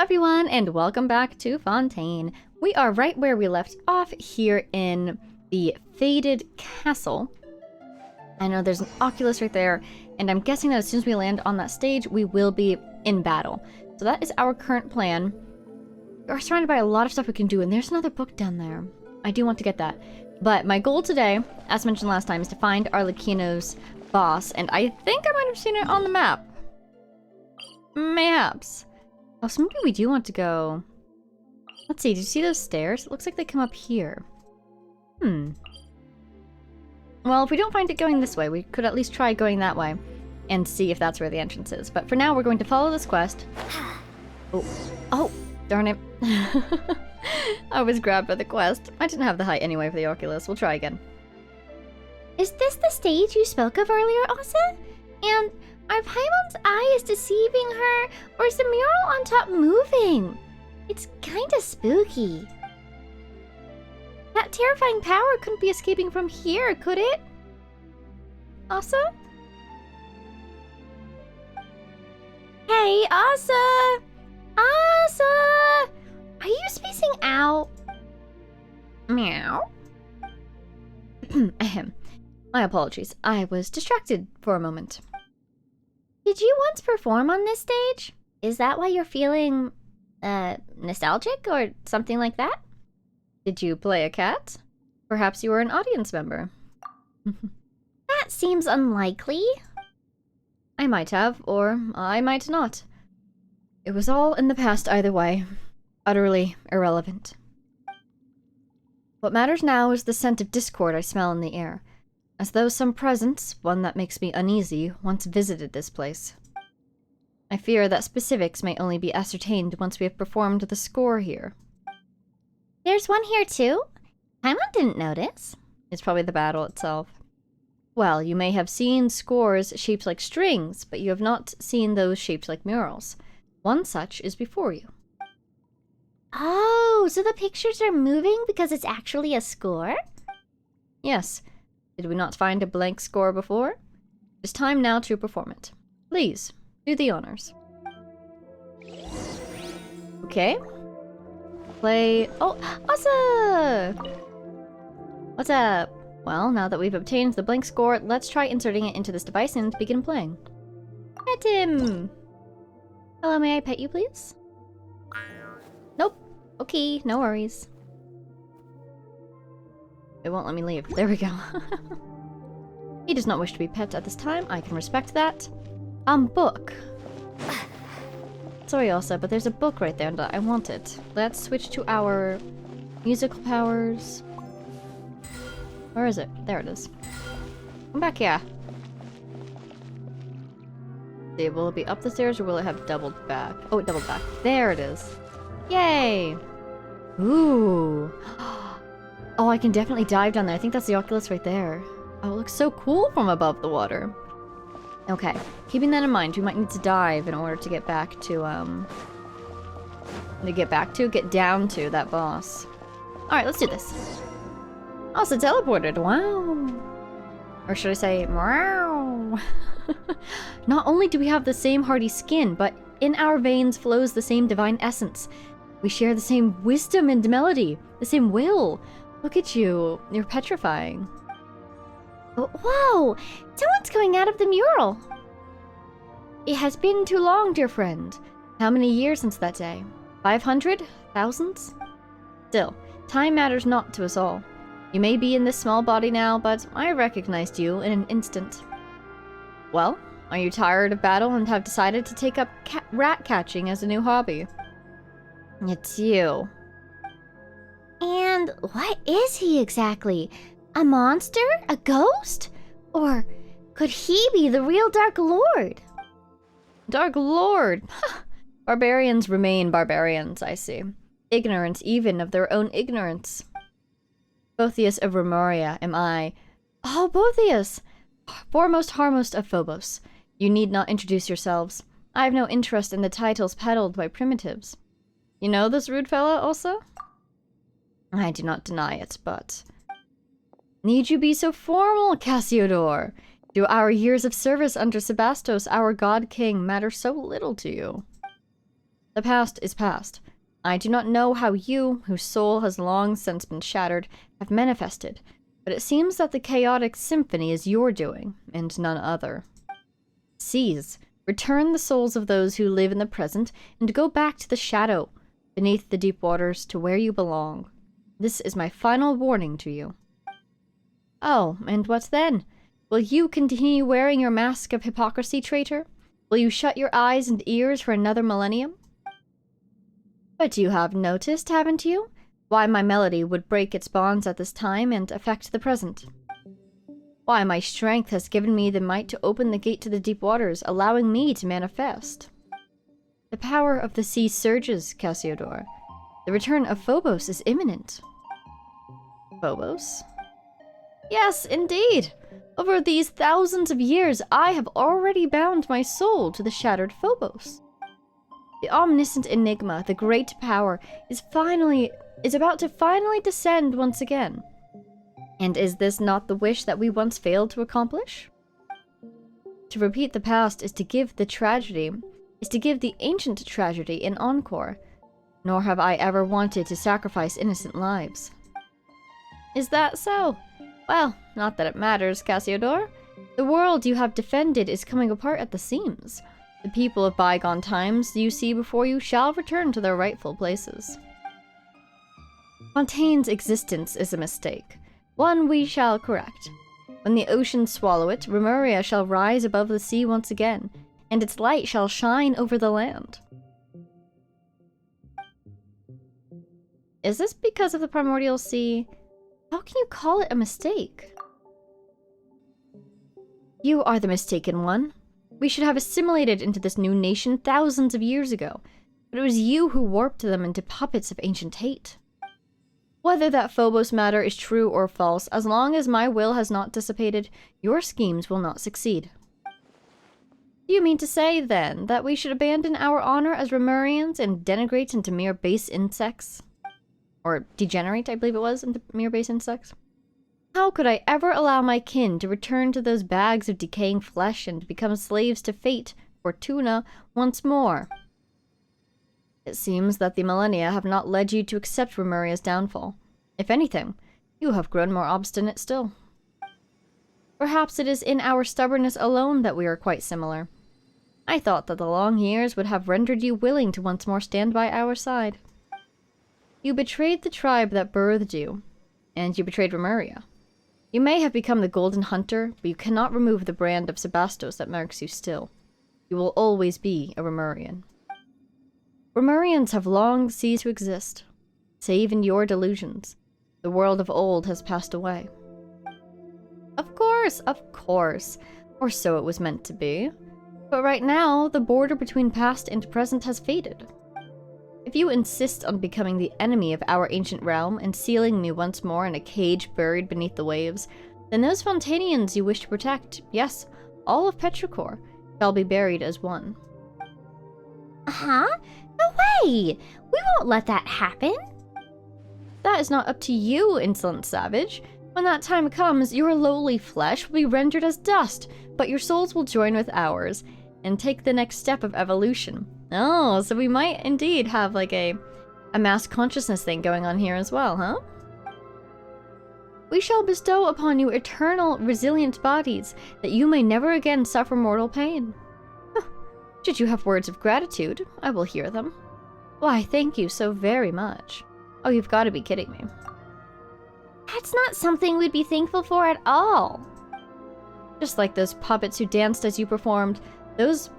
everyone, and welcome back to Fontaine. We are right where we left off here in the Faded Castle. I know there's an Oculus right there, and I'm guessing that as soon as we land on that stage, we will be in battle. So that is our current plan. We're surrounded by a lot of stuff we can do, and there's another book down there. I do want to get that. But my goal today, as mentioned last time, is to find Arlecchino's boss, and I think I might have seen it on the map. Mayhaps. Oh, so maybe we do want to go... Let's see, did you see those stairs? It looks like they come up here. Well, if we don't find it going this way, we could at least try going that way and see if that's where the entrance is. But for now, we're going to follow this quest. Oh, darn it. I was grabbed by the quest. I didn't have the height anyway for the Oculus. We'll try again. Is this the stage you spoke of earlier, Asa? And are Paimon's eyes deceiving her, or is the mural on top moving? It's kinda spooky. That terrifying power couldn't be escaping from here, could it? Asa? Hey, Asa! Asa! Are you spacing out? Meow. Ahem. My apologies. I was distracted for a moment. Did you once perform on this stage? Is that why you're feeling, nostalgic or something like that? Did you play a cat? Perhaps you were an audience member. That seems unlikely. I might have, or I might not. It was all in the past either way. Utterly irrelevant. What matters now is the scent of discord I smell in the air. As though some presence, one that makes me uneasy, once visited this place. I fear that specifics may only be ascertained once we have performed the score here. There's one here too? Paimon didn't notice. It's probably the battle itself. Well, you may have seen scores shaped like strings, but you have not seen those shaped like murals. One such is before you. Oh, so the pictures are moving because it's actually a score? Yes. Did we not find a blank score before? It's time now to perform it. Please, do the honors. Okay. Play... Oh, Asa! What's up? Well, now that we've obtained the blank score, let's try inserting it into this device and begin playing. Pet him! Hello, may I pet you, please? Nope. Okay, no worries. It won't let me leave. There we go. He does not wish to be pet at this time. I can respect that. Book. Sorry, Elsa, but there's a book right there and I want it. Let's switch to our musical powers. Where is it? There it is. Come back here. See, will it be up the stairs or will it have doubled back? Oh, it doubled back. There it is. Yay! Ooh. Oh, I can definitely dive down there. I think that's the Oculus right there. Oh, it looks so cool from above the water. Okay, keeping that in mind, we might need to dive in order to get back to, get down to that boss. Alright, let's do this. Also teleported, wow. Or should I say, meow. Not only do we have the same hardy skin, but in our veins flows the same divine essence. We share the same wisdom and melody, the same will. Look at you. You're petrifying. Oh, whoa! Someone's coming out of the mural! It has been too long, dear friend. How many years since that day? 500? Thousands? Still, time matters not to us all. You may be in this small body now, but I recognized you in an instant. Well, are you tired of battle and have decided to take up rat catching as a new hobby? It's you. And what is he exactly? A monster? A ghost? Or could he be the real Dark Lord? Dark Lord? Barbarians remain barbarians, I see. Ignorant even of their own ignorance. Botheus of Remoria am I. Oh, Botheus! Foremost harmost of Phobos. You need not introduce yourselves. I have no interest in the titles peddled by primitives. You know this rude fella also? I do not deny it, but... Need you be so formal, Cassiodor? Do our years of service under Sebastos, our god king, matter so little to you? The past is past. I do not know how you, whose soul has long since been shattered, have manifested, but it seems that the chaotic symphony is your doing, and none other. Seize, return the souls of those who live in the present, and go back to the shadow, beneath the deep waters, to where you belong. This is my final warning to you. Oh, and what then? Will you continue wearing your mask of hypocrisy, traitor? Will you shut your eyes and ears for another millennium? But you have noticed, haven't you, why my melody would break its bonds at this time and affect the present? Why my strength has given me the might to open the gate to the deep waters, allowing me to manifest. The power of the sea surges, Cassiodor. The return of Phobos is imminent. Phobos? Yes, indeed! Over these thousands of years, I have already bound my soul to the shattered Phobos. The omniscient enigma, the great power, is about to finally descend once again. And is this not the wish that we once failed to accomplish? To repeat the past is to give the ancient tragedy an encore, nor have I ever wanted to sacrifice innocent lives. Is that so? Well, not that it matters, Cassiodor. The world you have defended is coming apart at the seams. The people of bygone times you see before you shall return to their rightful places. Fontaine's existence is a mistake, one we shall correct. When the oceans swallow it, Remuria shall rise above the sea once again, and its light shall shine over the land. Is this because of the primordial sea? How can you call it a mistake? You are the mistaken one. We should have assimilated into this new nation thousands of years ago, but it was you who warped them into puppets of ancient hate. Whether that Phobos matter is true or false, as long as my will has not dissipated, your schemes will not succeed. Do you mean to say, then, that we should abandon our honor as Remurians and denigrate into mere base insects? Or degenerate, I believe it was, into mere base insects? How could I ever allow my kin to return to those bags of decaying flesh and become slaves to fate, Fortuna, once more? It seems that the millennia have not led you to accept Remuria's downfall. If anything, you have grown more obstinate still. Perhaps it is in our stubbornness alone that we are quite similar. I thought that the long years would have rendered you willing to once more stand by our side. You betrayed the tribe that birthed you, and you betrayed Remuria. You may have become the Golden Hunter, but you cannot remove the brand of Sebastos that marks you still. You will always be a Remurian. Remurians have long ceased to exist. Save in your delusions. The world of old has passed away. Of course, or so it was meant to be. But right now, the border between past and present has faded. If you insist on becoming the enemy of our ancient realm and sealing me once more in a cage buried beneath the waves, then those Fontanians you wish to protect, yes, all of Petrichor, shall be buried as one. Huh? No way! We won't let that happen! That is not up to you, insolent savage. When that time comes, your lowly flesh will be rendered as dust, but your souls will join with ours, and take the next step of evolution. Oh, so we might indeed have like a mass consciousness thing going on here as well, huh? We shall bestow upon you eternal, resilient bodies, that you may never again suffer mortal pain. Should you have words of gratitude, I will hear them. Why, thank you so very much. Oh, you've got to be kidding me. That's not something we'd be thankful for at all. Just like those puppets who danced as you performed, those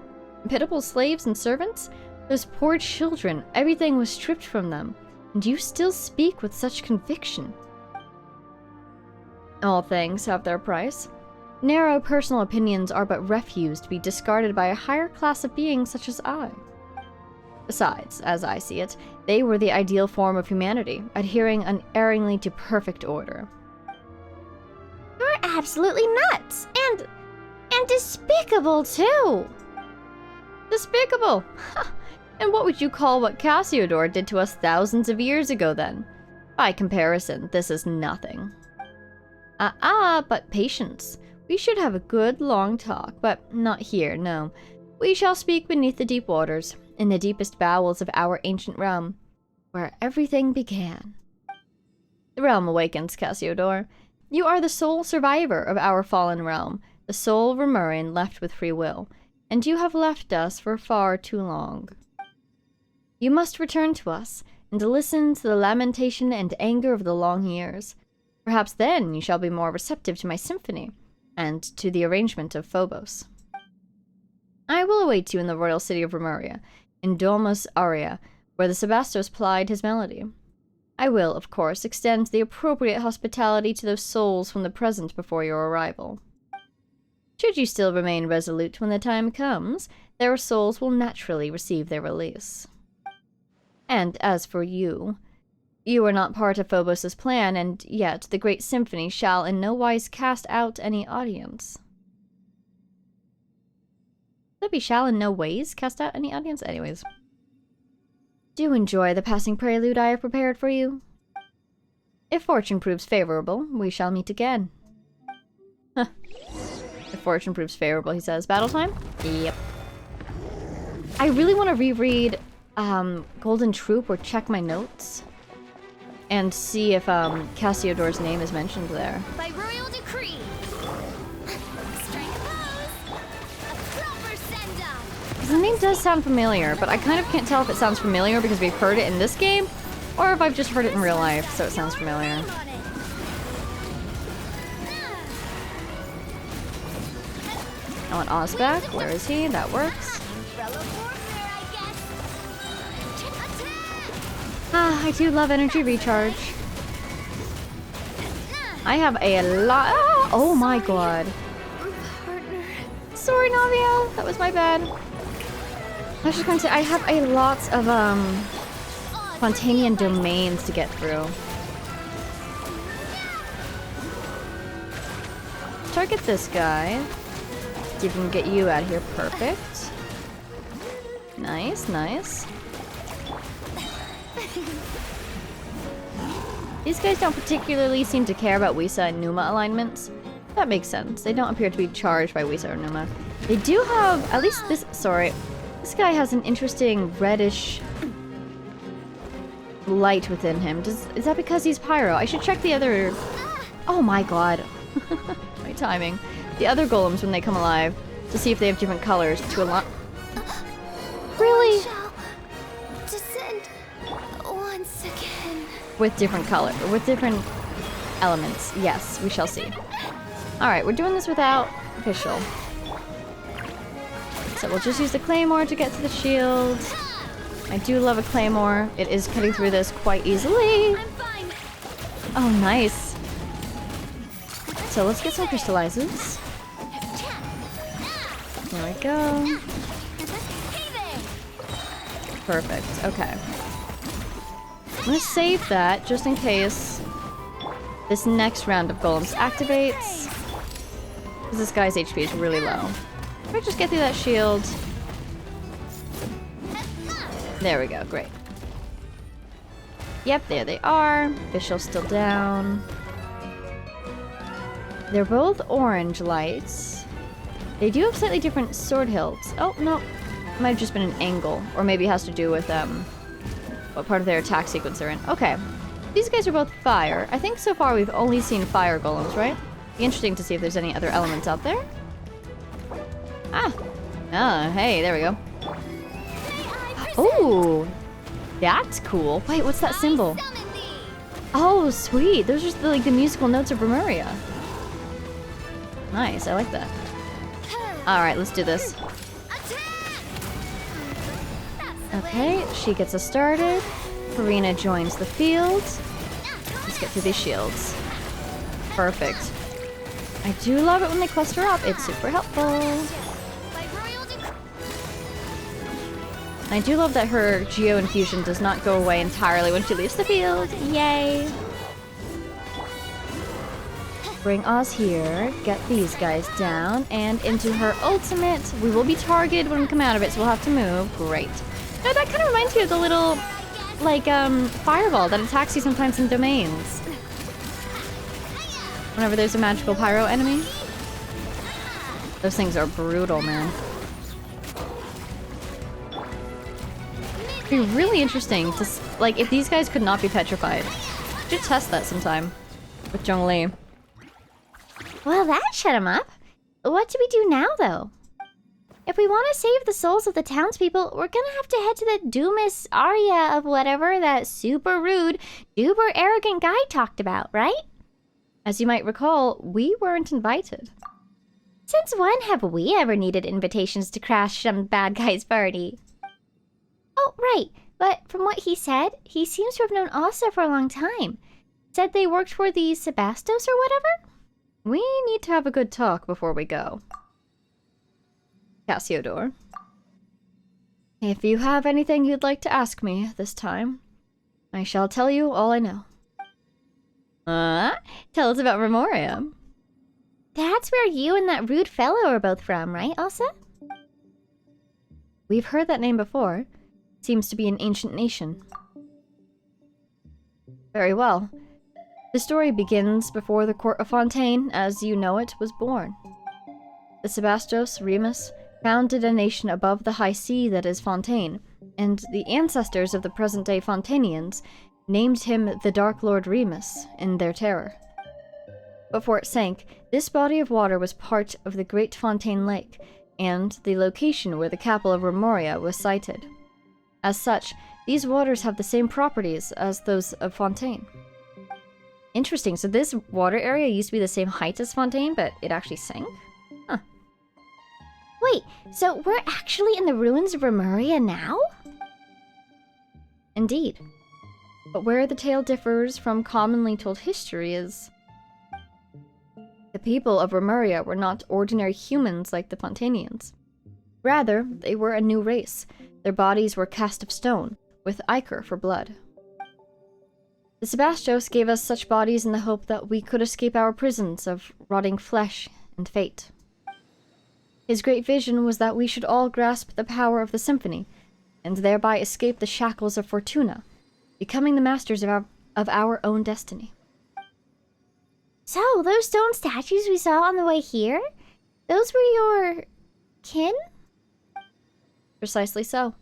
pitiable slaves and servants, those poor children, everything was stripped from them, and you still speak with such conviction. All things have their price. Narrow personal opinions are but refuse to be discarded by a higher class of beings such as I. Besides, as I see it, they were the ideal form of humanity, adhering unerringly to perfect order. You're absolutely nuts! And despicable, too! Despicable! And what would you call what Cassiodor did to us thousands of years ago, then? By comparison, this is nothing. But patience. We should have a good long talk, but not here, no. We shall speak beneath the deep waters. in the deepest bowels of our ancient realm, where everything began. The realm awakens, Cassiodor. You are the sole survivor of our fallen realm, the sole Remurian left with free will, and you have left us for far too long. You must return to us, and listen to the lamentation and anger of the long years. Perhaps then you shall be more receptive to my symphony, and to the arrangement of Phobos. I will await you in the royal city of Remuria, in Domus Aurea, where the Sebastos plied his melody. I will, of course, extend the appropriate hospitality to those souls from the present before your arrival. Should you still remain resolute when the time comes, their souls will naturally receive their release. And as for you, you are not part of Phobos' plan, and yet the great symphony shall in no wise cast out any audience. Would that be shall in no ways cast out any audience? Anyways. Do enjoy the passing prelude I have prepared for you. If fortune proves favorable, we shall meet again. Huh. If fortune proves favorable, he says. Battle time? Yep. I really want to reread Golden Troop or check my notes and see if Cassiodor's name is mentioned there. By royal decree. Strike a pose. A proper send-off. The name does sound familiar, but I kind of can't tell if it sounds familiar because we've heard it in this game, or if I've just heard it in real life, so it sounds familiar. I want Oz back. Where is he? That works. Ah, I do love energy recharge. I have a lot. Ah, oh my god. Sorry, Navia. That was my bad. I was just going to say, I have a lot of Spontanean domains to get through. Target this guy. See if we can get you out of here. Perfect. Nice, nice. These guys don't particularly seem to care about Wisa and Numa alignments. That makes sense. They don't appear to be charged by Wisa or Numa. They do have, at least this, sorry. This guy has an interesting reddish light within him. Is that because he's pyro? I should check the other... Oh my god. My timing. The other golems when they come alive to see if they have different colors to align. Really? Descend once again. With different color, with different elements. Yes, we shall see. Alright, we're doing this without official. So we'll just use the claymore to get to the shield. I do love a claymore. It is cutting through this quite easily. Oh, nice. So let's get some crystallizers. There we go. Perfect. Okay. I'm gonna save that just in case this next round of golems activates. Because this guy's HP is really low. If I just get through that shield. There we go, great. Yep, there they are. Official's still down. They're both orange lights. They do have slightly different sword hilts. Oh, no. It might have just been an angle. Or maybe it has to do with what part of their attack sequence they're in. Okay. These guys are both fire. I think so far we've only seen fire golems, right? Be interesting to see if there's any other elements out there. Ah, hey, there we go. Oh, that's cool. Wait, what's that symbol? Oh, sweet. Those are just the musical notes of Remuria. Nice, I like that. Alright, let's do this. Okay, she gets us started. Karina joins the field. Let's get through these shields. Perfect. I do love it when they cluster up. It's super helpful. I do love that her Geo infusion does not go away entirely when she leaves the field. Yay! Bring Oz here, get these guys down, and into her ultimate. We will be targeted when we come out of it, so we'll have to move. Great. Now that kind of reminds me of the little, fireball that attacks you sometimes in domains. Whenever there's a magical pyro enemy. Those things are brutal, man. It'd be really interesting to, like, if these guys could not be petrified. Should test that sometime with Zhongli. Well, that shut him up. What do we do now, though? If we want to save the souls of the townspeople, we're gonna have to head to the Dumas Aria of whatever that super rude, super arrogant guy talked about, right? As you might recall, we weren't invited. Since when have we ever needed invitations to crash some bad guy's party? Oh, right. But from what he said, he seems to have known Asa for a long time. Said they worked for the Sebastos or whatever? We need to have a good talk before we go. Cassiodor. If you have anything you'd like to ask me this time, I shall tell you all I know. Tell us about Remoria. That's where you and that rude fellow are both from, right, Asa? We've heard that name before. Seems to be an ancient nation. Very well. The story begins before the court of Fontaine, as you know it, was born. The Sebastos Remus founded a nation above the high sea that is Fontaine, and the ancestors of the present-day Fontanians named him the Dark Lord Remus in their terror. Before it sank, this body of water was part of the Great Fontaine Lake, and the location where the capital of Remoria was sited. As such, these waters have the same properties as those of Fontaine. Interesting, so this water area used to be the same height as Fontaine, but it actually sank? Huh. Wait, so we're actually in the ruins of Remoria now? Indeed. But where the tale differs from commonly told history is... the people of Remoria were not ordinary humans like the Fontanians. Rather, they were a new race. Their bodies were cast of stone, with ichor for blood. The Sebastos gave us such bodies in the hope that we could escape our prisons of rotting flesh and fate. His great vision was that we should all grasp the power of the symphony, and thereby escape the shackles of Fortuna, becoming the masters of our own destiny. So, those stone statues we saw on the way here? Those were your... kin? Precisely so.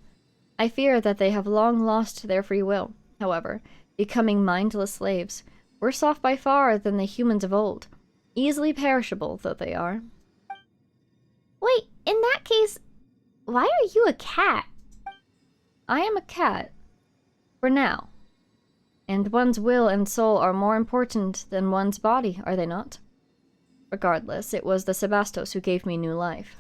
I fear that they have long lost their free will, however, becoming mindless slaves, worse off by far than the humans of old, easily perishable though they are. Wait, in that case, why are you a cat? I am a cat. For now. And one's will and soul are more important than one's body, are they not? Regardless, it was the Sebastos who gave me new life.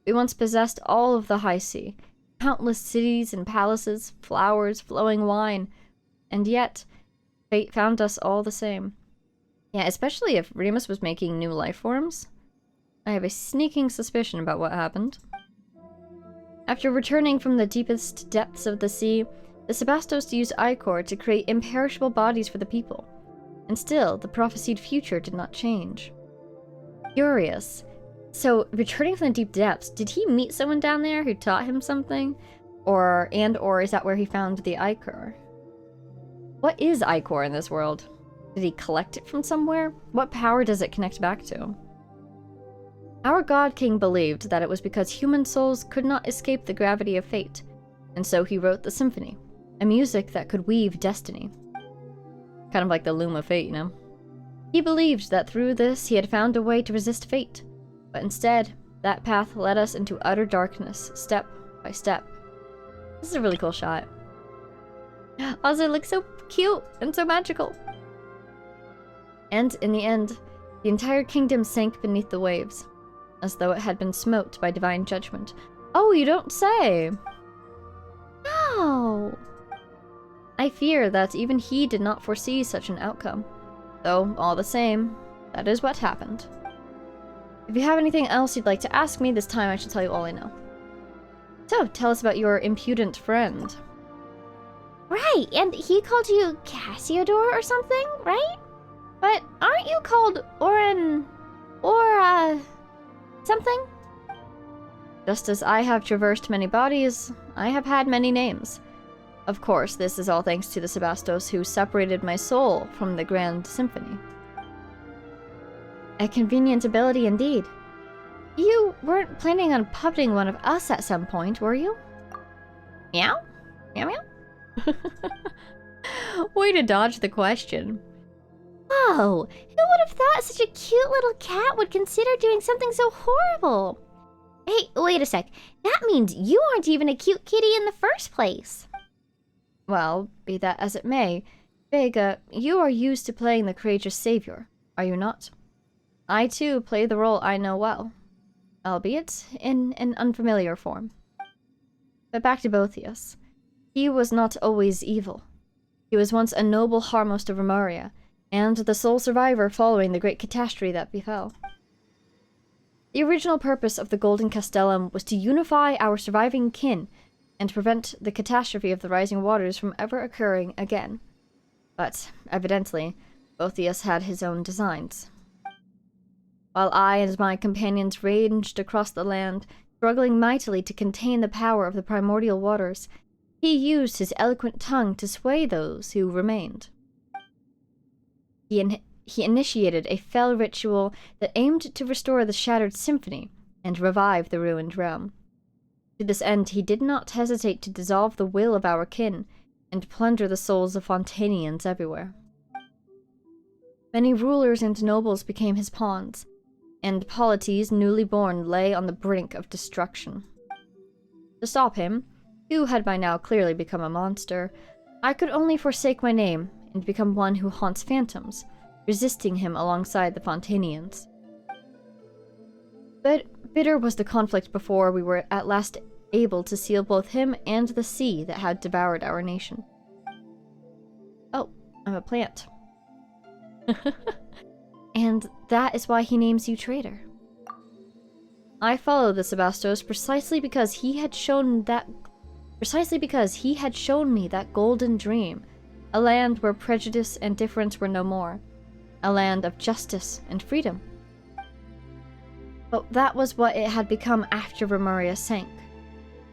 We once possessed all of the high sea, countless cities and palaces, flowers, flowing wine, and yet, fate found us all the same. Yeah, especially if Remus was making new life forms. I have a sneaking suspicion about what happened. After returning from the deepest depths of the sea, the Sebastos used ichor to create imperishable bodies for the people. And still, the prophesied future did not change. Curious. So, returning from the deep depths, did he meet someone down there who taught him something? Or is that where he found the ichor? What is ichor in this world? Did he collect it from somewhere? What power does it connect back to? Our god king believed that it was because human souls could not escape the gravity of fate, and so he wrote the symphony, a music that could weave destiny. Kind of like the loom of fate, you know? He believed that through this he had found a way to resist fate, but instead, that path led us into utter darkness, step by step. This is a really cool shot. Also, it looks so cute and so magical. And in the end, the entire kingdom sank beneath the waves, as though it had been smote by divine judgment. Oh, you don't say! No! I fear that even he did not foresee such an outcome. Though, all the same, that is what happened. If you have anything else you'd like to ask me, this time I shall tell you all I know. So, tell us about your impudent friend. Right, and he called you Cassiodor or something, right? But aren't you called Orin... or, something? Just as I have traversed many bodies, I have had many names. Of course, this is all thanks to the Sebastos who separated my soul from the grand symphony. A convenient ability indeed. You weren't planning on puppeting one of us at some point, were you? Meow? Meow meow. Way to dodge the question. Whoa, who would have thought such a cute little cat would consider doing something so horrible? Hey, wait a sec. That means you aren't even a cute kitty in the first place. Well, be that as it may, Vega, you are used to playing the courageous savior, are you not? I too play the role I know well, albeit in an unfamiliar form. But back to Boethius. He was not always evil. He was once a noble Harmost of Remoria, and the sole survivor following the great catastrophe that befell. The original purpose of the Golden Castellum was to unify our surviving kin and prevent the catastrophe of the rising waters from ever occurring again. But, evidently, Boethius had his own designs. While I and my companions ranged across the land, struggling mightily to contain the power of the primordial waters, he used his eloquent tongue to sway those who remained. He initiated a fell ritual that aimed to restore the shattered symphony and revive the ruined realm. To this end, he did not hesitate to dissolve the will of our kin and plunder the souls of Fontanians everywhere. Many rulers and nobles became his pawns, and Polites, newly born, lay on the brink of destruction. To stop him, who had by now clearly become a monster, I could only forsake my name and become one who haunts phantoms, resisting him alongside the Fontanians. But bitter was the conflict before we were at last able to seal both him and the sea that had devoured our nation. Oh, I'm a plant. And that is why he names you traitor. I follow the Sebastos precisely because he had shown me that golden dream, a land where prejudice and difference were no more, a land of justice and freedom. But that was what it had become after Remoria sank.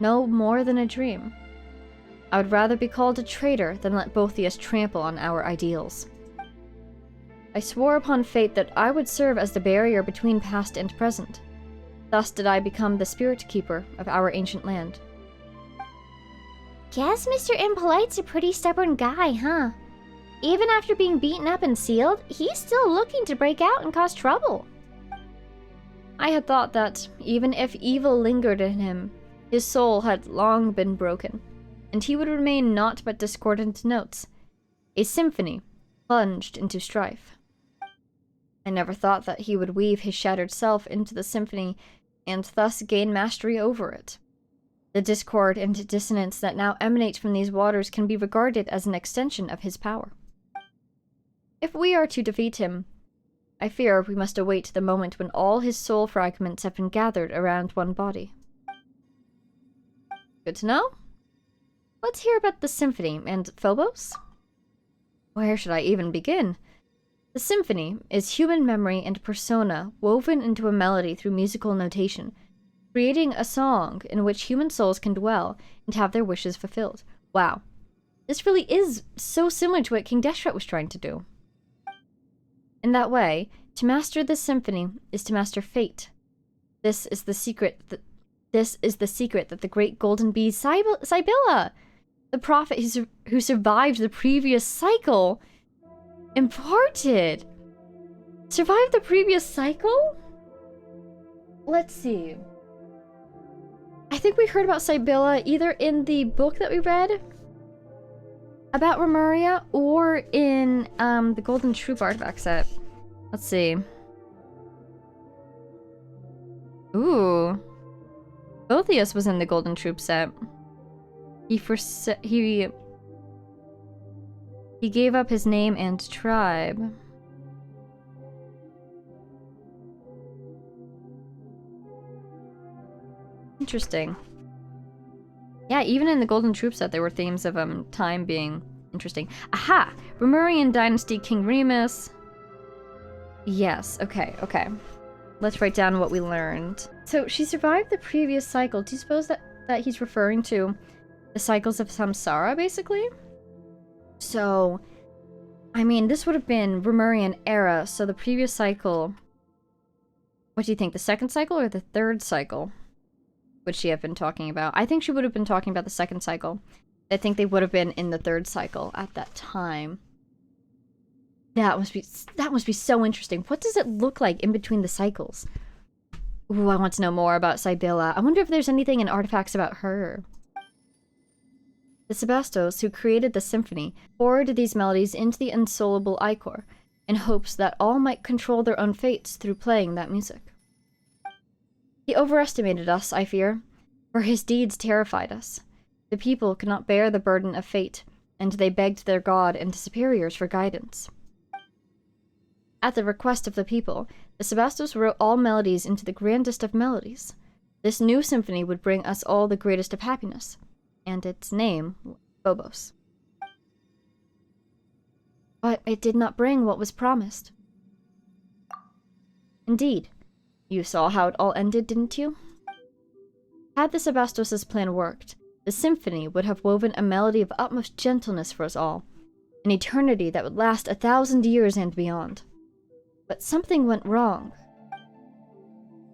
No more than a dream. I would rather be called a traitor than let Boethius trample on our ideals. I swore upon fate that I would serve as the barrier between past and present. Thus did I become the spirit keeper of our ancient land. Guess Mr. Impolite's a pretty stubborn guy, huh? Even after being beaten up and sealed, he's still looking to break out and cause trouble. I had thought that, even if evil lingered in him, his soul had long been broken, and he would remain naught but discordant notes, a symphony plunged into strife. I never thought that he would weave his shattered self into the symphony and thus gain mastery over it. The discord and dissonance that now emanate from these waters can be regarded as an extension of his power. If we are to defeat him, I fear we must await the moment when all his soul fragments have been gathered around one body. Good to know. Let's hear about the symphony and Phobos. Where should I even begin? The symphony is human memory and persona woven into a melody through musical notation, creating a song in which human souls can dwell and have their wishes fulfilled. Wow. This really is so similar to what King Deshret was trying to do. In that way, to master this symphony is to master fate. This is the secret that the great golden bee Sibylla, the prophet who survived the previous cycle, imparted. Survived the previous cycle? Let's see. I think we heard about Sibylla either in the book that we read about Remoria or in the Golden Troop artifact set. Let's see. Ooh. Boethius was in the Golden Troop set. He gave up his name and tribe. Interesting. Yeah, even in the Golden Troop set, there were themes of time being interesting. Aha! Remurian Dynasty King Remus. Yes, okay. Let's write down what we learned. So, she survived the previous cycle. Do you suppose that he's referring to the cycles of Samsara, basically? So, I mean, this would have been Remurian era, so the previous cycle... What do you think, the second cycle or the third cycle would she have been talking about? I think she would have been talking about the second cycle. I think they would have been in the 3rd cycle at that time. That must be so interesting. What does it look like in between the cycles? Ooh, I want to know more about Sibylla. I wonder if there's anything in artifacts about her. The Sebastos, who created the symphony, poured these melodies into the insoluble ichor, in hopes that all might control their own fates through playing that music. He overestimated us, I fear, for his deeds terrified us. The people could not bear the burden of fate, and they begged their god and superiors for guidance. At the request of the people, the Sebastos wrote all melodies into the grandest of melodies. This new symphony would bring us all the greatest of happiness, and its name, Phobos. But it did not bring what was promised. Indeed. You saw how it all ended, didn't you? Had the Sebastos' plan worked, the symphony would have woven a melody of utmost gentleness for us all, an eternity that would last 1,000 years and beyond. But something went wrong.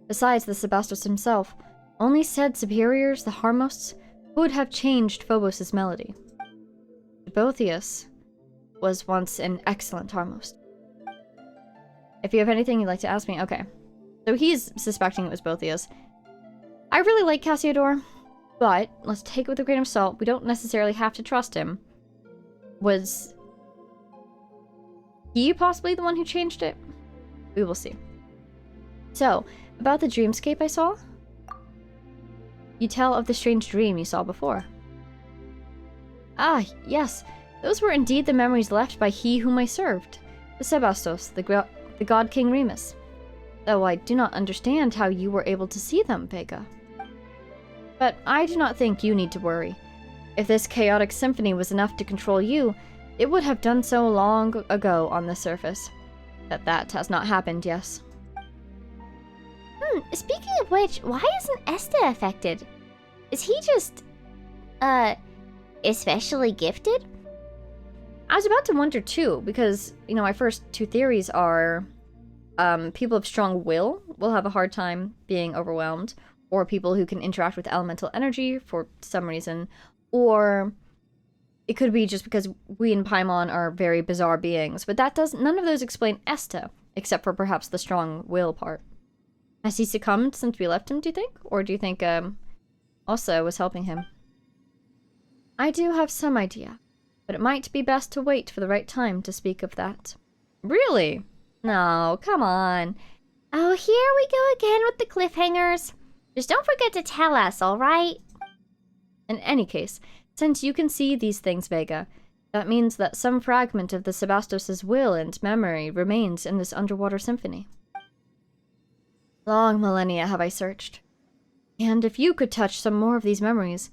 Besides the Sebastos himself, only said superiors, the Harmosts, would have changed Phobos' melody. Boethius was once an excellent Harmost. If you have anything you'd like to ask me, okay. So he's suspecting it was Boethius. I really like Cassiodor, but let's take it with a grain of salt. We don't necessarily have to trust him. Was he possibly the one who changed it? We will see. So, about the dreamscape I saw? You tell of the strange dream you saw before. Ah, yes. Those were indeed the memories left by he whom I served, the Sebastos, the god King Remus. Though I do not understand how you were able to see them, Vega. But I do not think you need to worry. If this chaotic symphony was enough to control you, it would have done so long ago on the surface. But that has not happened, yes. Speaking of which, why isn't Esta affected? Is he just, especially gifted? I was about to wonder too, because, you know, my first 2 theories are, people of strong will have a hard time being overwhelmed, or people who can interact with elemental energy for some reason, or it could be just because we and Paimon are very bizarre beings, but none of those explain Esta, except for perhaps the strong will part. Has he succumbed since we left him, do you think? Or do you think, Ossa was helping him? I do have some idea, but it might be best to wait for the right time to speak of that. Really? No, come on. Oh, here we go again with the cliffhangers. Just don't forget to tell us, alright? In any case, since you can see these things, Vega, that means that some fragment of the Sebastos' will and memory remains in this underwater symphony. Long millennia have I searched. And if you could touch some more of these memories,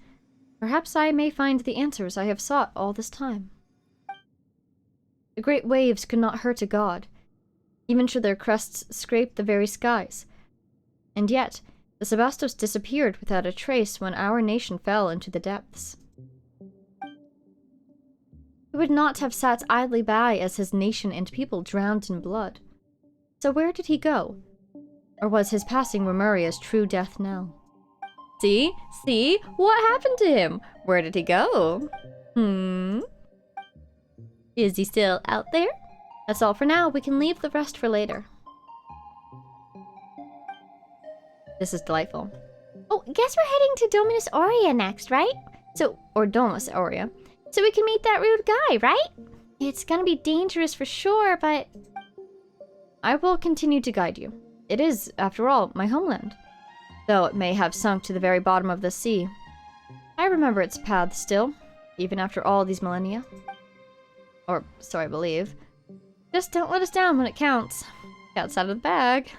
perhaps I may find the answers I have sought all this time. The great waves could not hurt a god, even should their crests scrape the very skies. And yet, the Sebastos disappeared without a trace when our nation fell into the depths. He would not have sat idly by as his nation and people drowned in blood. So where did he go? Or was his passing Remuria's true death knell? See? See? What happened to him? Where did he go? Is he still out there? That's all for now. We can leave the rest for later. This is delightful. Oh, guess we're heading to Dominus Aurea next, right? Or Domus Aurea. So we can meet that rude guy, right? It's gonna be dangerous for sure, but I will continue to guide you. It is, after all, my homeland. Though it may have sunk to the very bottom of the sea. I remember its path still, even after all these millennia. Or, so I believe. Just don't let us down when it counts. Cat's out of the bag.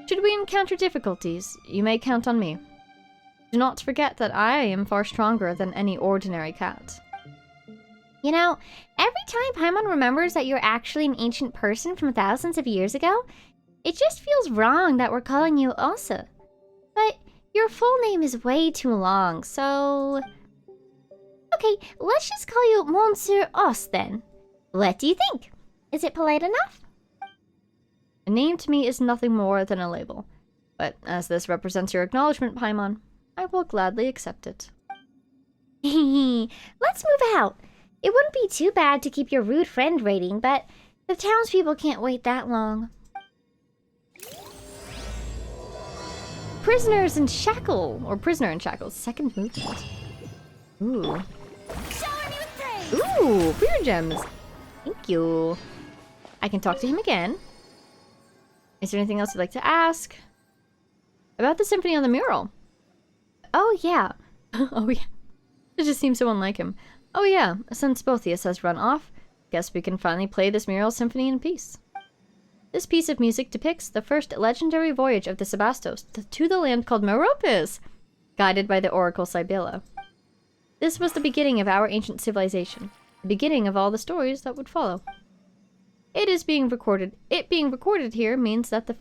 Should we encounter difficulties, you may count on me. Do not forget that I am far stronger than any ordinary cat. You know, every time Paimon remembers that you're actually an ancient person from thousands of years ago, it just feels wrong that we're calling you Ossa. But your full name is way too long, so... Okay, let's just call you Monsieur Os then. What do you think? Is it polite enough? A name to me is nothing more than a label. But as this represents your acknowledgement, Paimon, I will gladly accept it. Let's move out. It wouldn't be too bad to keep your rude friend rating, but the townspeople can't wait that long. Prisoner in shackles. Second movement. Ooh. Ooh, beer gems. Thank you. I can talk to him again. Is there anything else you'd like to ask? About the symphony on the mural. Oh, yeah. Oh, yeah. It just seems so unlike him. Oh, yeah. Since Boethius has run off, guess we can finally play this mural symphony in peace. This piece of music depicts the first legendary voyage of the Sebastos to the land called Meropis, guided by the oracle Cybele. This was the beginning of our ancient civilization, the beginning of all the stories that would follow. It being recorded here means that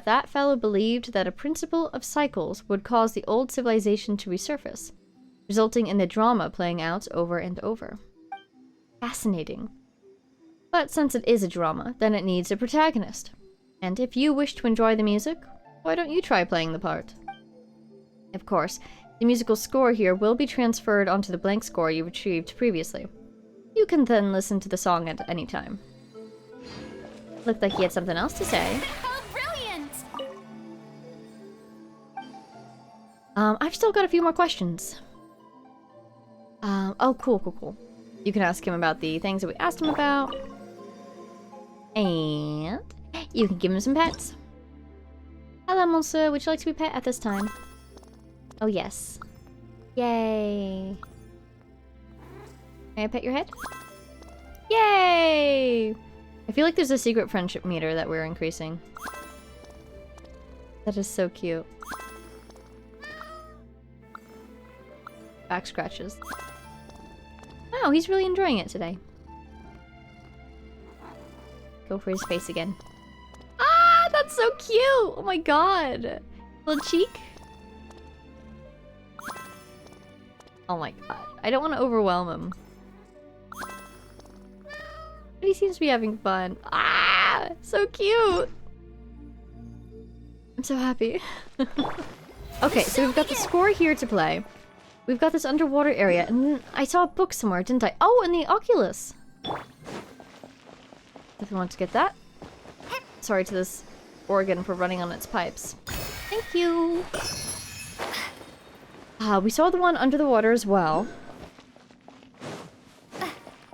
that fellow believed that a principle of cycles would cause the old civilization to resurface, resulting in the drama playing out over and over. Fascinating. But since it is a drama, then it needs a protagonist. And if you wish to enjoy the music, why don't you try playing the part? Of course, the musical score here will be transferred onto the blank score you retrieved previously. You can then listen to the song at any time. Looked like he had something else to say. How brilliant! I've still got a few more questions. Oh, cool. You can ask him about the things that we asked him about. And you can give him some pets. Hello, monsieur. Would you like to be pet at this time? Oh, yes. Yay. May I pet your head? Yay! I feel like there's a secret friendship meter that we're increasing. That is so cute. Back scratches. Oh, he's really enjoying it today. Go for his face again. Ah, that's so cute! Oh my god! Little cheek. Oh my god. I don't want to overwhelm him. But he seems to be having fun. Ah! So cute! I'm so happy. Okay, so we've got the score here to play. We've got this underwater area, and then I saw a book somewhere, didn't I? Oh, and the Oculus! Definitely want to get that. Sorry to this organ for running on its pipes. Thank you! We saw the one under the water as well.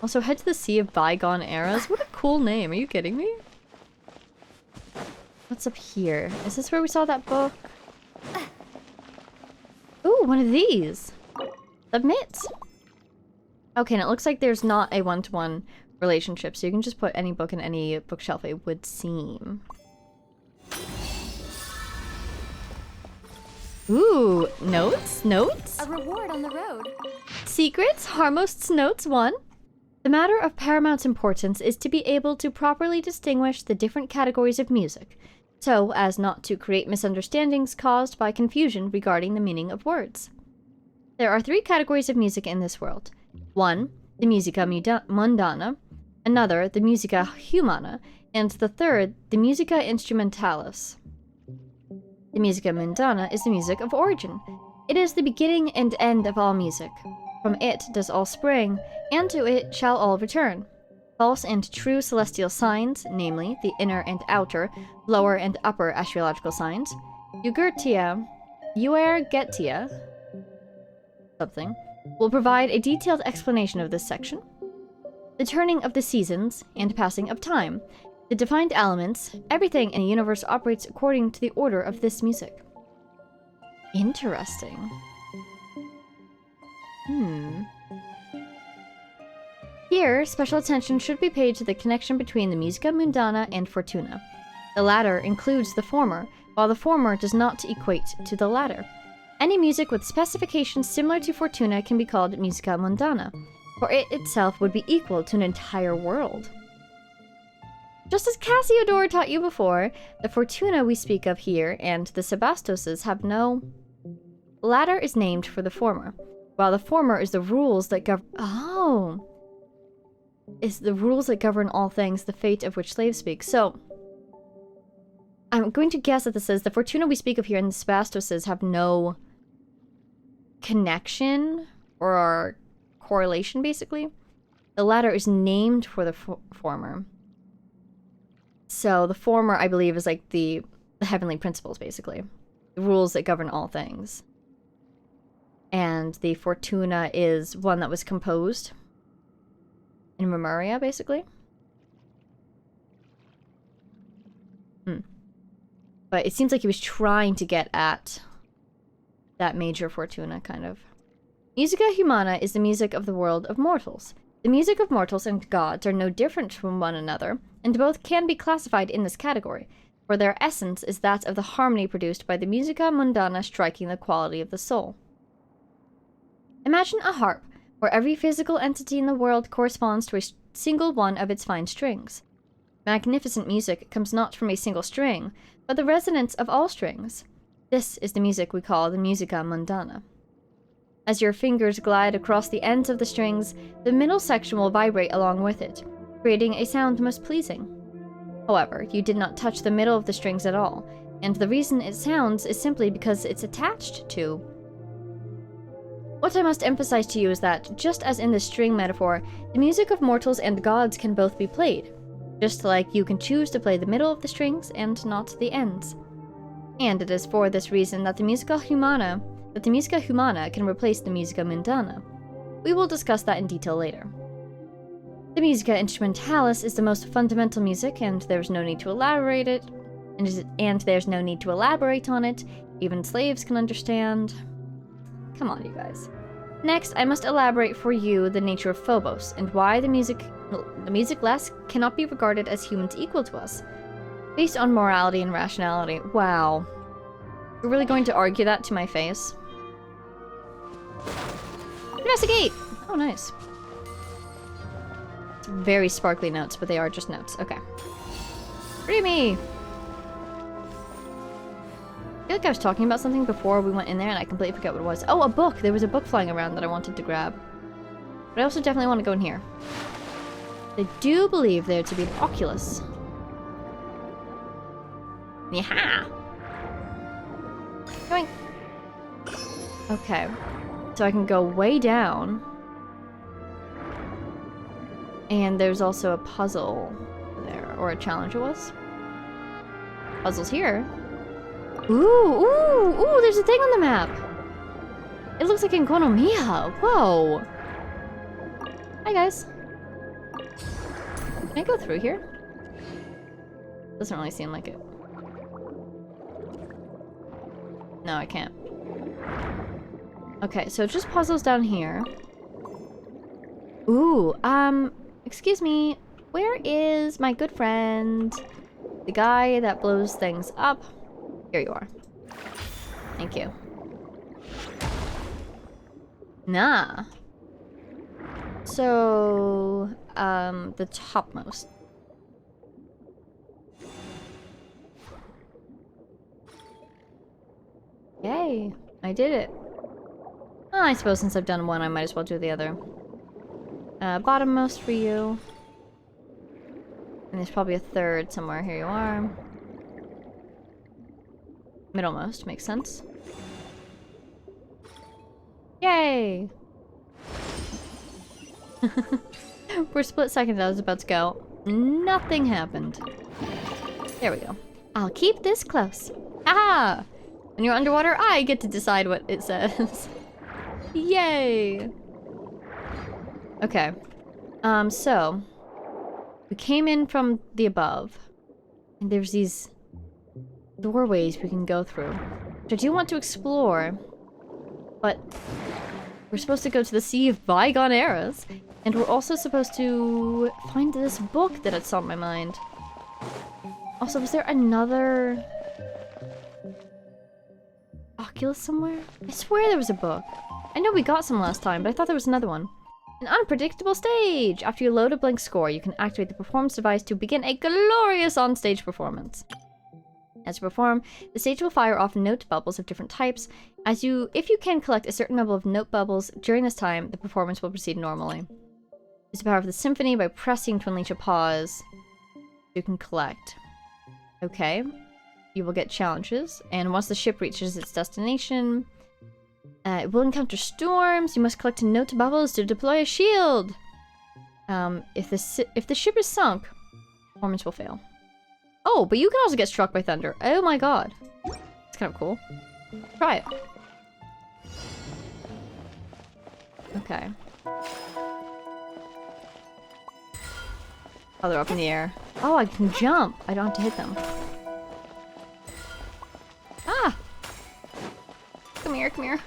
Also, head to the Sea of Bygone Eras. What a cool name. Are you kidding me? What's up here? Is this where we saw that book? Ooh, one of these. Submit. Okay, and it looks like there's not a one-to-one relationship, so you can just put any book in any bookshelf, it would seem. Ooh, notes? A reward on the road. Secrets? Harmost's Notes 1. The matter of paramount importance is to be able to properly distinguish the different categories of music, so as not to create misunderstandings caused by confusion regarding the meaning of words. There are 3 categories of music in this world. 1, the musica mundana, another, the musica humana, and the third, the musica instrumentalis. The musica mundana is the music of origin. It is the beginning and end of all music. From it does all spring, and to it shall all return. False and true celestial signs, namely the inner and outer, lower and upper astrological signs, Uergetia, something, will provide a detailed explanation of this section. The turning of the seasons and passing of time, the defined elements, everything in the universe operates according to the order of this music. Interesting. Here, special attention should be paid to the connection between the musica mundana and fortuna. The latter includes the former, while the former does not equate to the latter. Any music with specifications similar to fortuna can be called musica mundana, for it itself would be equal to an entire world. Just as Cassiodor taught you before, the fortuna we speak of here and the Sebastoses have no... The latter is named for the former, while the former is the rules that govern... Oh! Is the rules that govern all things, the fate of which slaves speak. So, I'm going to guess that this says the fortuna we speak of here and the Sebastoses have no connection or correlation, basically. The latter is named for the former. So the former, I believe, is like the heavenly principles, basically. The rules that govern all things. And the Fortuna is one that was composed in Remuria, basically. But it seems like he was trying to get at that major Fortuna, kind of. Musica Humana is the music of the world of mortals. The music of mortals and gods are no different from one another, and both can be classified in this category, for their essence is that of the harmony produced by the musica mundana striking the quality of the soul. Imagine a harp, where every physical entity in the world corresponds to a single one of its fine strings. Magnificent music comes not from a single string, but the resonance of all strings. This is the music we call the musica mundana. As your fingers glide across the ends of the strings, the middle section will vibrate along with it, creating a sound most pleasing. However, you did not touch the middle of the strings at all, and the reason it sounds is simply because it's attached to. What I must emphasize to you is that, just as in the string metaphor, the music of mortals and gods can both be played, just like you can choose to play the middle of the strings and not the ends. And it is for this reason that the musica humana can replace the musica mundana. We will discuss that in detail later. The musica instrumentalis is the most fundamental music, and there's no need to elaborate on it. Even slaves can understand. Come on, you guys. Next, I must elaborate for you the nature of Phobos, and why the music less cannot be regarded as humans equal to us, based on morality and rationality. Wow. You're really going to argue that to my face? Investigate! Oh, nice. It's very sparkly notes, but they are just notes. Okay. Free me! I feel like I was talking about something before we went in there and I completely forgot what it was. Oh, a book! There was a book flying around that I wanted to grab. But I also definitely want to go in here. I do believe there to be an Oculus. Yeah. Going. Okay. So I can go way down. And there's also a puzzle there. Or a challenge it was. Puzzles here. Ooh, there's a thing on the map. It looks like Enconomia. Whoa. Hi, guys. Can I go through here? Doesn't really seem like it. No, I can't. Okay, so just puzzles down here. Ooh, excuse me. Where is my good friend? The guy that blows things up. Here you are. Thank you. Nah. So, the topmost. Yay, I did it. Well, I suppose since I've done one, I might as well do the other. Bottommost for you. And there's probably a third somewhere. Here you are. Middlemost, makes sense. Yay! For a split second I was about to go. Nothing happened. There we go. I'll keep this close. Ah! When you're underwater, I get to decide what it says. Yay! Okay. So we came in from the above, and there's these doorways we can go through, which I do want to explore, but we're supposed to go to the Sea of Bygone Eras, and we're also supposed to find this book that it's on my mind. Also, was there another Oculus somewhere? I swear there was a book. I know we got some last time, but I thought there was another one. An unpredictable stage! After you load a blank score, you can activate the performance device to begin a glorious on-stage performance. As you perform, the stage will fire off note bubbles of different types. If you can collect a certain number of note bubbles during this time, the performance will proceed normally. Use the power of the symphony by pressing to unleash a pause. You can collect. Okay. You will get challenges, and once the ship reaches its destination, It will encounter storms. You must collect note bubbles to deploy a shield. If the ship is sunk, performance will fail. Oh, but you can also get struck by thunder. Oh my god. It's kind of cool. Try it. Okay. Oh, they're up in the air. Oh, I can jump. I don't have to hit them. Ah! Come here, come here.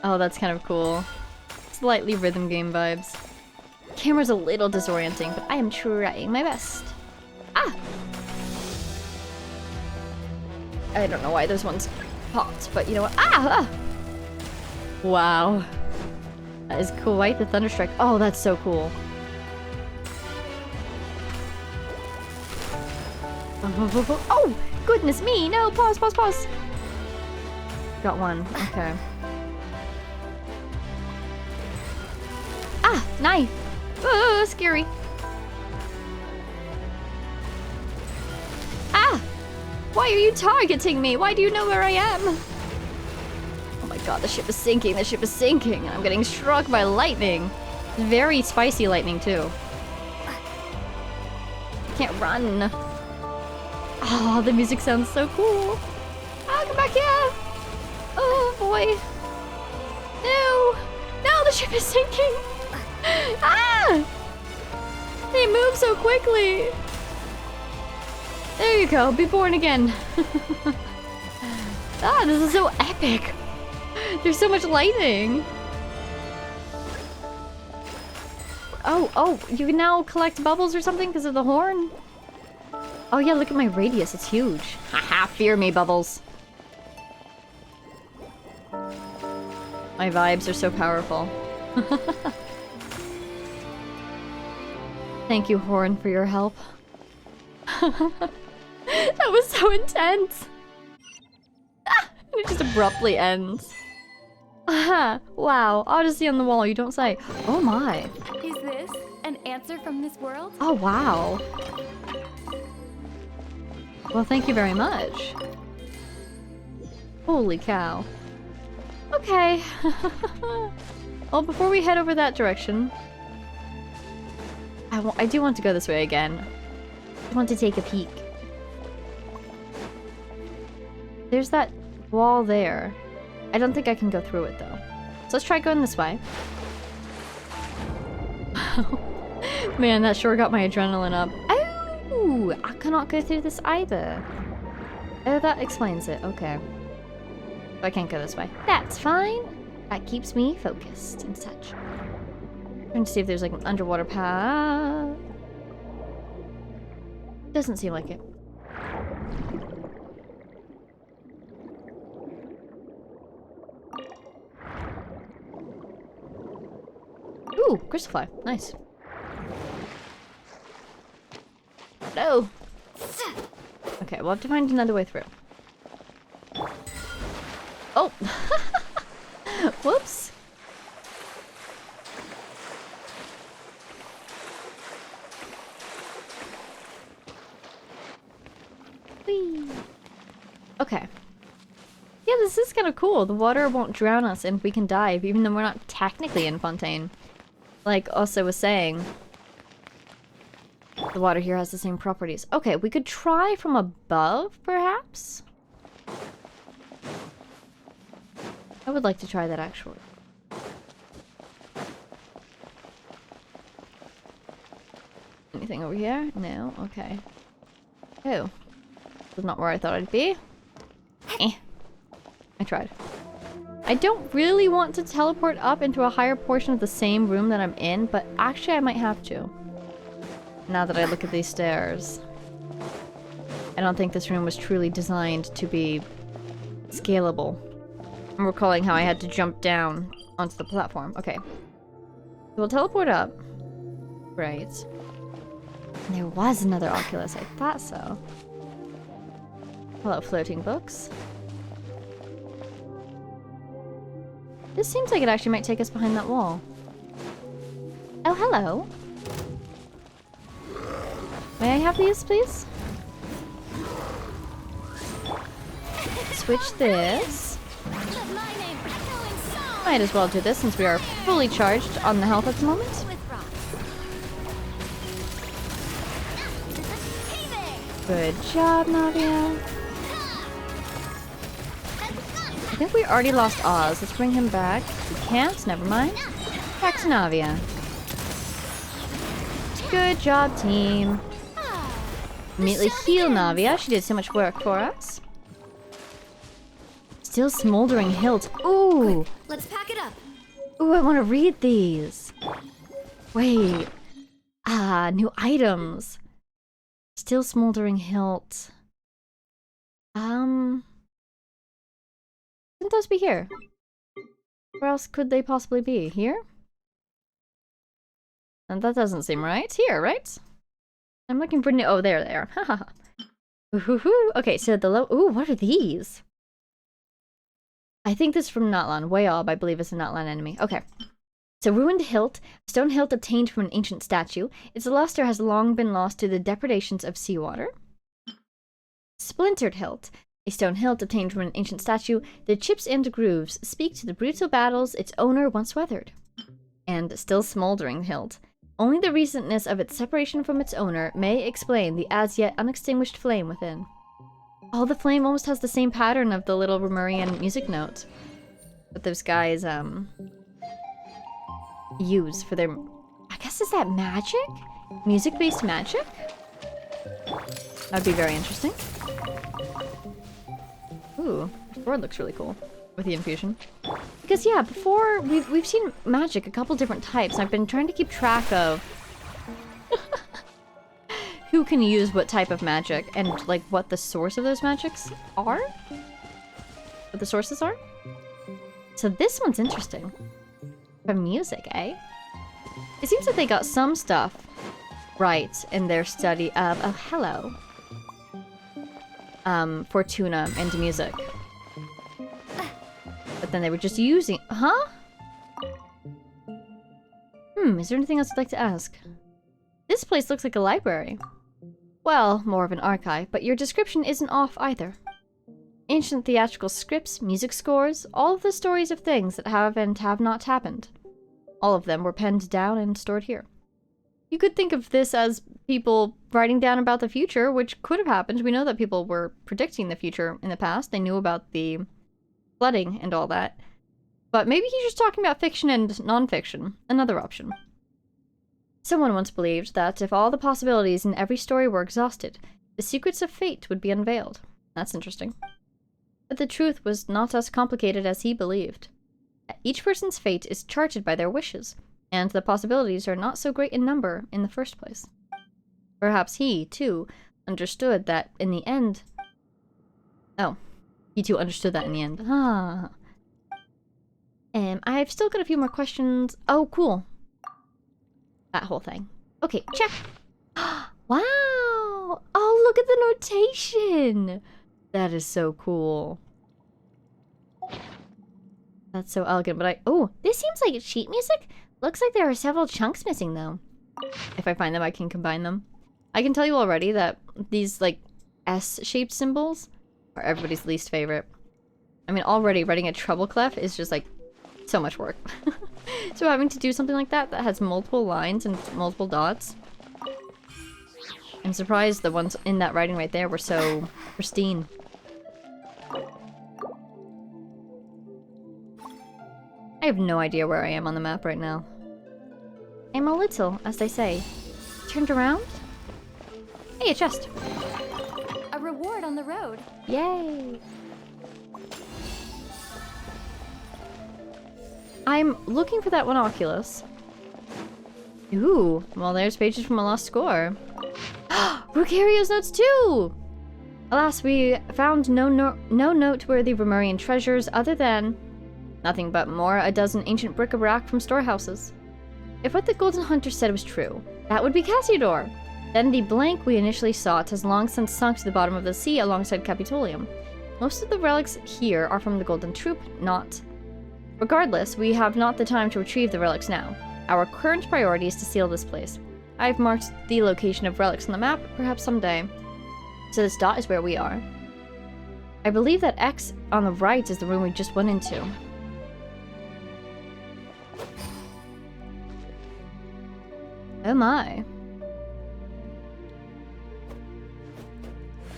Oh, that's kind of cool. Slightly rhythm game vibes. Camera's a little disorienting, but I am trying my best. Ah! I don't know why those ones popped, but you know what? Ah! Wow. That is quite the Thunderstrike. Oh, that's so cool. Oh, goodness me! No, pause, pause, pause. Got one. Okay. Ah, knife. Oh, scary. Ah! Why are you targeting me? Why do you know where I am? Oh my god, the ship is sinking. The ship is sinking. And I'm getting struck by lightning. Very spicy lightning, too. I can't run. Oh, the music sounds so cool. Ah, come back here. Oh, boy. No. No, the ship is sinking. Ah! They move so quickly. There you go. Be born again. Ah, this is so epic. There's so much lightning. Oh, you can now collect bubbles or something because of the horn? Oh yeah, look at my radius, it's huge. Haha, fear me, Bubbles. My vibes are so powerful. Thank you, Horn, for your help. That was so intense. It just abruptly ends. Aha, wow, Odyssey on the wall, you don't say. Oh my. Is this an answer from this world? Oh wow. Well, thank you very much. Holy cow. Okay. Well, before we head over that direction, I do want to go this way again. I want to take a peek. There's that wall there. I don't think I can go through it, though. So let's try going this way. Man, that sure got my adrenaline up. Oh, I cannot go through this either. Oh, that explains it. Okay. I can't go this way. That's fine. That keeps me focused and such. Trying to see if there's like an underwater path. Doesn't seem like it. Ooh, crystal fly. Nice. No. Okay, we'll have to find another way through. Oh! Whoops! Whee! Okay. Yeah, this is kind of cool. The water won't drown us and we can dive, even though we're not technically in Fontaine. Like Osa was saying. The water here has the same properties. Okay, we could try from above, perhaps? I would like to try that, actually. Anything over here? No? Okay. Oh. That's not where I thought I'd be. Eh. I tried. I don't really want to teleport up into a higher portion of the same room that I'm in, but actually I might have to. Now that I look at these stairs. I don't think this room was truly designed to be scalable. I'm recalling how I had to jump down onto the platform. Okay. We'll teleport up. Right. And there was another Oculus, I thought so. Hello, floating books. This seems like it actually might take us behind that wall. Oh, hello. May I have these, please? Switch this. Let my name Might as well do this since we are fully charged on the health at the moment. Good job, Navia. I think we already lost Oz. Let's bring him back. We can't, never mind. Back to Navia. Good job, team. Immediately heal Navia. She did so much work for us. Still smoldering hilt. Ooh. Quick, let's pack it up. Ooh, I want to read these. Wait. Ah, new items. Still smoldering hilt. Shouldn't those be here? Where else could they possibly be? Here? And that doesn't seem right. Here, right? I'm looking for new. Oh, there they are. Haha. Ooh, okay, so the low. Ooh, what are these? I think this is from Natlan. Wayob, I believe, is a Natlan enemy. Okay. So, ruined hilt. Stone hilt obtained from an ancient statue. Its luster has long been lost to the depredations of seawater. Splintered hilt. A stone hilt obtained from an ancient statue. The chips and grooves speak to the brutal battles its owner once weathered. And still smoldering hilt. Only the recentness of its separation from its owner may explain the as-yet unextinguished flame within. Oh, the flame almost has the same pattern of the little Romurian music note that those guys, use for their... I guess, is that magic? Music-based magic? That'd be very interesting. Ooh, the sword looks really cool with the infusion. Because yeah, before we've seen magic a couple different types, and I've been trying to keep track of who can use what type of magic and like what the source of those magics are. What the sources are. So this one's interesting. For music, eh? It seems that they got some stuff right in their study of hello. Fortuna and music. But then they were just using... Huh? Is there anything else you'd like to ask? This place looks like a library. Well, more of an archive, but your description isn't off either. Ancient theatrical scripts, music scores, all of the stories of things that have and have not happened. All of them were penned down and stored here. You could think of this as people writing down about the future, which could have happened. We know that people were predicting the future in the past. They knew about the flooding and all that. But maybe he's just talking about fiction and non-fiction. Another option. Someone once believed that if all the possibilities in every story were exhausted, the secrets of fate would be unveiled. That's interesting. But the truth was not as complicated as he believed. Each person's fate is charted by their wishes, and the possibilities are not so great in number in the first place. Perhaps he, too, understood that in the end... Oh. He, too, understood that in the end. Ah. I've still got a few more questions. Oh, cool. That whole thing. Okay, check. Wow! Oh, look at the notation! That is so cool. That's so elegant, but oh, this seems like sheet music? Looks like there are several chunks missing, though. If I find them, I can combine them. I can tell you already that these, like, S-shaped symbols are everybody's least favorite. I mean, already writing a treble clef is just, like, so much work. So having to do something like that has multiple lines and multiple dots. I'm surprised the ones in that writing right there were so pristine. I have no idea where I am on the map right now. I'm a little, as they say, turned around. Hey, a chest. A reward on the road. Yay! I'm looking for that one Oculus. Ooh, well there's pages from a lost score. Rucario's notes too! Alas, we found no noteworthy Romurian treasures other than nothing but a dozen ancient bric-a-brac from storehouses. If what the Golden Hunter said was true, that would be Cassiodor. Then the blank we initially sought has long since sunk to the bottom of the sea alongside Capitolium. Most of the relics here are from the Golden Troop, not... Regardless, we have not the time to retrieve the relics now. Our current priority is to seal this place. I've marked the location of relics on the map, perhaps someday. So this dot is where we are. I believe that X on the right is the room we just went into. Oh my.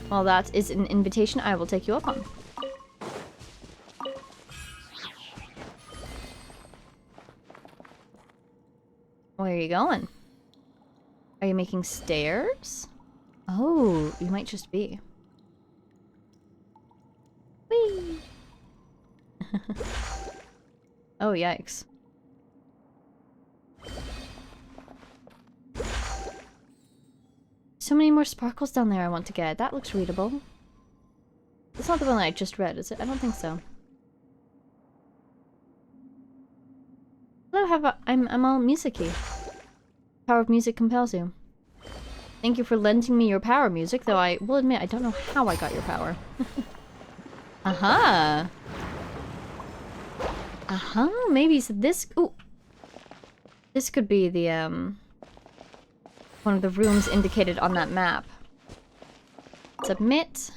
Well, that is an invitation I will take you up on. Where are you going? Are you making stairs? Oh, you might just be. Whee! Oh, yikes. So many more sparkles down there I want to get. That looks readable. It's not the one I just read, is it? I don't think so. Hello, I'm all music-y. Power of music compels you. Thank you for lending me your power, music, though I will admit I don't know how I got your power. Aha! Aha, maybe so this... Ooh! This could be the, one of the rooms indicated on that map. Submit.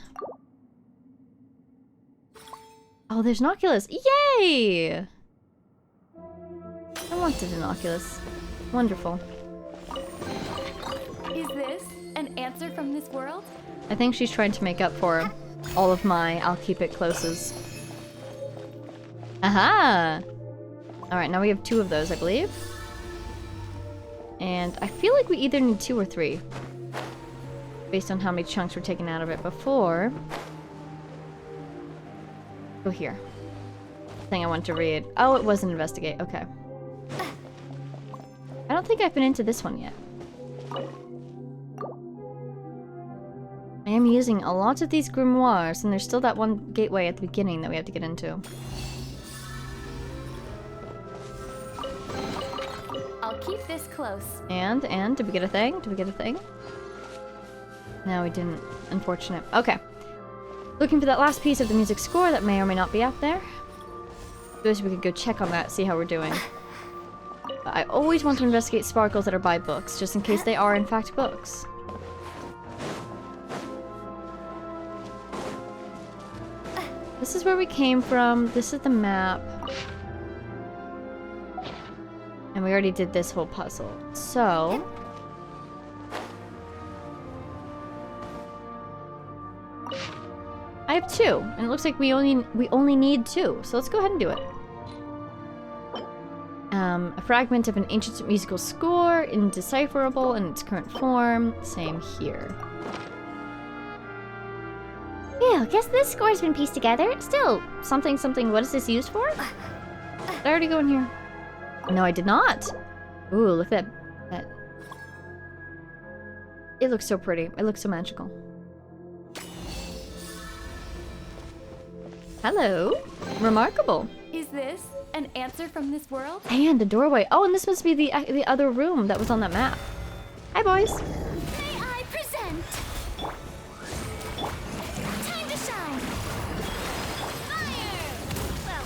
Oh, there's an Oculus! Yay! I wanted an Oculus. Wonderful. Is this an answer from this world? I think she's trying to make up for all of my I'll keep it closes. Aha! Alright, now we have 2 of those, I believe. And I feel like we either need 2 or 3. Based on how many chunks were taken out of it before. Go here. Thing I want to read. Oh, it was an investigate. Okay. I don't think I've been into this one yet. I am using a lot of these grimoires, and there's still that one gateway at the beginning that we have to get into. I'll keep this close. And, did we get a thing? Did we get a thing? No, we didn't. Unfortunate. Okay. Looking for that last piece of the music score that may or may not be out there. Wish we could go check on that, see how we're doing. But I always want to investigate sparkles that are by books, just in case they are in fact books. This is where we came from. This is the map. And we already did this whole puzzle. So... I have 2, and it looks like we only need 2. So let's go ahead and do it. A fragment of an ancient musical score, indecipherable in its current form. Same here. Phew, guess this score's been pieced together. Still, Something, what is this used for? Did I already go in here? No, I did not. Ooh, look at that. It looks so pretty. It looks so magical. Hello. Remarkable. Is this an answer from this world? And a doorway. Oh, and this must be the other room that was on that map. Hi, boys. May I present? Time to shine. Fire! Well,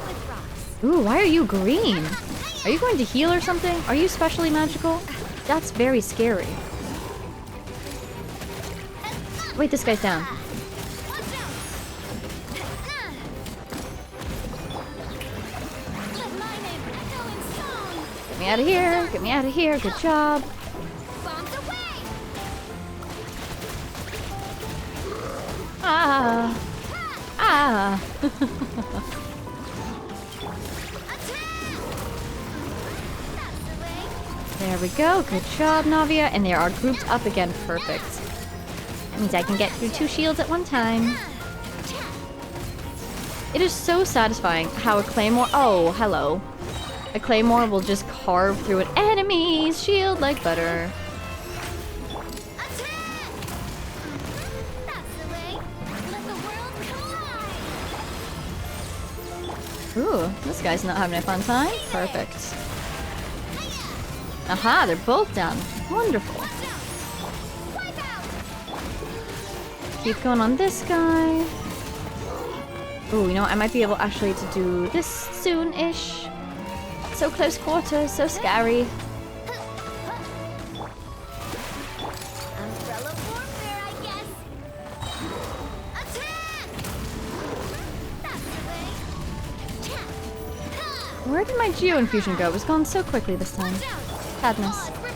with rocks. Ooh, why are you green? Are you going to heal or something? Are you specially magical? That's very scary. Wait, this guy's down. Watch out! Let my name echo in song. Get me out of here. Get me out of here. Good job. Bombs away! Ah. Ah. There we go. Good job, Navia. And they are grouped up again. Perfect. That means I can get through 2 shields at one time. It is so satisfying how a claymore... Oh, hello. A claymore will just carve through an enemy's shield like butter. Ooh, this guy's not having a fun time. Perfect. Aha, they're both down. Wonderful. Keep going on this guy. Ooh, you know what? I might be able actually to do this soon-ish. So close quarters, so scary. Umbrella warfare, I guess. Attack! That's the way. Where did my Geo Infusion go? It was gone so quickly this time. Sadness. Pause for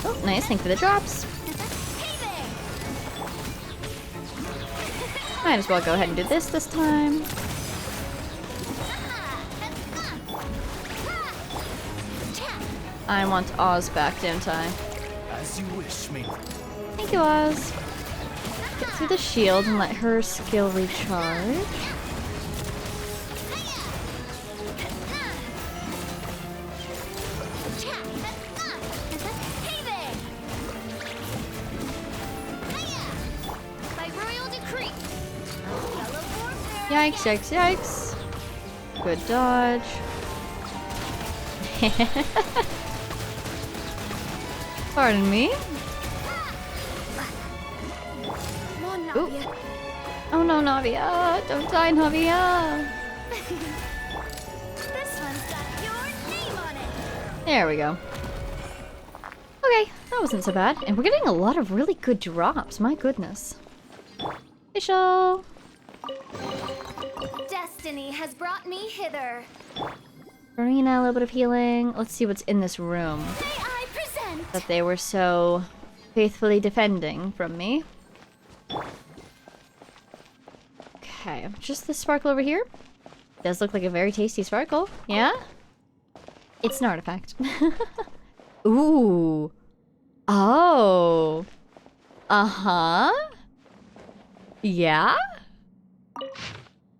Oh, nice. Thank you for the drops. Might as well go ahead and do this time. I want Oz back, don't I? As you wish, me. Thank you, Oz. Get through the shield and let her skill recharge. Yikes, yikes, yikes. Good dodge. Pardon me? Ooh. Oh no, Navia! Don't die, Navia! This one's got your name on it. There we go. Okay, that wasn't so bad. And we're getting a lot of really good drops, my goodness. Official! Destiny has brought me hither. Marina, a little bit of healing. Let's see what's in this room May I present? that they were so faithfully defending from me. Okay, just the sparkle over here. Does look like a very tasty sparkle. Yeah? It's an artifact. Ooh. Oh. Uh-huh. Yeah?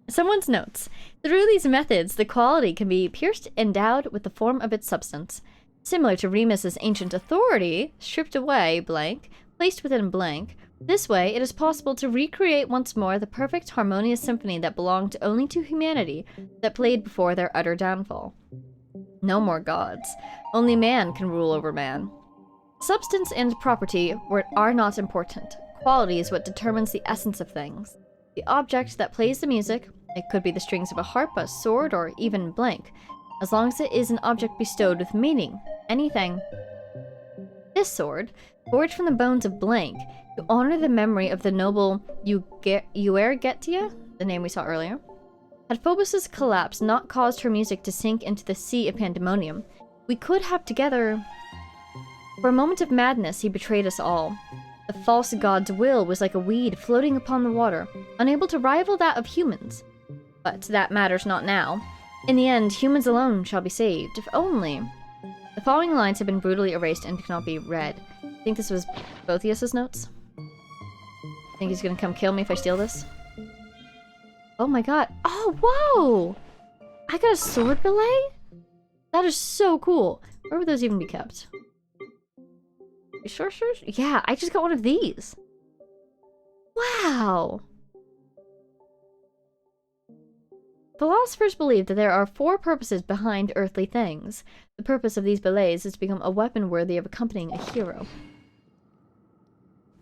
Someone's notes. Through these methods, the quality can be pierced, endowed with the form of its substance. Similar to Remus's ancient authority, stripped away, blank, placed within blank. This way, it is possible to recreate once more the perfect harmonious symphony that belonged only to humanity, that played before their utter downfall. No more gods. Only man can rule over man. Substance and property are not important. Quality is what determines the essence of things. The object that plays the music, it could be the strings of a harp, a sword, or even blank, as long as it is an object bestowed with meaning. Anything. This sword, forged from the bones of blank, to honor the memory of the noble Uergetia, the name we saw earlier. Had Phobos' collapse not caused her music to sink into the sea of pandemonium, we could have together... For a moment of madness, he betrayed us all. The false god's will was like a weed floating upon the water, unable to rival that of humans. But that matters not now. In the end, humans alone shall be saved, if only... The following lines have been brutally erased and cannot be read. I think this was Boethius' notes. Think he's gonna come kill me if I steal this? Oh my god. Oh, whoa! I got a sword belay? That is so cool. Where would those even be kept? Sure. Yeah, I just got one of these. Wow. Philosophers believe that there are 4 purposes behind earthly things. The purpose of these ballets is to become a weapon worthy of accompanying a hero.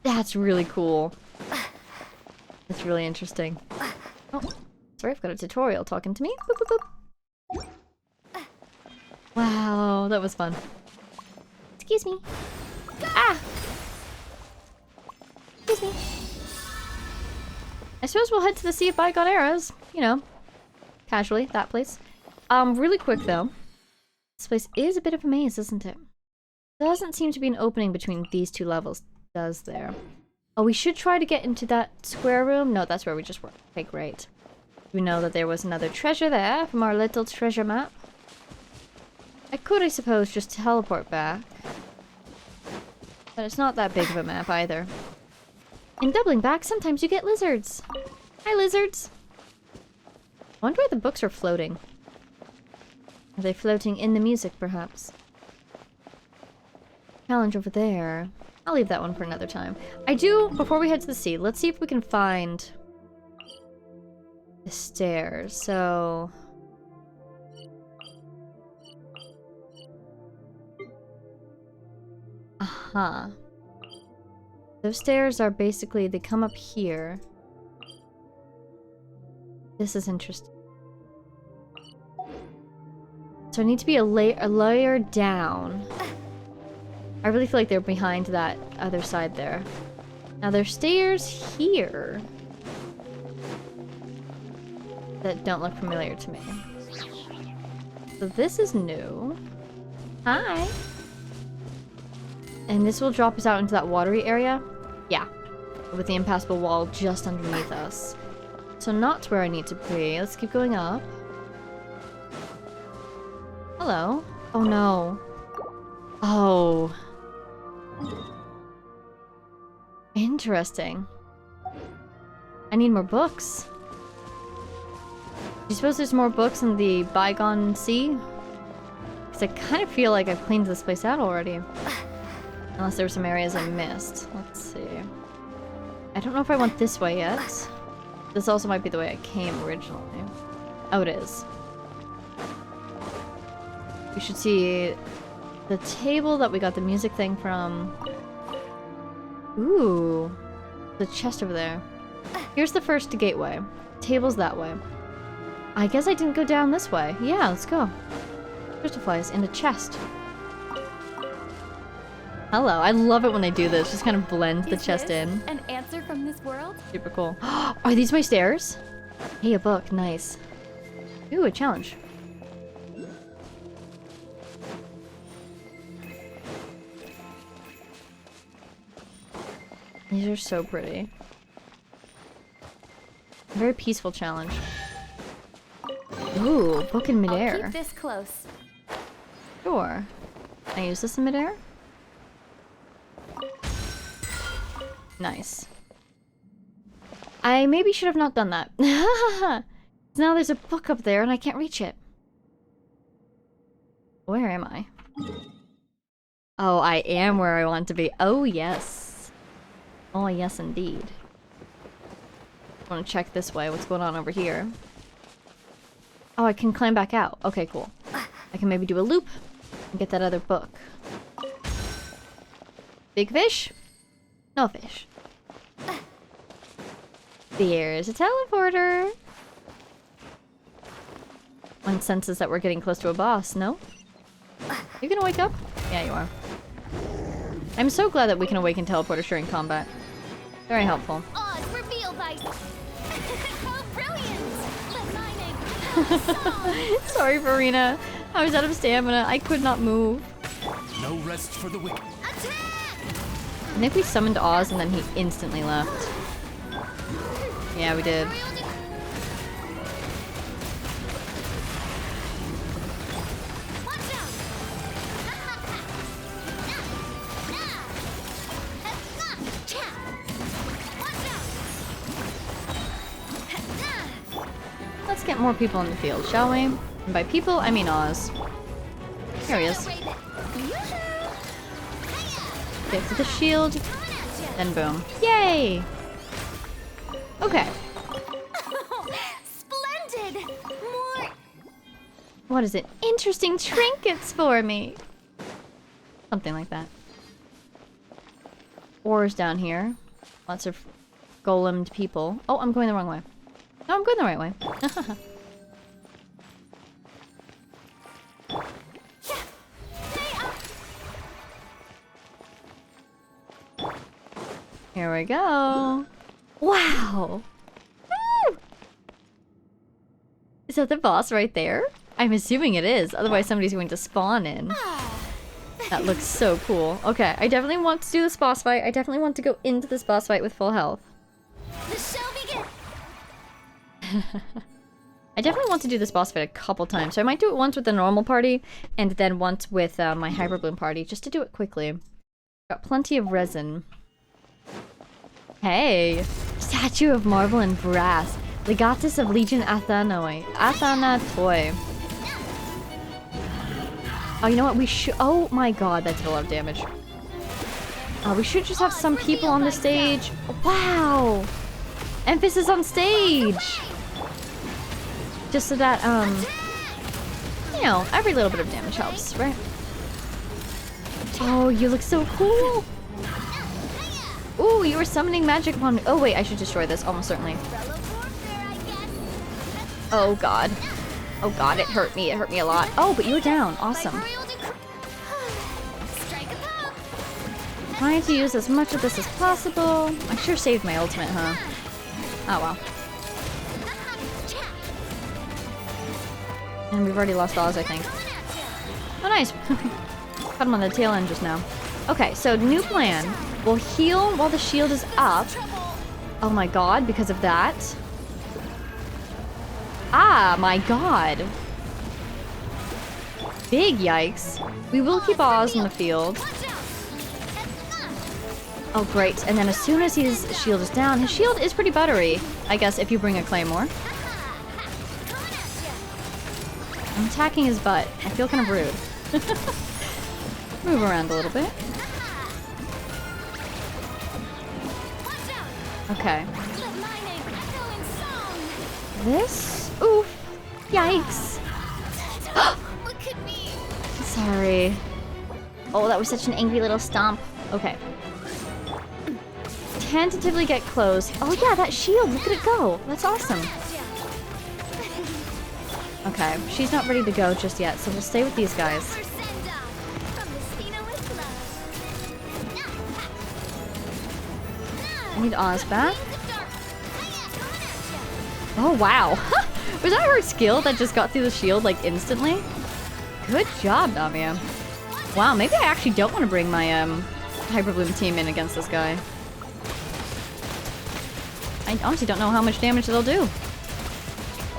That's really cool. That's really interesting. Oh, sorry, I've got a tutorial talking to me. Boop, boop, boop. Wow, that was fun. Excuse me. Ah! Excuse me. I suppose we'll head to the Sea of Bygone Eras. You know, casually, that place. Really quick though. This place is a bit of a maze, isn't it? There doesn't seem to be an opening between these 2 levels, does there? Oh, we should try to get into that square room. No, that's where we just were. Okay, great. We know that there was another treasure there from our little treasure map. I could, I suppose, just teleport back. But it's not that big of a map either. In doubling back, sometimes you get lizards. Hi, lizards. I wonder why the books are floating. Are they floating in the music, perhaps? Challenge over there. I'll leave that one for another time. I do, before we head to the sea, let's see if we can find the stairs. So... Aha. Those stairs are basically, they come up here. This is interesting. So I need to be a layer down. I really feel like they're behind that other side there. Now there's stairs here that don't look familiar to me. So this is new. Hi. And this will drop us out into that watery area? Yeah. With the impassable wall just underneath us. So not where I need to be. Let's keep going up. Hello. Oh no. Oh. Interesting. I need more books. Do you suppose there's more books in the Bygone Sea? Because I kind of feel like I've cleaned this place out already. Unless there were some areas I missed. Let's see. I don't know if I went this way yet. This also might be the way I came originally. Oh, it is. We should see the table that we got the music thing from. Ooh. The chest over there. Here's the first gateway. Table's that way. I guess I didn't go down this way. Yeah, let's go. Crystal flies in a chest. Hello, I love it when they do this. Just kind of blend the chest in. An answer from this world? Super cool. Are these my stairs? Hey, a book. Nice. Ooh, a challenge. These are so pretty. Very peaceful challenge. Ooh, book in I'll midair. keep this close. Sure. Can I use this in midair? Nice. I maybe should have not done that. Now there's a book up there and I can't reach it. Where am I? Oh, I am where I want to be. Oh, yes. Oh, yes, indeed. I want to check this way. What's going on over here? Oh, I can climb back out. Okay, cool. I can maybe do a loop and get that other book. Big fish? No fish. There's a teleporter. One senses that we're getting close to a boss. No? You gonna wake up? Yeah, you are. I'm so glad that we can awaken teleporters during combat. Very helpful. Oz revealed by... How brilliant! Let mine Sorry, Verena. I was out of stamina. I could not move. No rest for the wicked. Attack! I think we summoned Oz and then he instantly left. Yeah, we did. Watch out! Let's get more people in the field, shall we? And by people, I mean Oz. Here he is. Get to the shield, then boom. Yay! Okay. Splendid! More... What is it? Interesting trinkets for me! Something like that. Ores down here. Lots of golemed people. Oh, I'm going the wrong way. No, I'm going the right way. Here we go. Wow! Woo! Is that the boss right there? I'm assuming it is, otherwise somebody's going to spawn in. That looks so cool. Okay, I definitely want to do this boss fight. I definitely want to go into this boss fight with full health. The show begins! I definitely want to do this boss fight a couple times, so I might do it once with the normal party, and then once with my Hyperbloom party, just to do it quickly. Got plenty of resin. Hey! Statue of marble and brass. Legatus of Legion Athanoi. Athanatoi. Oh, you know what? We should... Oh my god, that did a lot of damage. We should just have some people on the stage. Wow! Emphasis on stage! Just so that, you know, every little bit of damage helps, right? Oh, you look so cool! Ooh, you were summoning magic upon me. Oh wait, I should destroy this, almost certainly. Oh god. Oh god, it hurt me a lot. Oh, but you were down. Awesome. Trying to use as much of this as possible. I sure saved my ultimate, huh? Oh well. And we've already lost Oz, I think. Oh nice. Caught him on the tail end just now. Okay, so new plan. We'll heal while the shield is up. Oh my god, because of that. Ah, my god. Big yikes. We will keep Oz in the field. Oh, great. And then as soon as his shield is down, his shield is pretty buttery, I guess, if you bring a claymore. I'm attacking his butt. I feel kind of rude. Move around a little bit. Okay. This? Oof. Yikes. Look at me. Sorry. Oh, that was such an angry little stomp. Okay. Tentatively get close. Oh yeah, that shield. Look at it go. That's awesome. Okay, she's not ready to go just yet, so we'll stay with these guys. I need Oz back. Oh wow. Was that her skill that just got through the shield like instantly? Good job, Navia. Wow, maybe I actually don't want to bring my Hyperbloom team in against this guy. I honestly don't know how much damage they'll do.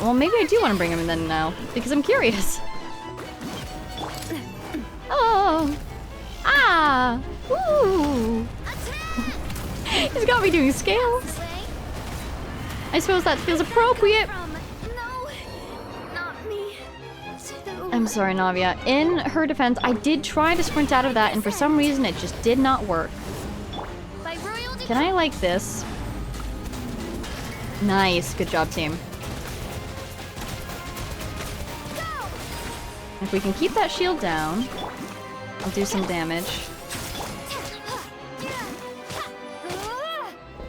Well, maybe I do want to bring him in then now, because I'm curious. Oh! Ah! Ooh! He's got me doing scales. I suppose that feels appropriate. I'm sorry, Navia. In her defense, I did try to sprint out of that, and for some reason it just did not work. Can I like this? Nice. Good job, team. If we can keep that shield down, I'll do some damage.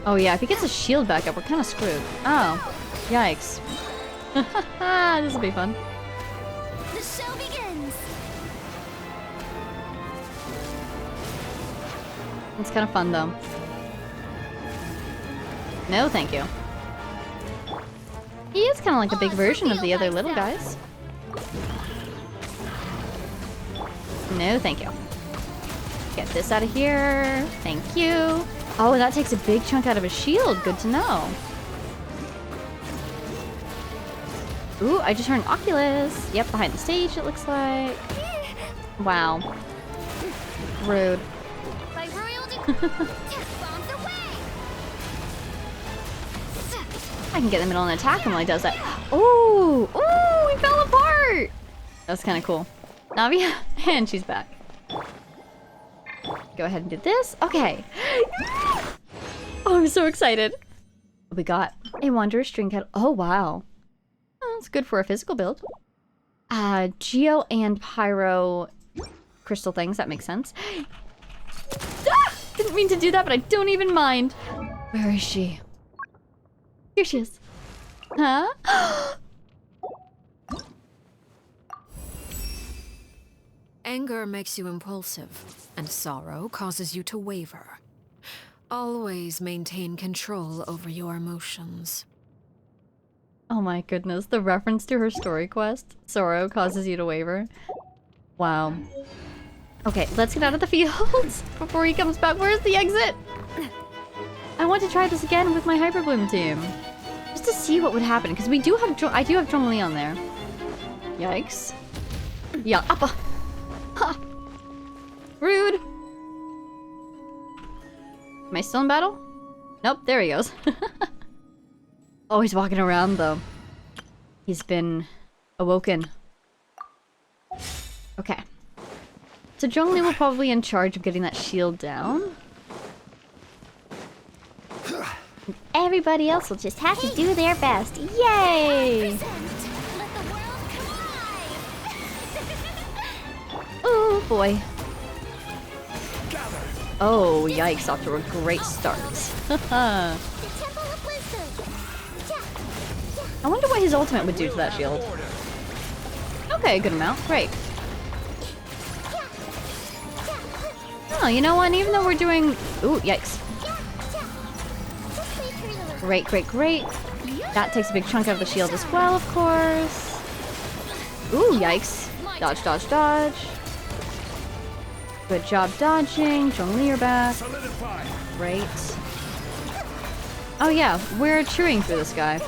Oh yeah, if he gets his shield back up, we're kind of screwed. Oh, yikes. This will be fun. The show begins. It's kind of fun though. No, thank you. He is kind of like a big version of the other little guys. No, thank you. Get this out of here. Thank you. Oh, that takes a big chunk out of his shield. Good to know. Ooh, I just heard an Oculus. Yep, behind the stage it looks like. Wow. Rude. By royalty. Bombs away. I can get in the middle and attack him while he does that. Ooh! Ooh! He fell apart! That's kind of cool. Navia, and she's back. Go ahead and do this. Okay. Oh, I'm so excited. We got a Wanderer string cat. Oh, wow. Oh, that's good for a physical build. Geo and Pyro crystal things. That makes sense. Ah! Didn't mean to do that, but I don't even mind. Where is she? Here she is. Huh? Anger makes you impulsive, and sorrow causes you to waver. Always maintain control over your emotions. Oh my goodness, the reference to her story quest. Sorrow causes you to waver. Wow. Okay, let's get out of the fields before he comes back. Where's the exit? I want to try this again with my Hyperbloom team. Just to see what would happen, because we do have I do have Zhongli on there. Yikes. Yeah, up. Ha! Rude! Am I still in battle? Nope, there he goes. Oh, he's walking around though. He's been awoken. Okay. So Zhongli will probably be in charge of getting that shield down. Everybody else will just have to do their best. Yay! Let the world come alive. Oh boy. Oh, yikes, off to a great start. The Temple of Wisdom. I wonder what his ultimate would do to that shield. Okay, a good amount. Great. Oh, you know what? Even though we're doing... Ooh, yikes. Great, great, great. That takes a big chunk out of the shield as well, of course. Ooh, yikes. Dodge, dodge, dodge. Good job dodging. Zhongli, you're back. Solidify. Great. Oh yeah, we're cheering for this guy.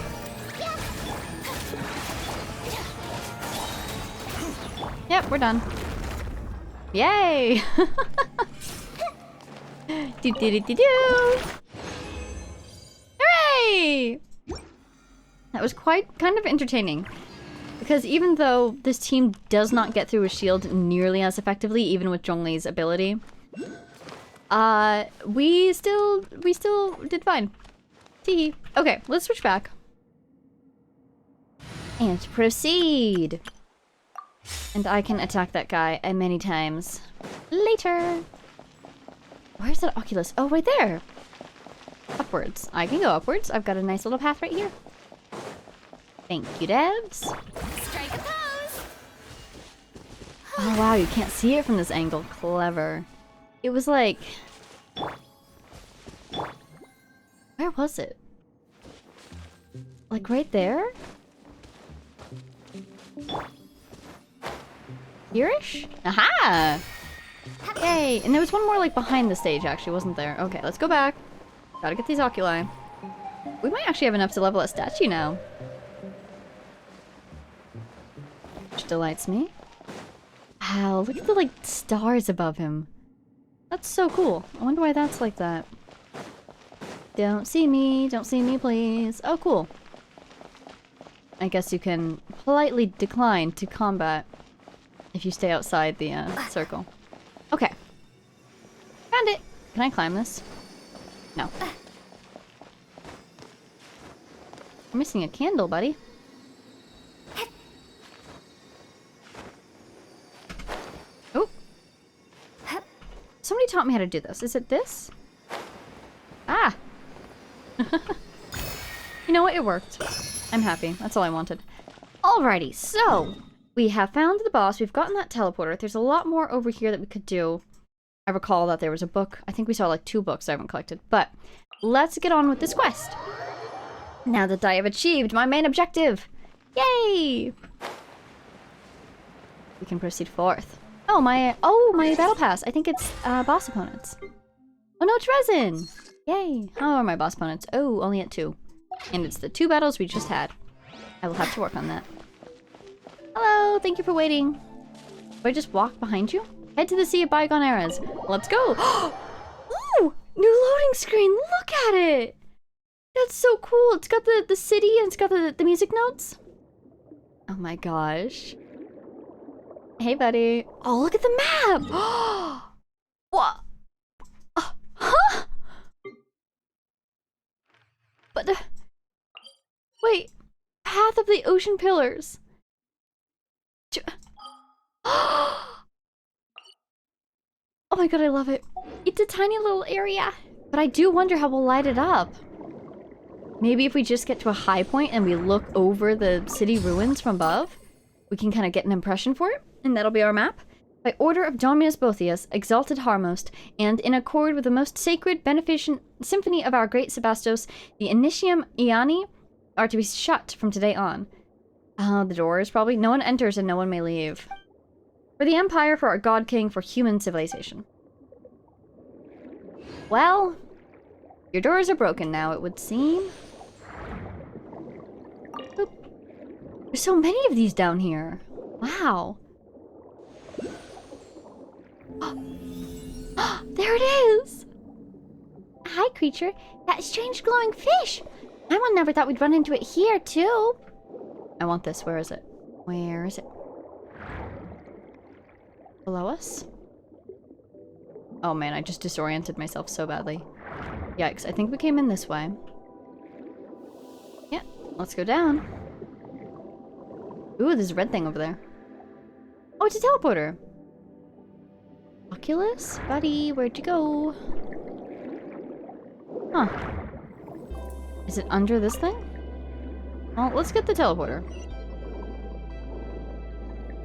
Yep, we're done. Yay! Do do do do do! Hooray! That was kind of entertaining. Because even though this team does not get through a shield nearly as effectively, even with Zhongli's ability, we still did fine. Tee. Okay, let's switch back. And proceed. And I can attack that guy many times. Later. Where's that Oculus? Oh, right there. Upwards. I can go upwards. I've got a nice little path right here. Thank you, devs. Strike a pose. Oh, wow, you can't see it from this angle. Clever. It was like... Where was it? Like right there? Here-ish? Aha! Yay! And there was one more like behind the stage actually, wasn't there? Okay, let's go back. Gotta get these oculi. We might actually have enough to level a statue now. Which delights me. Wow, look at the like stars above him. That's so cool. I wonder why that's like that. Don't see me please. Oh cool. I guess you can politely decline to combat if you stay outside the circle. Okay. Found it! Can I climb this? No. We're missing a candle, buddy. Oh! Somebody taught me how to do this. Is it this? Ah! You know what? It worked. I'm happy. That's all I wanted. Alrighty, so we have found the boss. We've gotten that teleporter. There's a lot more over here that we could do. I recall that there was a book. I think we saw like 2 books I haven't collected. But let's get on with this quest. Now that I have achieved my main objective. Yay! We can proceed forth. Oh, my battle pass. I think it's boss opponents. Oh no, it's resin! Yay! How are my boss opponents? Oh, only at 2. And it's the 2 battles we just had. I will have to work on that. Hello, thank you for waiting. Do I just walk behind you? Head to the Sea of Bygone Eras. Let's go! Ooh! New loading screen! Look at it! That's so cool! It's got the city and it's got the music notes. Oh my gosh. Hey, buddy. Oh, look at the map! What? Huh? But wait, Path of the Ocean Pillars. Oh my god, I love it. It's a tiny little area, but I do wonder how we'll light it up. Maybe if we just get to a high point and we look over the city ruins from above, we can kind of get an impression for it, and that'll be our map. By order of Dominus Boethius, exalted Harmost, and in accord with the most sacred beneficent symphony of our great Sebastos, the Initium Iani are to be shut from today on. The doors, probably. No one enters and no one may leave. For the Empire, for our God King, for human civilization. Well, your doors are broken now, it would seem. Boop. There's so many of these down here. Wow. There it is! Hi, creature. That strange glowing fish! Paimon never thought we'd run into it here, too. I want this. Where is it? Where is it? Below us? Oh man, I just disoriented myself so badly. Yikes, I think we came in this way. Yeah, let's go down. Ooh, there's a red thing over there. Oh, it's a teleporter! Oculus? Buddy, where'd you go? Huh. Is it under this thing? Well, let's get the teleporter.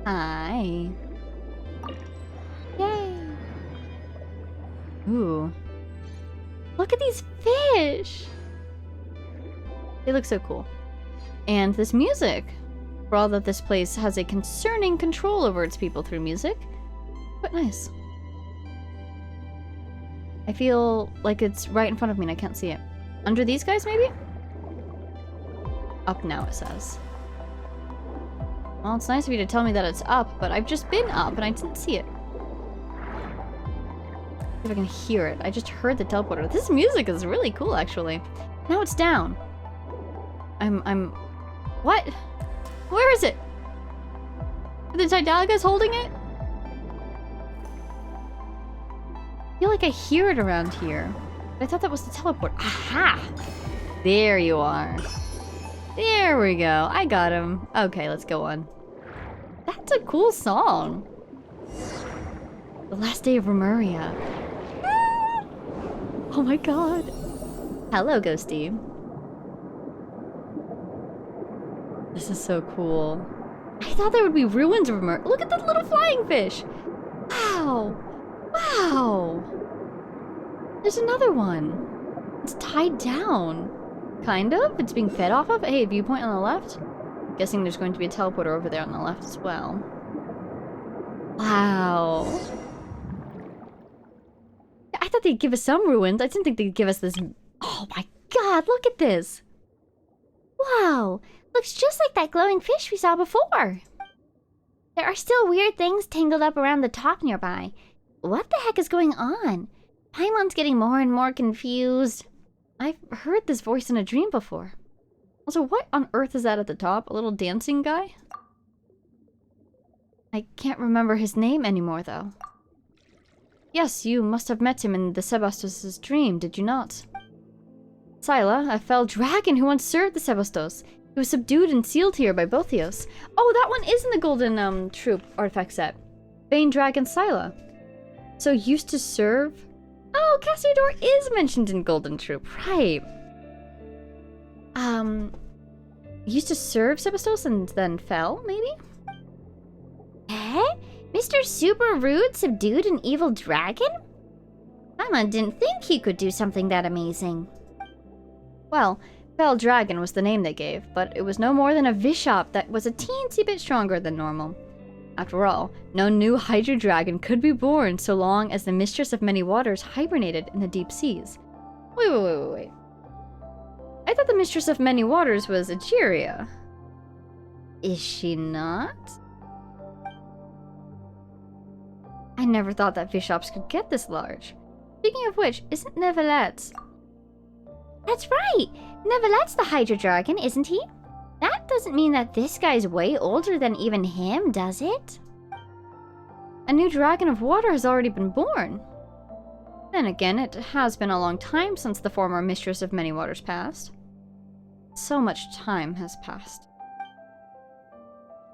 Hi. Yay! Ooh. Look at these fish! They look so cool. And this music. For all that this place has a concerning control over its people through music. Quite nice. I feel like it's right in front of me and I can't see it. Under these guys, maybe? Up now, it says. Well, it's nice of you to tell me that it's up, but I've just been up and I didn't see it. See if I can hear it. I just heard the teleporter. This music is really cool, actually. Now it's down. What? Where is it? Are the Daedalus holding it? I feel like I hear it around here. But I thought that was the teleport. Aha! There you are. There we go. I got him. Okay, let's go on. That's a cool song. The last day of Remuria. Oh my god. Hello, Ghosty. This is so cool. I thought there would be ruins of Remuria. Look at that little flying fish. Wow. Wow. There's another one. It's tied down. Kind of. It's being fed off of. Hey, viewpoint on the left. Guessing there's going to be a teleporter over there on the left as well. Wow. I thought they'd give us some ruins. I didn't think they'd give us this. Oh my god, look at this. Wow, looks just like that glowing fish we saw before. There are still weird things tangled up around the top nearby. What the heck is going on? Paimon's getting more and more confused. I've heard this voice in a dream before. Also, what on earth is that at the top? A little dancing guy? I can't remember his name anymore, though. Yes, you must have met him in the Sebastos' dream, did you not? Scylla, a fell dragon who once served the Sebastos. He was subdued and sealed here by Boethios. Oh, that one is in the Golden Troop artifact set. Bane Dragon Scylla. So used to serve... Oh, Cassiodor is mentioned in Golden Troop, right. Used to serve Sebastos and then fell, maybe? Eh? Mr. Super Rude subdued an evil dragon? Paimon didn't think he could do something that amazing. Well, Fell Dragon was the name they gave, but it was no more than a bishop that was a teensy bit stronger than normal. After all, no new Hydra Dragon could be born so long as the Mistress of Many Waters hibernated in the deep seas. Wait. I thought the Mistress of Many Waters was Egeria. Is she not? I never thought that bishops could get this large. Speaking of which, isn't Nevelet? That's right! Nevelet's the Hydra Dragon, isn't he? That doesn't mean that this guy's way older than even him, does it? A new Dragon of Water has already been born. Then again, it has been a long time since the former Mistress of Many Waters passed. So much time has passed.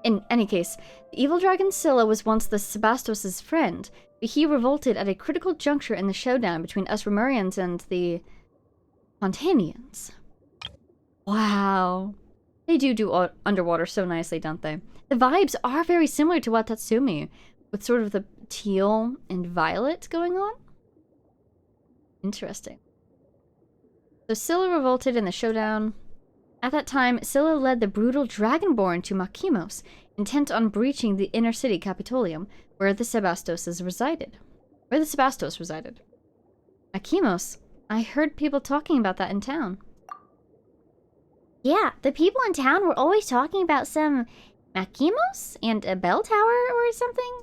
In any case, the evil dragon Scylla was once the Sebastos' friend, but he revolted at a critical juncture in the showdown between us Remurians and the Montanians. Wow. They do underwater so nicely, don't they? The vibes are very similar to Watatsumi, with sort of the teal and violet going on. Interesting. So Scylla revolted in the showdown. At that time, Scylla led the brutal Dragonborn to Makimos, intent on breaching the inner city Capitolium, where the Sebastos resided. Makimos? I heard people talking about that in town. Yeah, the people in town were always talking about some Makimos and a bell tower or something?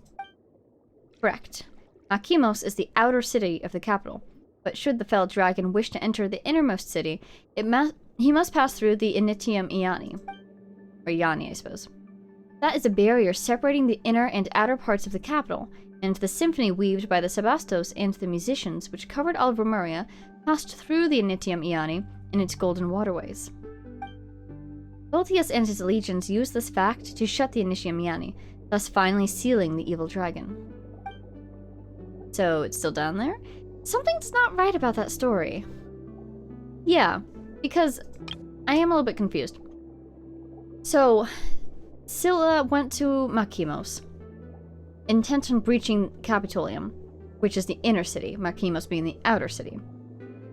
Correct. Makimos is the outer city of the capital, but should the fell dragon wish to enter the innermost city, he must pass through the Initium Iani. Or Iani, I suppose. That is a barrier separating the inner and outer parts of the capital, and the symphony weaved by the Sebastos and the musicians, which covered all of Remuria, passed through the Initium Iani in its golden waterways. Boethius and his legions used this fact to shut the Initium Iani, thus finally sealing the evil dragon. So, it's still down there? Something's not right about that story. Yeah, because I am a little bit confused. So, Scylla went to Makimos, intent on breaching Capitolium, which is the inner city, Makimos being the outer city.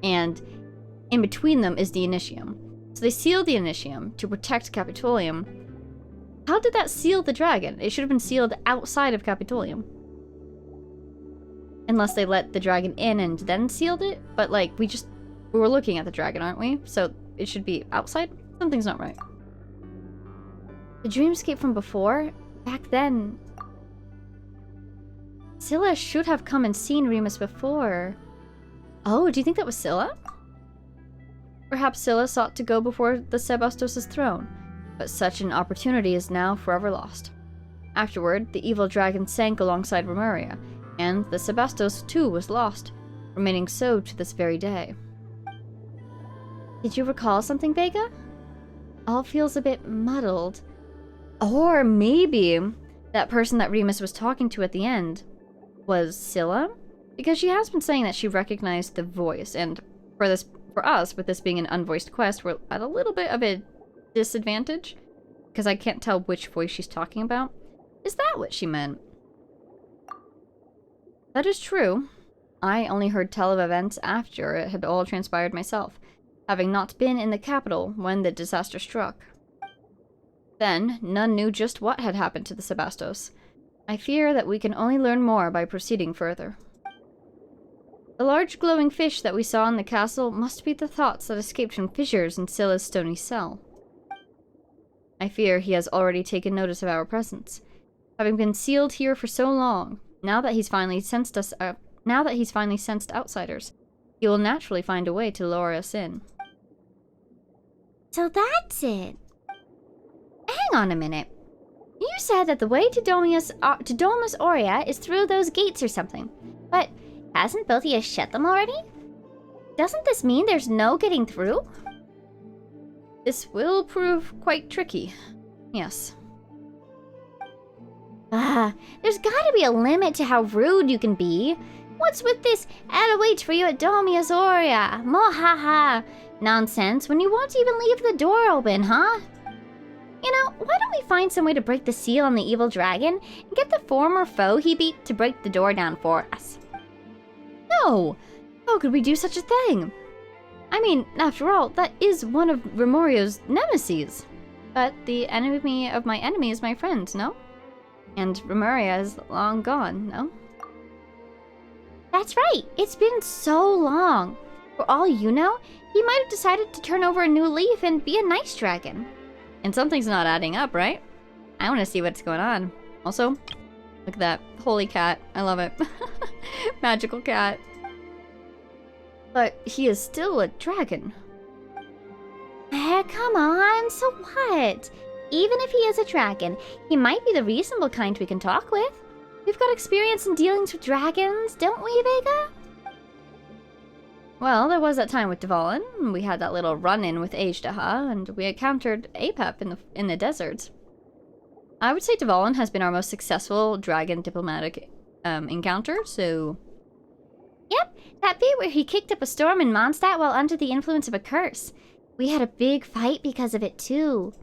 And in between them is the Initium. So they sealed the Initium to protect Capitolium. How did that seal the dragon? It should have been sealed outside of Capitolium. Unless they let the dragon in and then sealed it. But, like, we were looking at the dragon, aren't we? So it should be outside? Something's not right. The dreamscape from before? Back then... Scylla should have come and seen Remus before. Oh, do you think that was Scylla? Perhaps Scylla sought to go before the Sebastos' throne, but such an opportunity is now forever lost. Afterward, the evil dragon sank alongside Remuria, and the Sebastos too was lost, remaining so to this very day. Did you recall something, Vega? All feels a bit muddled. Or maybe that person that Remus was talking to at the end was Scylla? Because she has been saying that she recognized the voice, and for us, with this being an unvoiced quest, we're at a little bit of a disadvantage, because I can't tell which voice she's talking about. Is that what she meant? That is true. I only heard tell of events after it had all transpired myself, having not been in the capital when the disaster struck. Then, none knew just what had happened to the Sebastos. I fear that we can only learn more by proceeding further. The large glowing fish that we saw in the castle must be the thoughts that escaped from fissures in Scylla's stony cell. I fear he has already taken notice of our presence. Having been sealed here for so long, now that he's finally sensed outsiders, he will naturally find a way to lure us in. So that's it. Hang on a minute. You said that the way to Domus Aurea is through those gates or something. But hasn't Bothia shut them already? Doesn't this mean there's no getting through? This will prove quite tricky. Yes. There's gotta be a limit to how rude you can be. What's with this "I'll wait for you at Domus Aurea" mohaha nonsense when you won't even leave the door open, huh? You know, why don't we find some way to break the seal on the evil dragon and get the former foe he beat to break the door down for us? No! How could we do such a thing? I mean, after all, that is one of Remorio's nemesis. But the enemy of my enemy is my friend, no? And Remuria is long gone, no? That's right. It's been so long. For all you know, he might have decided to turn over a new leaf and be a nice dragon. And something's not adding up, right? I want to see what's going on. Also, look at that. Holy cat. I love it. Magical cat. But he is still a dragon. Come on, so what? Even if he is a dragon, he might be the reasonable kind we can talk with. We've got experience in dealings with dragons, don't we, Vega? Well, there was that time with Dvalin, and we had that little run-in with Ajdaha, and we encountered Apep in the deserts. I would say Dvalin has been our most successful dragon diplomatic encounter, so... Yep, that bit where he kicked up a storm in Mondstadt while under the influence of a curse. We had a big fight because of it, too.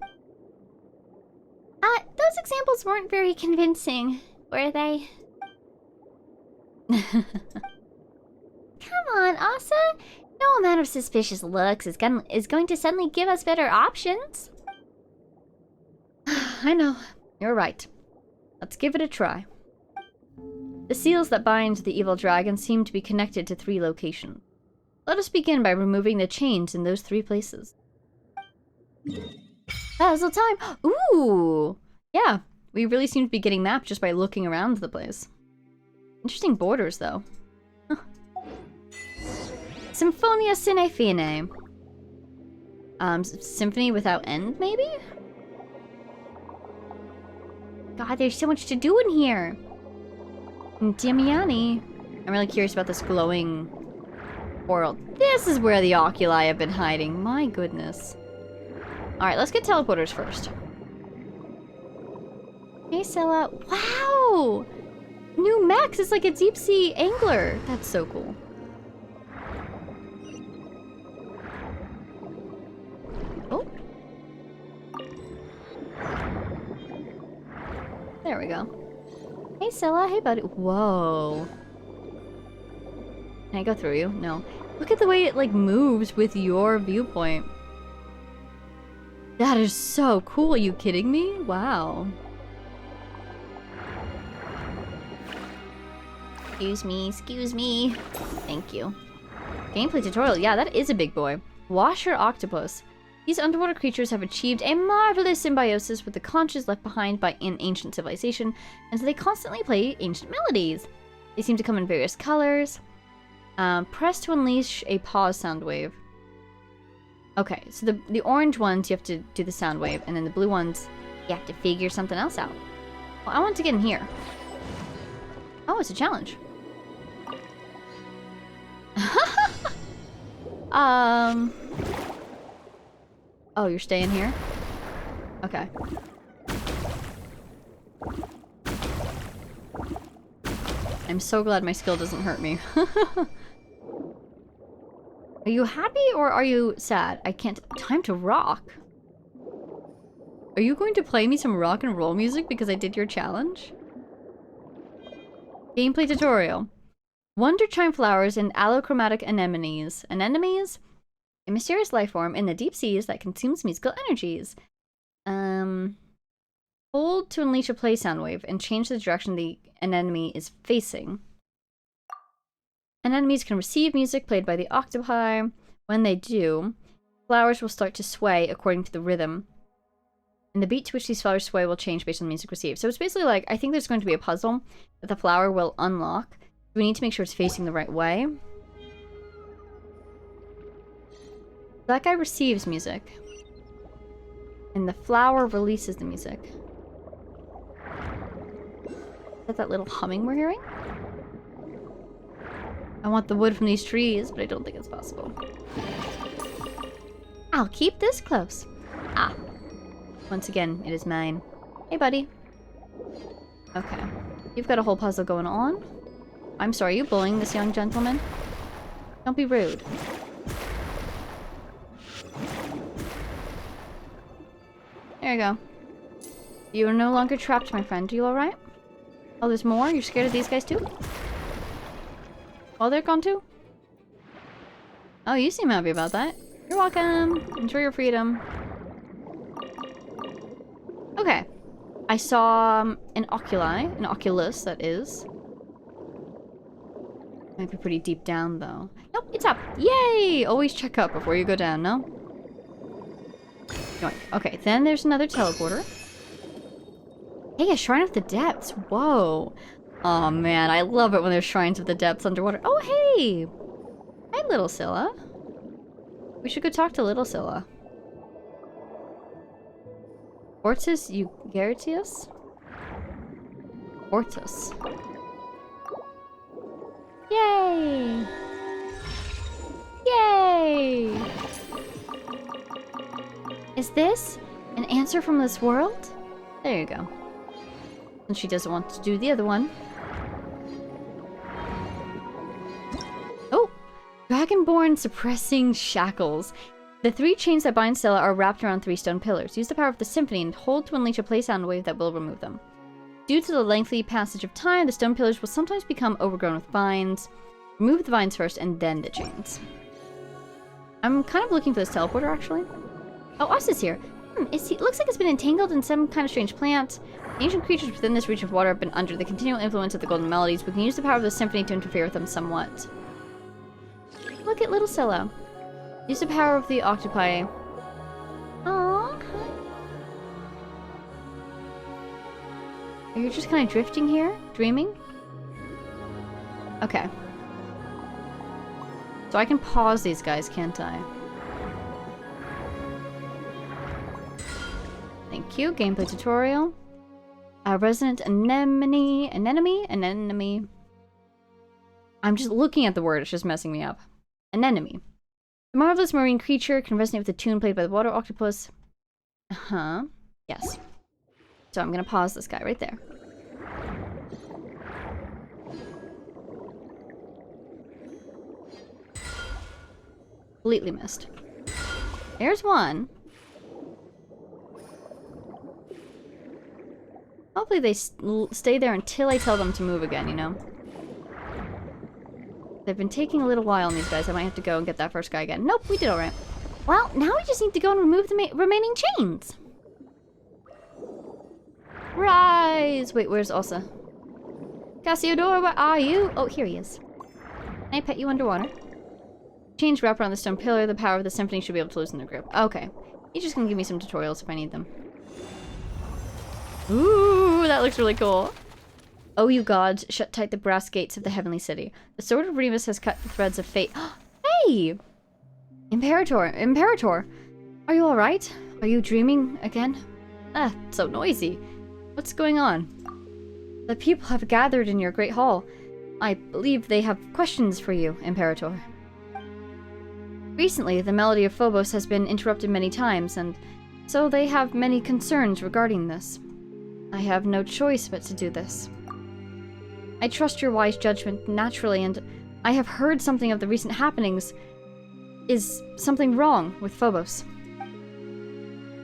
Those examples weren't very convincing, were they? Come on, Asa. No amount of suspicious looks is going to suddenly give us better options. I know. You're right. Let's give it a try. The seals that bind the evil dragon seem to be connected to 3 locations. Let us begin by removing the chains in those 3 places. Puzzle time! Ooh! Yeah, we really seem to be getting mapped just by looking around the place. Interesting borders, though. Huh. Symphonia Sine Fine. Symphony without end, maybe? God, there's so much to do in here. Damiani. I'm really curious about this glowing world. This is where the oculi have been hiding. My goodness. Alright, let's get teleporters first. Hey, Scylla. Wow! New Max is like a deep sea angler. That's so cool. Oh. There we go. Hey, Scylla. Hey, buddy. Whoa. Can I go through you? No. Look at the way it, like, moves with your viewpoint. That is so cool. Are you kidding me? Wow. Excuse me, excuse me. Thank you. Gameplay tutorial. Yeah, that is a big boy. Washer octopus. These underwater creatures have achieved a marvelous symbiosis with the conches left behind by an ancient civilization, and so they constantly play ancient melodies. They seem to come in various colors. Press to unleash a pause sound wave. Okay, so the orange ones you have to do the sound wave, and then the blue ones you have to figure something else out. Well, I want to get in here. Oh, it's a challenge. Oh, you're staying here? Okay. I'm so glad my skill doesn't hurt me. Are you happy or are you sad? I can't. Time to rock. Are you going to play me some rock and roll music because I did your challenge? Gameplay tutorial. Wonder chime flowers and allochromatic anemones. Anemones? A mysterious life form in the deep seas that consumes musical energies. Hold to unleash a play sound wave and change the direction the anemone is facing. Anemones can receive music played by the octopi. When they do, flowers will start to sway according to the rhythm. And the beat to which these flowers sway will change based on the music received. So it's basically like, I think there's going to be a puzzle that the flower will unlock. We need to make sure it's facing the right way. That guy receives music. And the flower releases the music. Is that little humming we're hearing? I want the wood from these trees, but I don't think it's possible. I'll keep this close. Ah. Once again, it is mine. Hey, buddy. Okay. You've got a whole puzzle going on. I'm sorry, you bullying this young gentleman? Don't be rude. There you go. You are no longer trapped, my friend. Are you alright? Oh, there's more? You're scared of these guys too? Oh, they're gone too? Oh, you seem happy about that. You're welcome. Enjoy your freedom. Okay. I saw an oculus, that is. Might be pretty deep down, though. Nope, it's up. Yay! Always check up before you go down, no? Okay, then there's another teleporter. Hey, a Shrine of the Depths. Whoa. Oh, man, I love it when there's Shrines of the Depths underwater. Oh, hey! Hi, Little Scylla. We should go talk to Little Scylla. Ortus Eugaritius? Ortus. Yay! Yay! Is this an answer from this world? There you go. And she doesn't want to do the other one. Oh! Dragonborn suppressing shackles. The 3 chains that bind Scylla are wrapped around 3 stone pillars. Use the power of the symphony and hold to unleash a play sound wave that will remove them. Due to the lengthy passage of time, the stone pillars will sometimes become overgrown with vines. Remove the vines first and then the chains. I'm kind of looking for this teleporter, actually. Oh, Us here. Looks like it's been entangled in some kind of strange plant. Ancient creatures within this reach of water have been under the continual influence of the golden melodies. We can use the power of the symphony to interfere with them somewhat. Look at Little Scylla. Use the power of the octopi. Aww. Are you just kind of drifting here? Dreaming? Okay. So I can pause these guys, can't I? Thank you. Gameplay tutorial. Resident anemone. Anemone. I'm just looking at the word. It's just messing me up. Anemone. The marvelous marine creature can resonate with the tune played by the water octopus. Uh-huh. Yes. So I'm gonna pause this guy right there. Completely missed. There's one. Hopefully they stay there until I tell them to move again, you know? They've been taking a little while on these guys. I might have to go and get that first guy again. Nope, we did alright. Well, now we just need to go and remove the remaining chains. Rise! Wait, where's Osa? Cassiodor, where are you? Oh, here he is. Can I pet you underwater? Change wrap around the stone pillar. The power of the symphony should be able to loosen their grip. Okay. He's just gonna give me some tutorials if I need them. Ooh, that looks really cool. Oh, you gods, shut tight the brass gates of the heavenly city. The sword of Remus has cut the threads of fate. Hey! Imperator! Are you alright? Are you dreaming again? Ah, so noisy. What's going on? The people have gathered in your great hall. I believe they have questions for you, Imperator. Recently, the melody of Phobos has been interrupted many times, and so they have many concerns regarding this. I have no choice but to do this. I trust your wise judgment naturally, and I have heard something of the recent happenings. Is something wrong with Phobos?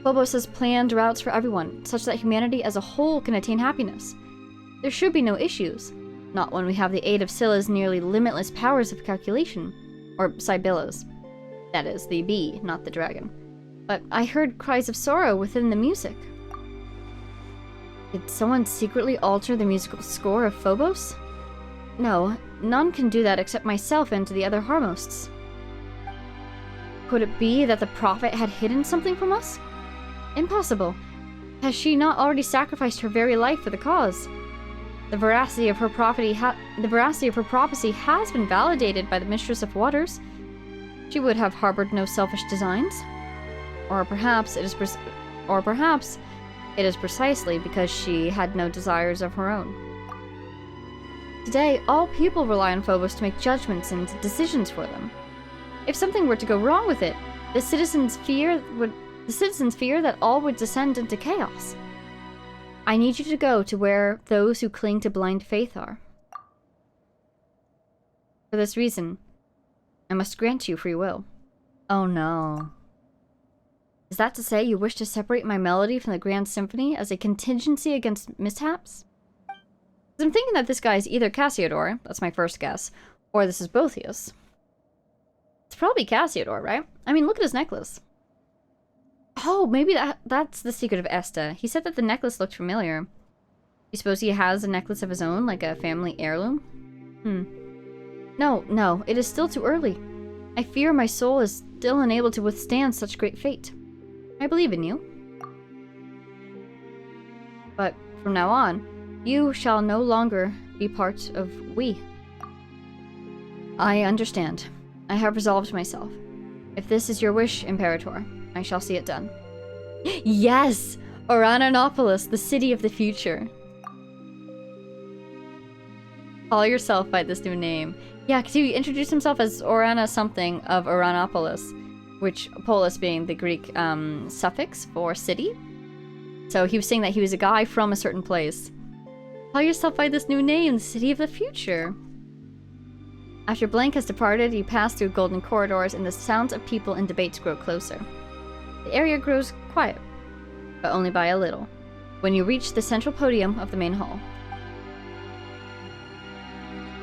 Phobos has planned routes for everyone, such that humanity as a whole can attain happiness. There should be no issues, not when we have the aid of Scylla's nearly limitless powers of calculation. Or Sibylla's. That is, the bee, not the dragon. But I heard cries of sorrow within the music. Did someone secretly alter the musical score of Phobos? No, none can do that except myself and the other Harmosts. Could it be that the prophet had hidden something from us? Impossible. Has she not already sacrificed her very life for the cause? The veracity of her prophecy has been validated by the Mistress of Waters. She would have harbored no selfish designs. Or perhaps it is precisely because she had no desires of her own. Today, all people rely on Phobos to make judgments and decisions for them. If something were to go wrong with it, the citizens fear that all would descend into chaos. I need you to go to where those who cling to blind faith are. For this reason, I must grant you free will. Oh no. Is that to say you wish to separate my melody from the Grand Symphony as a contingency against mishaps? Because I'm thinking that this guy is either Cassiodor, that's my first guess, or this is Boethius. It's probably Cassiodor, right? I mean, look at his necklace. Oh, maybe that's the secret of Esta. He said that the necklace looked familiar. You suppose he has a necklace of his own, like a family heirloom? No, it is still too early. I fear my soul is still unable to withstand such great fate. I believe in you. But from now on, you shall no longer be part of we. I understand. I have resolved myself. If this is your wish, Imperator, I shall see it done. Yes! Oranopolis, the city of the future. Call yourself by this new name. Yeah, because he introduced himself as Orana something of Oranopolis, which polis being the Greek suffix for city. So he was saying that he was a guy from a certain place. Call yourself by this new name, the city of the future. After Blank has departed, you pass through golden corridors and the sounds of people and debates grow closer. The area grows quiet, but only by a little, when you reach the central podium of the main hall.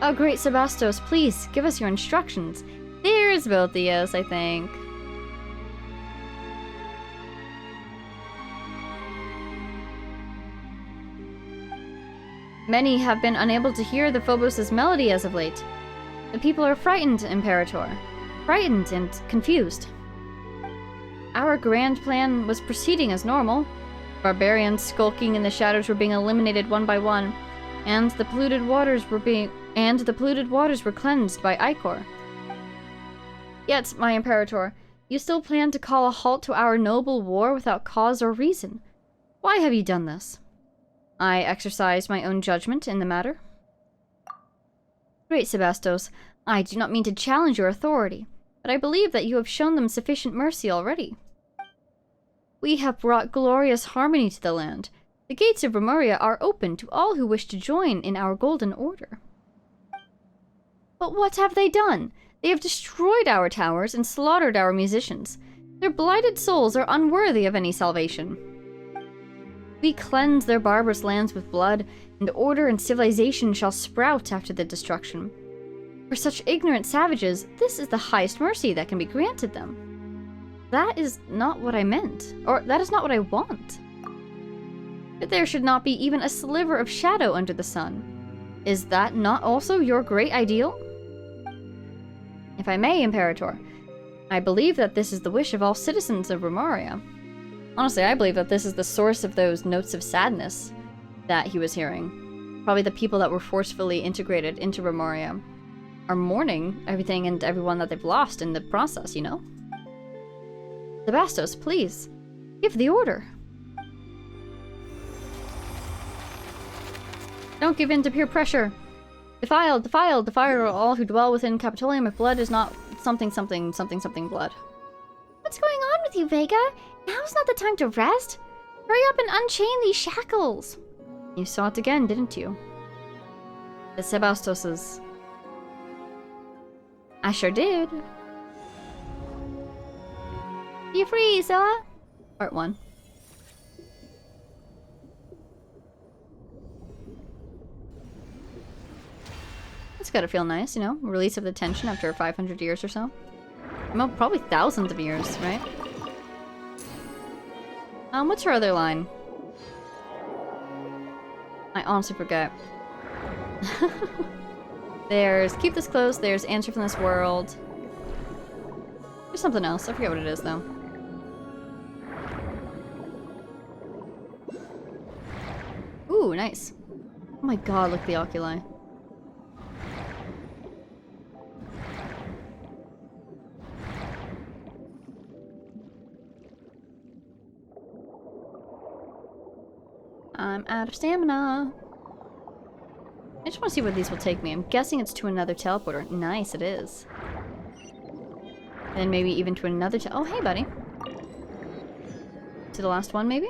Oh great Sebastos, please, give us your instructions. There's Boethius, I think. Many have been unable to hear the Phobos' melody as of late. The people are frightened, Imperator. Frightened and confused. Our grand plan was proceeding as normal. Barbarians skulking in the shadows were being eliminated one by one, and the polluted waters were cleansed by Ichor. Yet, my Imperator, you still plan to call a halt to our noble war without cause or reason. Why have you done this? I exercised my own judgment in the matter. Great Sebastos, I do not mean to challenge your authority, but I believe that you have shown them sufficient mercy already. We have brought glorious harmony to the land. The gates of Remuria are open to all who wish to join in our golden order. But what have they done? They have destroyed our towers and slaughtered our musicians. Their blighted souls are unworthy of any salvation. We cleanse their barbarous lands with blood, and order and civilization shall sprout after the destruction. For such ignorant savages, this is the highest mercy that can be granted them. That is not what I meant, or that is not what I want. But there should not be even a sliver of shadow under the sun. Is that not also your great ideal? If I may, Imperator, I believe that this is the wish of all citizens of Romaria. Honestly, I believe that this is the source of those notes of sadness that he was hearing. Probably the people that were forcefully integrated into Romaria are mourning everything and everyone that they've lost in the process, you know? Sebastos, please, give the order. Don't give in to peer pressure. Defiled, defiled, defiled are all who dwell within Capitolium if blood is not something something something something blood. What's going on with you, Vega? Now's not the time to rest. Hurry up and unchain these shackles. You saw it again, didn't you? The Sebastoses. I sure did. You free, Zilla? Part 1. It's gotta feel nice, you know? Release of the tension after 500 years or so. Well, probably thousands of years, right? What's her other line? I honestly forget. There's keep this close, there's answer from this world. There's something else, I forget what it is though. Ooh, nice. Oh my god, look at the oculi. I'm out of stamina. I just want to see where these will take me. I'm guessing it's to another teleporter. Nice, it is. And maybe even to another oh, hey, buddy. To the last one, maybe?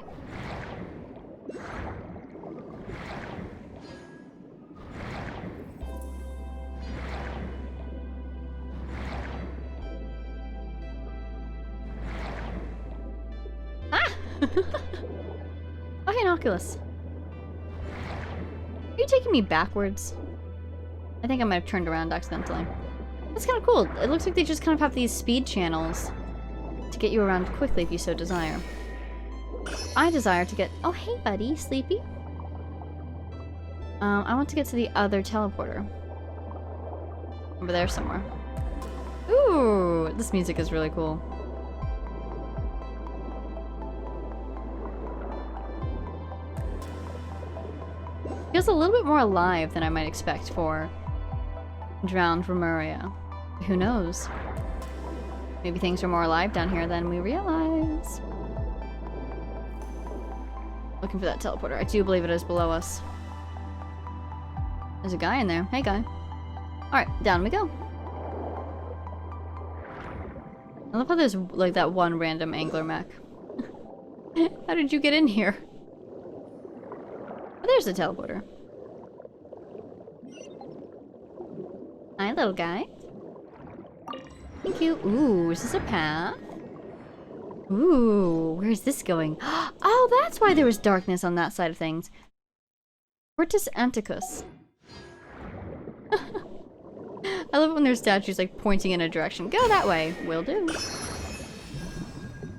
Ah! Oh, hey, an Oculus. Are you taking me backwards? I think I might have turned around accidentally. That's kind of cool. It looks like they just kind of have these speed channels to get you around quickly if you so desire. I desire to get... Oh, hey, buddy. Sleepy? I want to get to the other teleporter. Over there somewhere. Ooh, this music is really cool. Feels a little bit more alive than I might expect for drowned Romaria. Who knows? Maybe things are more alive down here than we realize. Looking for that teleporter. I do believe it is below us. There's a guy in there. Hey, guy. Alright, down we go. I love how there's like that one random angler mech. How did you get in here? Oh, there's the teleporter. Hi, little guy. Thank you. Ooh, is this a path? Ooh, where's this going? Oh, that's why there was darkness on that side of things. Fortis Anticus. I love it when there's statues like pointing in a direction. Go that way. Will do. Did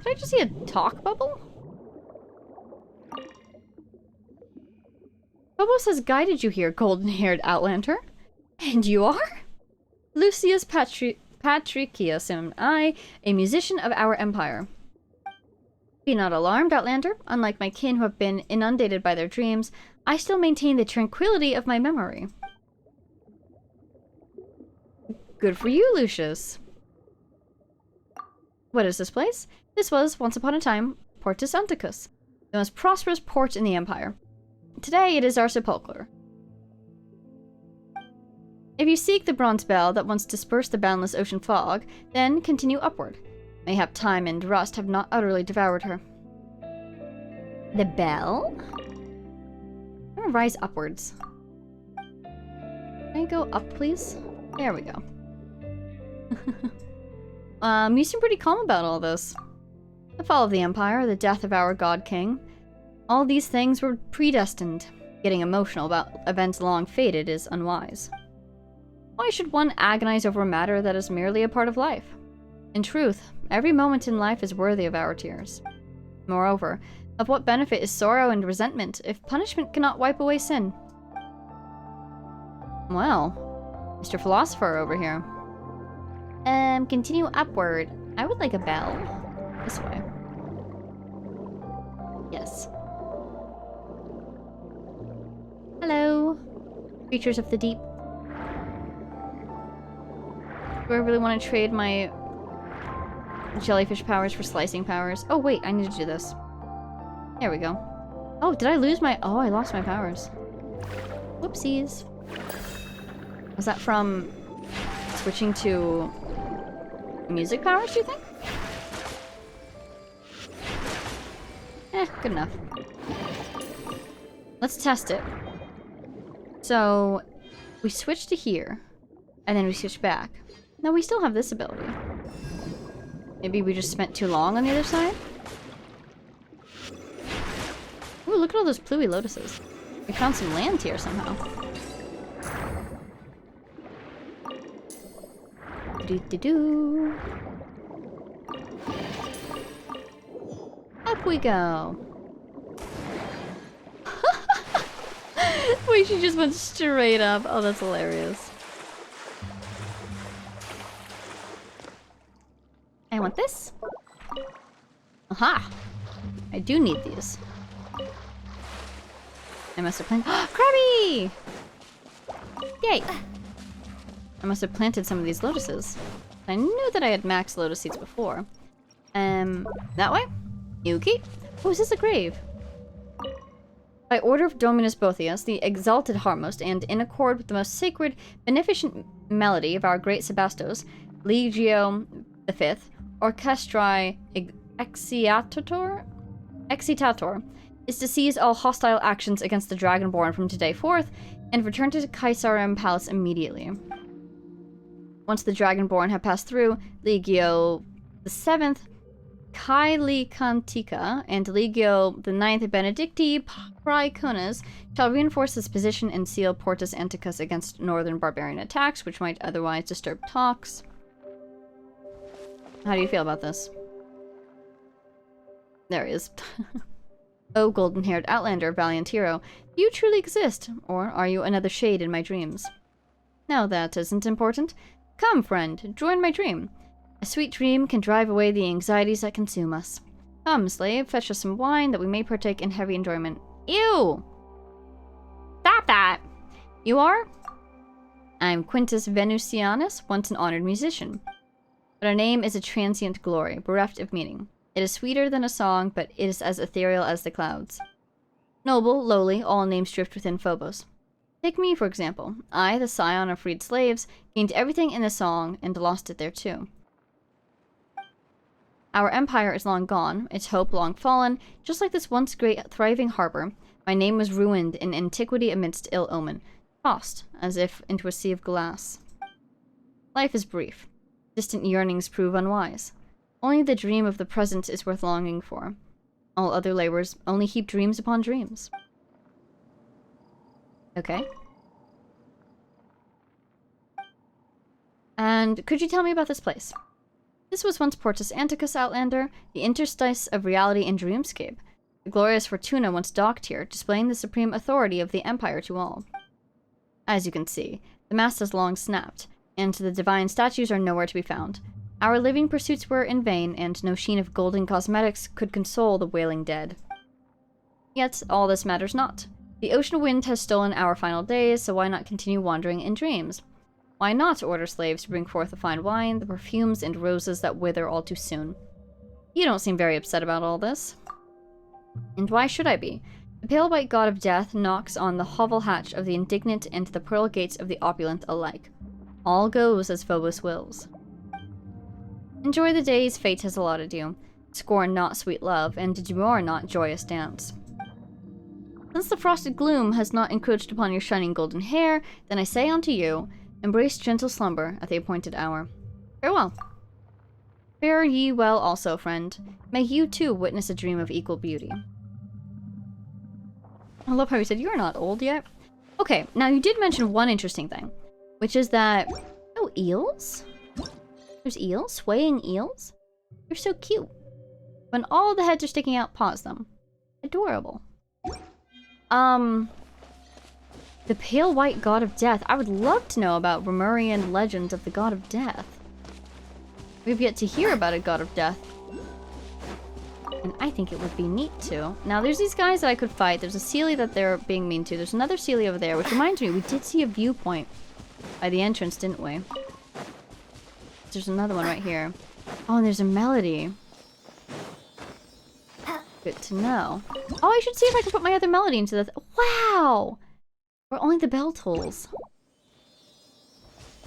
I just see a talk bubble? Phobos has guided you here, golden-haired Outlander. And you are? Lucius Patricius and I, a musician of our empire. Be not alarmed, Outlander. Unlike my kin who have been inundated by their dreams, I still maintain the tranquility of my memory. Good for you, Lucius. What is this place? This was, once upon a time, Portus Anticus, the most prosperous port in the empire. Today it is our sepulchre. If you seek the bronze bell that once dispersed the boundless ocean fog, then continue upward. Mayhap time and rust have not utterly devoured her. The bell? I'm gonna rise upwards. Can I go up, please? There we go. You seem pretty calm about all this. The fall of the Empire, the death of our God King. All these things were predestined. Getting emotional about events long fated is unwise. Why should one agonize over a matter that is merely a part of life? In truth, every moment in life is worthy of our tears. Moreover, of what benefit is sorrow and resentment if punishment cannot wipe away sin? Well, Mr. Philosopher over here. Continue upward. I would like a bell. This way. Yes. Hello. Creatures of the deep. Do I really want to trade my jellyfish powers for slicing powers? Oh wait, I need to do this. There we go. Oh, did I lose my... Oh, I lost my powers. Whoopsies. Was that from switching to music powers, do you think? Good enough. Let's test it. So, we switch to here, and then we switch back. No, we still have this ability. Maybe we just spent too long on the other side? Ooh, look at all those pluie lotuses. We found some land here somehow. Do-do-do. Up we go. Wait, she just went straight up. Oh, that's hilarious. I want this. Aha! I do need these. I must have planted— Krabby! Yay! I must have planted some of these lotuses. I knew that I had max lotus seeds before. That way? Yuki? Oh, is this a grave? By order of Dominus Boethius, the exalted Harmost, and in accord with the most sacred, beneficent melody of our great Sebastos, Legio V, Orchestrae Excitator, is to seize all hostile actions against the Dragonborn from today forth, and return to Caesarium Palace immediately. Once the Dragonborn have passed through, Legio VII, Caelicantica, and Legio IX Benedicti Praecones shall reinforce this position and seal Portus Anticus against northern barbarian attacks, which might otherwise disturb talks. How do you feel about this? There he is. Oh, golden-haired outlander, valiant hero, do you truly exist, or are you another shade in my dreams? No, that isn't important. Come, friend, join my dream. A sweet dream can drive away the anxieties that consume us. Come, slave, fetch us some wine that we may partake in heavy enjoyment. Ew! Stop that! You are? I'm Quintus Venusianus, once an honored musician. But our name is a transient glory, bereft of meaning. It is sweeter than a song, but it is as ethereal as the clouds. Noble, lowly, all names drift within Phobos. Take me, for example. I, the scion of freed slaves, gained everything in the song and lost it there too. Our empire is long gone, its hope long fallen, just like this once great thriving harbor. My name was ruined in antiquity amidst ill omen, tossed, as if into a sea of glass. Life is brief. Distant yearnings prove unwise. Only the dream of the present is worth longing for. All other labors only heap dreams upon dreams. Okay. And could you tell me about this place? This was once Portus Anticus, Outlander, the interstice of reality and dreamscape. The glorious Fortuna once docked here, displaying the supreme authority of the Empire to all. As you can see, the mast has long snapped, and the divine statues are nowhere to be found. Our living pursuits were in vain, and no sheen of golden cosmetics could console the wailing dead. Yet, all this matters not. The ocean wind has stolen our final days, so why not continue wandering in dreams? Why not order slaves to bring forth the fine wine, the perfumes and roses that wither all too soon? You don't seem very upset about all this. And why should I be? The pale white god of death knocks on the hovel hatch of the indignant and the pearl gates of the opulent alike. All goes as Phobos wills. Enjoy the days fate has allotted you. Scorn not sweet love, and demur not joyous dance. Since the frosted gloom has not encroached upon your shining golden hair, then I say unto you, embrace gentle slumber at the appointed hour. Farewell. Fare ye well also, friend. May you too witness a dream of equal beauty. I love how he said, you're not old yet. Okay, now you did mention one interesting thing, which is that... Oh, eels? There's eels? Swaying eels? They're so cute. When all the heads are sticking out, pause them. Adorable. The pale white god of death. I would love to know about Romurian legends of the god of death. We've yet to hear about a god of death. And I think it would be neat too. Now there's these guys that I could fight. There's a Seelie that they're being mean to. There's another Seelie over there, which reminds me, we did see a viewpoint by the entrance, didn't we? There's another one right here. Oh, and there's a melody. Good to know. Oh, I should see if I can put my other melody into this. Wow! Or only the bell tolls.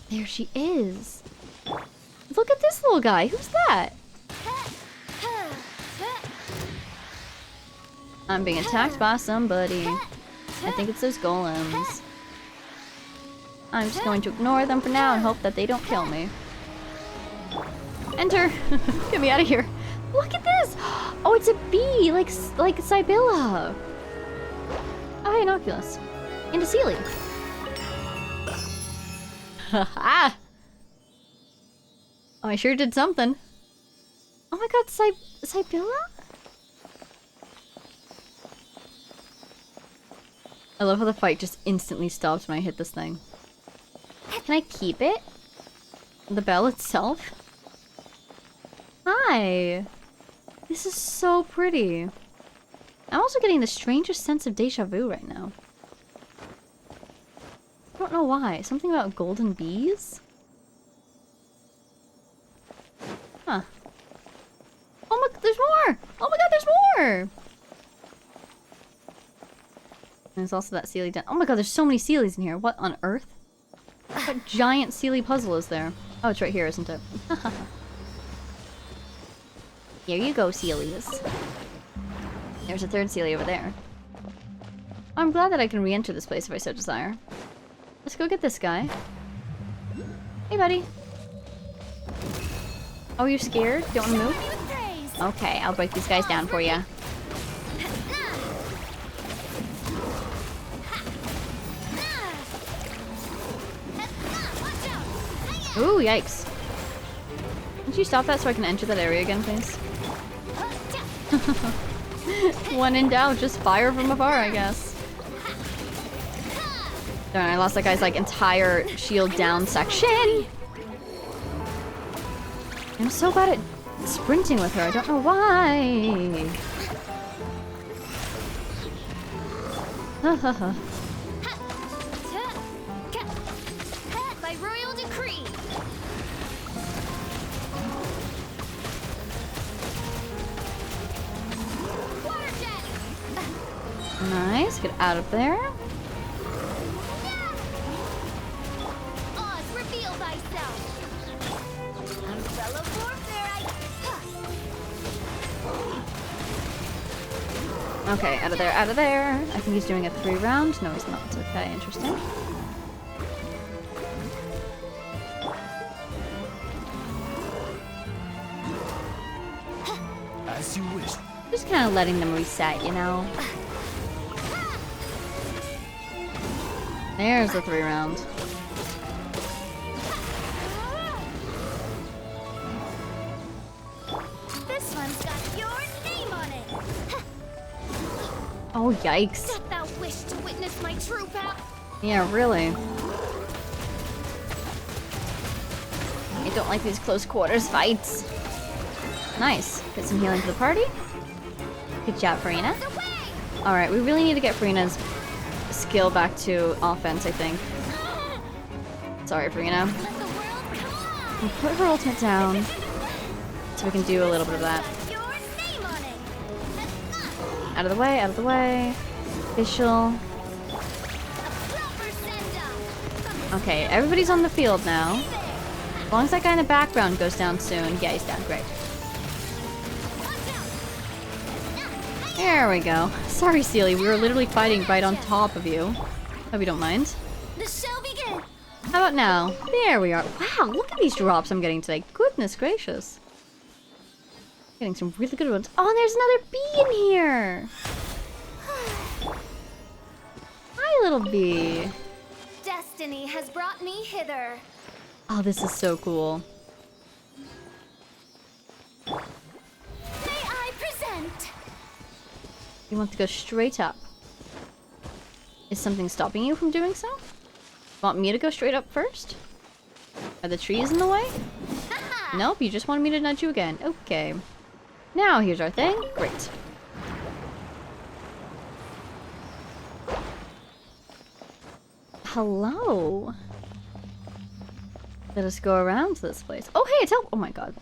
There she is. Look at this little guy. Who's that? I'm being attacked by somebody. I think it's those golems. I'm just going to ignore them for now and hope that they don't kill me. Enter! Get me out of here. Look at this! Oh, it's a bee! Like Sibylla! Oh, hey, Inoculus. And a Seelie. Haha! Oh, I sure did something. Oh my god, Sibylla? I love how the fight just instantly stops when I hit this thing. Can I keep it? The bell itself? Hi! This is so pretty. I'm also getting the strangest sense of deja vu right now. I don't know why. Something about golden bees? Huh. Oh my, there's more! Oh my god, there's more! And there's also that Seelie down. Oh my god, there's so many Seelies in here. What on earth? What giant Seelie puzzle is there? Oh, it's right here, isn't it? Here you go, Seelies. There's a third Seelie over there. I'm glad that I can re-enter this place if I so desire. Let's go get this guy. Hey, buddy. Oh, you're scared? Don't want to move? Okay, I'll break these guys down for you. Ooh, yikes. Could you stop that so I can enter that area again, please? When in doubt, just fire from afar, I guess. Darn, I lost that guy's like entire shield down section. I'm so bad at sprinting with her. I don't know why. By royal decree. Water jet. Nice, get out of there. Oz, reveal thyself. Umbrella warfare. Okay, out of there, out of there. I think he's doing a 3-round. No, he's not. Okay, interesting. As you wish. Just kind of letting them reset, you know? There's the 3-round. This one's got your name on it. Oh, yikes. Dost thou wish to witness my true power? Yeah, really. I don't like these close quarters fights. Nice. Get some healing for the party. Good job, Farina. Alright, we really need to get Farina's skill back to offense, I think. Sorry, Farina. Let the world come on. We'll put her ultimate down so we can do a little bit of that. Your name on it. Out of the way, out of the way. Official. Proper send-up. Okay, everybody's on the field now. As long as that guy in the background goes down soon. Yeah, he's down. Great. There we go. Sorry, Seelie. We were literally fighting right on top of you. Hope you don't mind. The show begins. How about now? There we are. Wow, look at these drops I'm getting today. Goodness gracious. Getting some really good ones. Oh, and there's another bee in here. Hi, little bee. Destiny has brought me hither. Oh, this is so cool. May I present? You want to go straight up. Is something stopping you from doing so? Want me to go straight up first? Are the trees in the way? Nope, you just wanted me to nudge you again. Okay. Now here's our thing. Great. Hello. Let us go around to this place. Oh, hey, oh my god.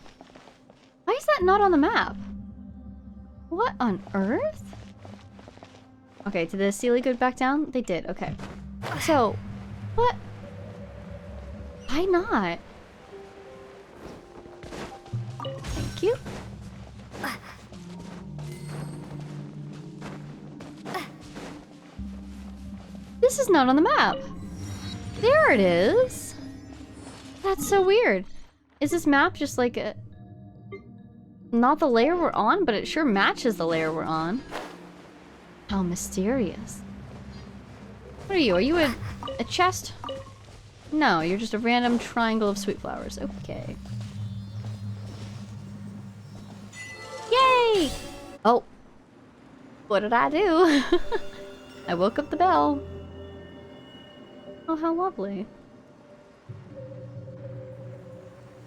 Why is that not on the map? What on earth? Okay, did the Sealy go back down? They did, okay. So, what? Why not? Thank you. This is not on the map. There it is. That's so weird. Is this map just like a... not the layer we're on, but it sure matches the layer we're on. How mysterious. What are you? Are you a chest? No, you're just a random triangle of sweet flowers. Okay. Yay! Oh. What did I do? I woke up the bell. Oh, how lovely.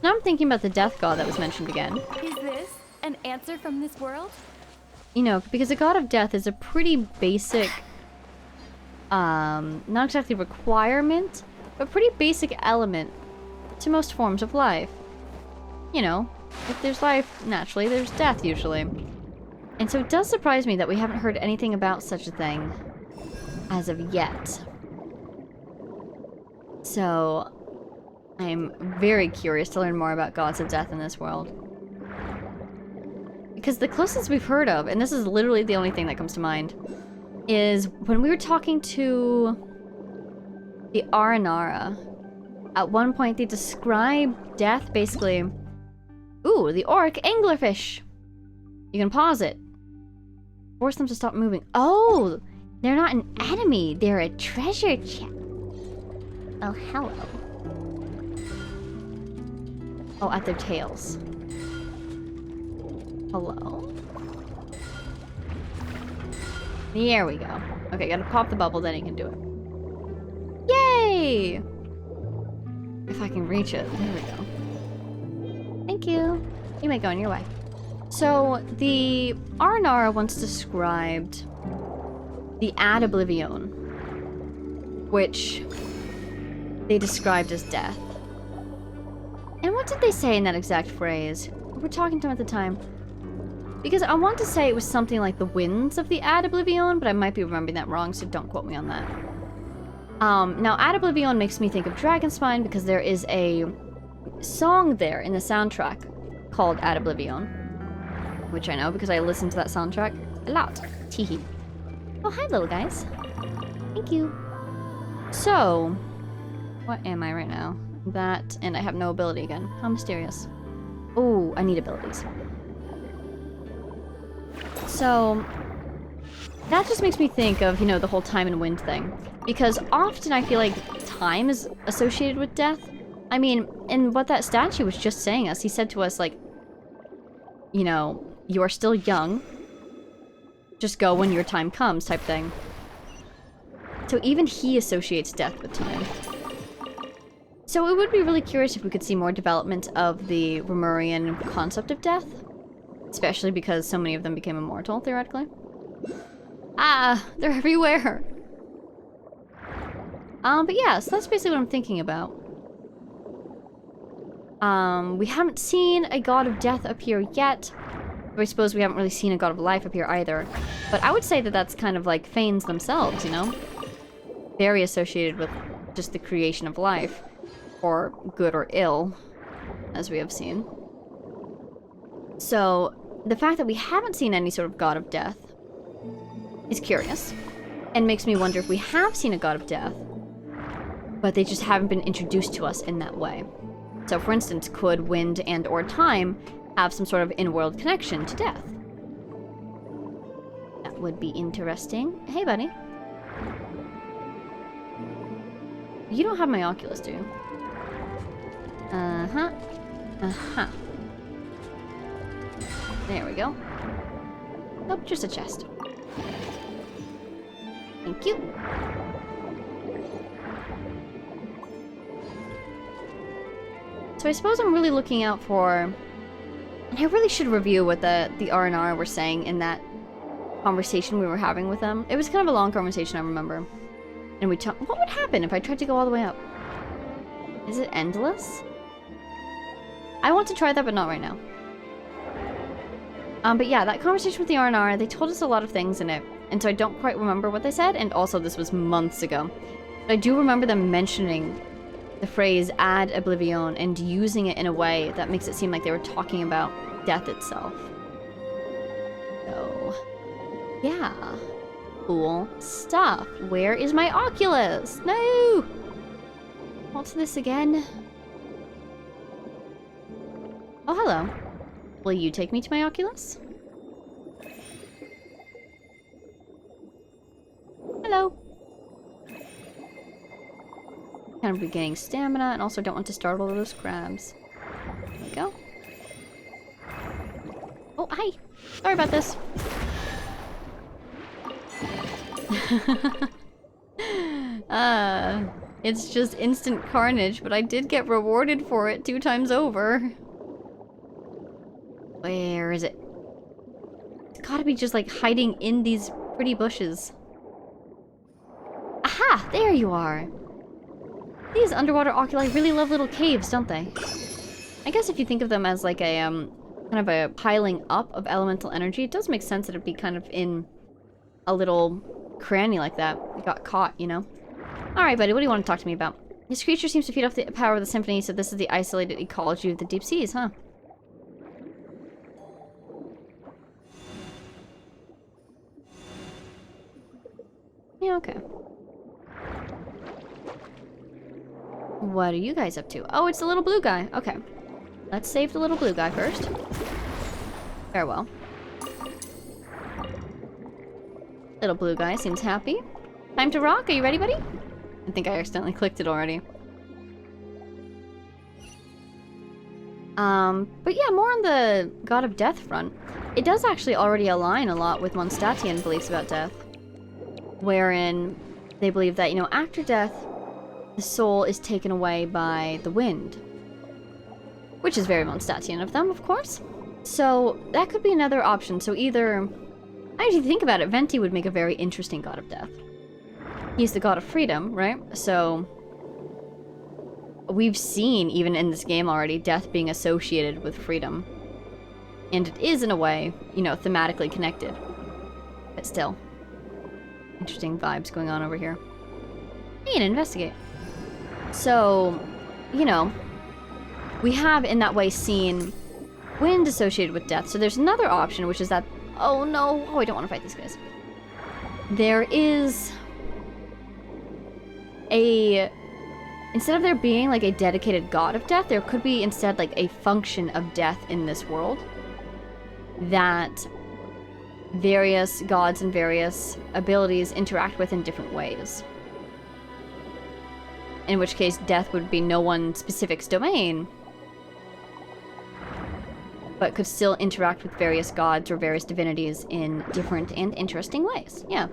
Now I'm thinking about the death god that was mentioned again. Is this an answer from this world? You know, because the god of death is a pretty basic, not exactly requirement, but pretty basic element to most forms of life. You know, if there's life, naturally, there's death usually. And so it does surprise me that we haven't heard anything about such a thing as of yet. So, I'm very curious to learn more about gods of death in this world. Because the closest we've heard of, and this is literally the only thing that comes to mind, is when we were talking to the Aranara. At one point, they describe death basically... Ooh, the orc anglerfish! You can pause it. Force them to stop moving. Oh! They're not an enemy, they're a treasure chest. Oh, hello. Oh, at their tails. Hello? There we go. Okay, gotta pop the bubble, then you can do it. Yay! If I can reach it. There we go. Thank you. You may go on your way. So, the Arnara once described the Ad Oblivion, which they described as death. And what did they say in that exact phrase? We were talking to them at the time. Because I want to say it was something like the winds of the Ad Oblivion, but I might be remembering that wrong, so don't quote me on that. Now, Ad Oblivion makes me think of Dragonspine because there is a song there in the soundtrack called Ad Oblivion, which I know because I listen to that soundtrack a lot. Teehee. Oh, hi, little guys. Thank you. So, what am I right now? That, and I have no ability again. How mysterious. Oh, I need abilities. So, that just makes me think of, you know, the whole time and wind thing. Because often I feel like time is associated with death. I mean, and what that statue was just saying us, he said to us, like, you know, you are still young. Just go when your time comes, type thing. So even he associates death with time. So it would be really curious if we could see more development of the Romurian concept of death. Especially because so many of them became immortal, theoretically. Ah, they're everywhere! But yeah, so that's basically what I'm thinking about. We haven't seen a god of death appear yet. I suppose we haven't really seen a god of life appear either. But I would say that that's kind of like Fanes themselves, you know? Very associated with just the creation of life. Or good or ill, as we have seen. So, the fact that we haven't seen any sort of god of death is curious. And makes me wonder if we have seen a god of death, but they just haven't been introduced to us in that way. So, for instance, could wind and or time have some sort of in-world connection to death? That would be interesting. Hey, buddy. You don't have my Oculus, do you? Uh-huh. Uh-huh. There we go. Nope, just a chest. Thank you. So I suppose I'm really looking out for... And I really should review what the R&R were saying in that conversation we were having with them. It was kind of a long conversation, I remember. And we talked... What would happen if I tried to go all the way up? Is it endless? I want to try that, but not right now. But yeah, that conversation with the R&R, they told us a lot of things in it. And so I don't quite remember what they said, and also this was months ago. But I do remember them mentioning the phrase ad oblivion and using it in a way that makes it seem like they were talking about death itself. So, yeah. Cool stuff. Where is my Oculus? No! What's this again? Oh, hello. Will you take me to my Oculus? Hello. Kind of regaining stamina, and also don't want to startle those crabs. There we go. Oh, hi. Sorry about this. It's just instant carnage, but I did get rewarded for it 2 times over. Where is it? It's gotta be just like hiding in these pretty bushes. Aha! There you are! These underwater oculi really love little caves, don't they? I guess if you think of them as like a, kind of a piling up of elemental energy, it does make sense that it'd be kind of in a little cranny like that. It got caught, you know? Alright, buddy, what do you want to talk to me about? This creature seems to feed off the power of the symphony, so this is the isolated ecology of the deep seas, huh? Yeah, okay. What are you guys up to? Oh, it's the little blue guy. Okay. Let's save the little blue guy first. Farewell. Little blue guy seems happy. Time to rock. Are you ready, buddy? I think I accidentally clicked it already. But yeah, more on the God of Death front. It does actually already align a lot with Mondstadtian beliefs about death. Wherein they believe that, you know, after death, the soul is taken away by the wind. Which is very Mondstadtian of them, of course. So, that could be another option. So either... If you think about it, Venti would make a very interesting God of Death. He's the God of Freedom, right? So... We've seen, even in this game already, death being associated with freedom. And it is, in a way, you know, thematically connected. But still. Interesting vibes going on over here. Hey, and investigate. So, you know, we have in that way seen wind associated with death. So there's another option, which is that... Oh no! Oh, I don't want to fight these guys. There is a... Instead of there being like a dedicated god of death, there could be instead like a function of death in this world. That various gods and various abilities interact with in different ways. In which case, death would be no one specific's domain, but could still interact with various gods or various divinities in different and interesting ways. Yeah.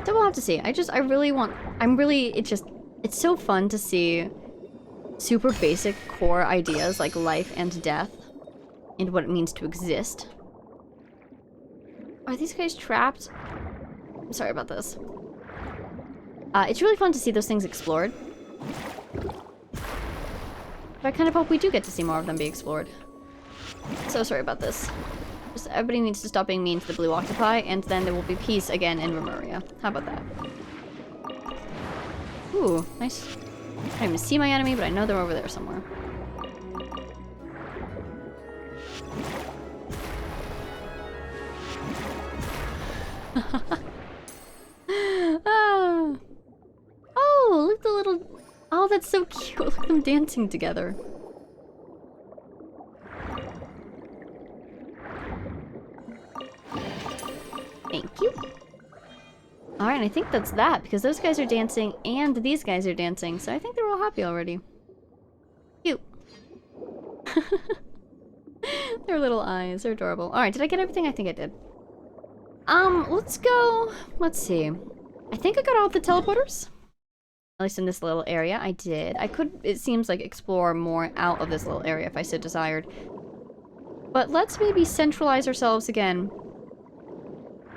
So we'll have to see. It's so fun to see super basic core ideas like life and death and what it means to exist. Are these guys trapped? I'm sorry about this. It's really fun to see those things explored. But I kind of hope we do get to see more of them be explored. So sorry about this. Just everybody needs to stop being mean to the blue octopi, and then there will be peace again in Remuria. How about that? Ooh, nice. I don't even see my enemy, but I know they're over there somewhere. Ah. Oh, look at the little... Oh, that's so cute. Look at them dancing together. Thank you. Alright, I think that's that, because those guys are dancing and these guys are dancing, so I think they're all happy already. Cute. Their little eyes, they're adorable. Alright, did I get everything? I think I did. Let's go... Let's see. I think I got all the teleporters. At least in this little area, I did. I could, it seems like, explore more out of this little area if I so desired. But let's maybe centralize ourselves again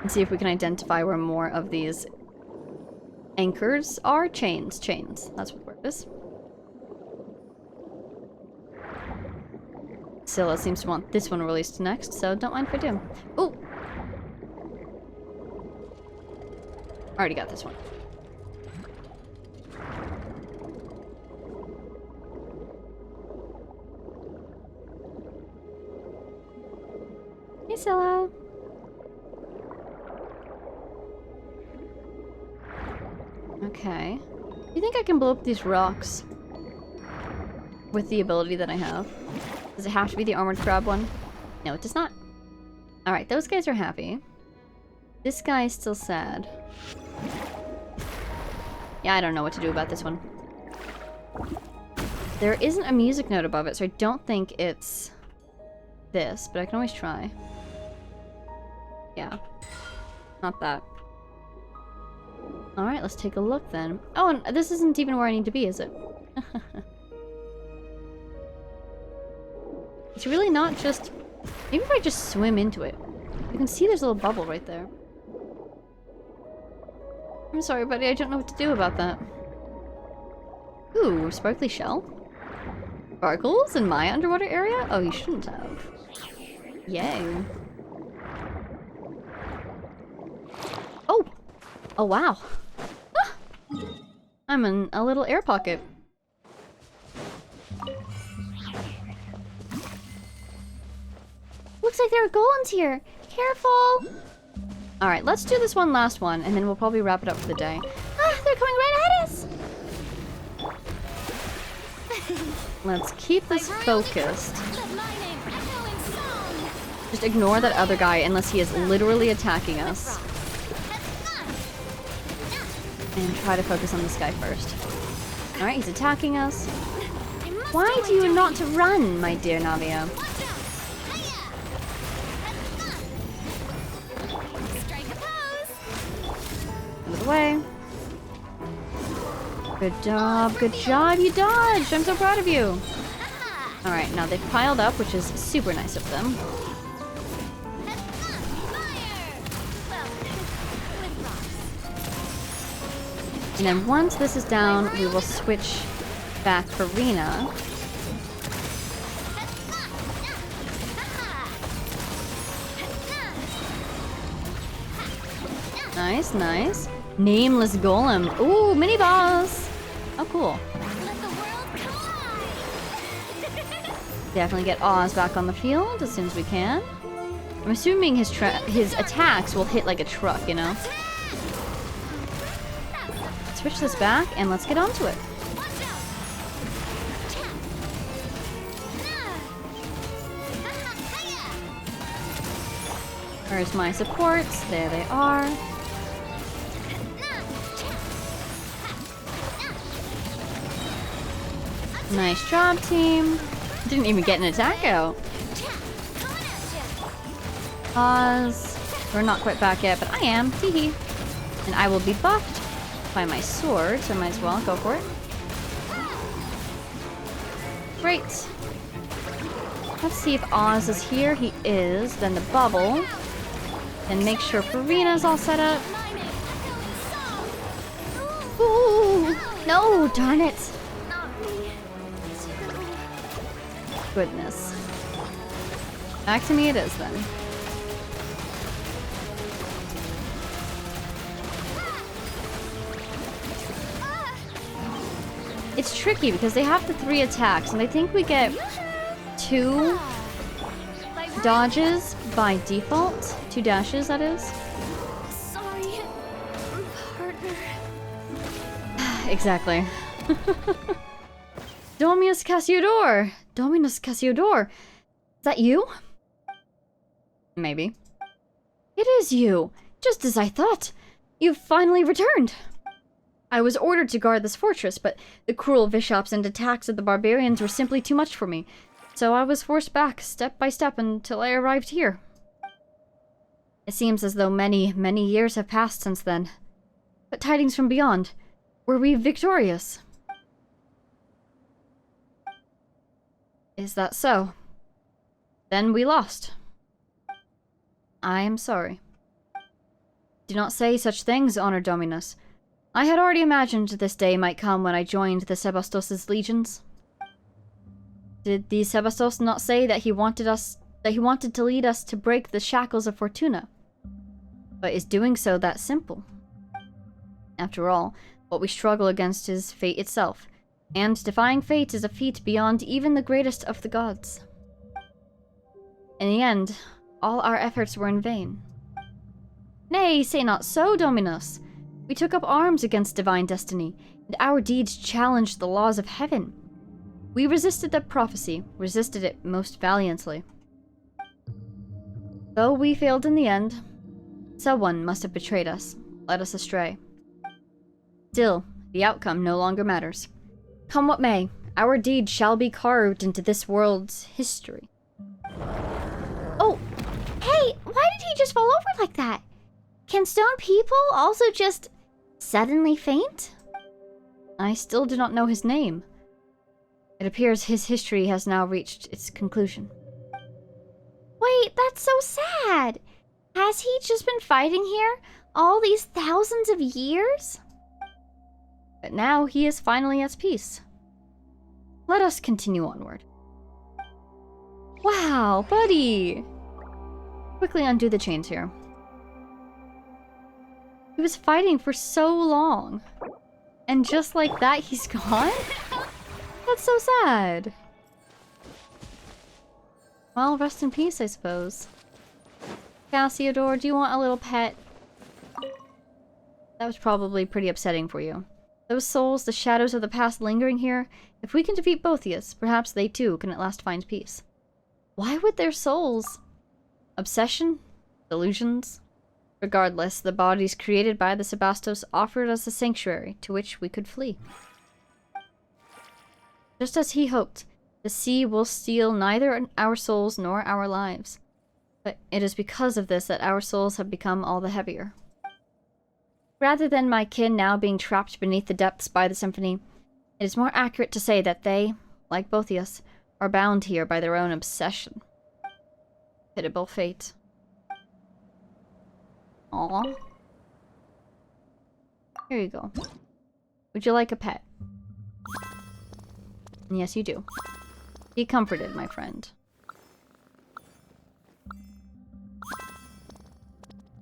and see if we can identify where more of these anchors are. Chains. That's what the word is. Scylla seems to want this one released next, so don't mind if I do. Oh! Already got this one. Hey, Scylla. Okay. Do you think I can blow up these rocks with the ability that I have? Does it have to be the armored crab one? No, it does not. Alright, those guys are happy. This guy is still sad. Yeah, I don't know what to do about this one. There isn't a music note above it, so I don't think it's this, but I can always try. Yeah. Not that. Alright, let's take a look then. Oh, and this isn't even where I need to be, is it? It's really not just... Maybe if I just swim into it. You can see there's a little bubble right there. I'm sorry, buddy. I don't know what to do about that. Ooh, sparkly shell? Sparkles in my underwater area? Oh, you shouldn't have. Yay. Oh! Oh, wow. Ah! I'm in a little air pocket. Looks like there are golems here. Careful! Alright, let's do this one last one, and then we'll probably wrap it up for the day. Ah, they're coming right at us! Let's keep this focused. Just ignore that other guy unless he is literally attacking us. And try to focus on this guy first. Alright, he's attacking us. Why do you not run, my dear Navia? Out of the way. Good job, you dodged! I'm so proud of you! Alright, now they've piled up, which is super nice of them. And then once this is down, we will switch back for Rena. Nice, nice. Nameless Golem. Ooh, mini boss! Oh, cool. Definitely get Oz back on the field as soon as we can. I'm assuming his attacks will hit like a truck, you know? Switch this back and let's get onto it. Where's my supports? There they are. Nice job, team. Didn't even get an attack out. Pause. We're not quite back yet, but I am. Teehee. And I will be buffed by my sword, so I might as well go for it. Great. Let's see if Oz is here. He is. Then the bubble. And make sure Farina's all set up. Ooh! No, darn it! Goodness. Back to me it is then. It's tricky because they have the 3 attacks, and I think we get 2 dodges by default. 2 dashes, that is. Sorry, partner. Exactly. Dominus Cassiodor! Dominus Cassiodor! Is that you? Maybe. It is you! Just as I thought! You've finally returned! I was ordered to guard this fortress, but the cruel bishops and attacks of the barbarians were simply too much for me. So I was forced back, step by step, until I arrived here. It seems as though many, many years have passed since then. But tidings from beyond. Were we victorious? Is that so? Then we lost. I am sorry. Do not say such things, Honored Dominus. I had already imagined this day might come when I joined the Sebastos' legions. Did the Sebastos not say that he wanted to lead us to break the shackles of Fortuna? But is doing so that simple? After all, what we struggle against is fate itself, and defying fate is a feat beyond even the greatest of the gods. In the end, all our efforts were in vain. Nay, say not so, Dominus. We took up arms against divine destiny, and our deeds challenged the laws of heaven. We resisted the prophecy, resisted it most valiantly. Though we failed in the end, someone must have betrayed us, led us astray. Still, the outcome no longer matters. Come what may, our deed shall be carved into this world's history. Oh, hey, why did he just fall over like that? Can stone people also just suddenly faint? I still do not know his name. It appears his history has now reached its conclusion. Wait, that's so sad. Has he just been fighting here all these thousands of years? But now he is finally at peace. Let us continue onward. Wow, buddy! Quickly undo the chains here. He was fighting for so long. And just like that, he's gone? That's so sad. Well, rest in peace, I suppose. Cassiodor, do you want a little pet? That was probably pretty upsetting for you. Those souls, the shadows of the past lingering here, if we can defeat Boethius, perhaps they too can at last find peace. Why would their souls? Obsession? Delusions? Regardless, the bodies created by the Sebastos offered us a sanctuary to which we could flee. Just as he hoped, the sea will steal neither our souls nor our lives. But it is because of this that our souls have become all the heavier. Rather than my kin now being trapped beneath the depths by the symphony, it is more accurate to say that they, like Boethius, are bound here by their own obsession. Pitiable fate. Aww. Here you go. Would you like a pet? Yes, you do. Be comforted, my friend.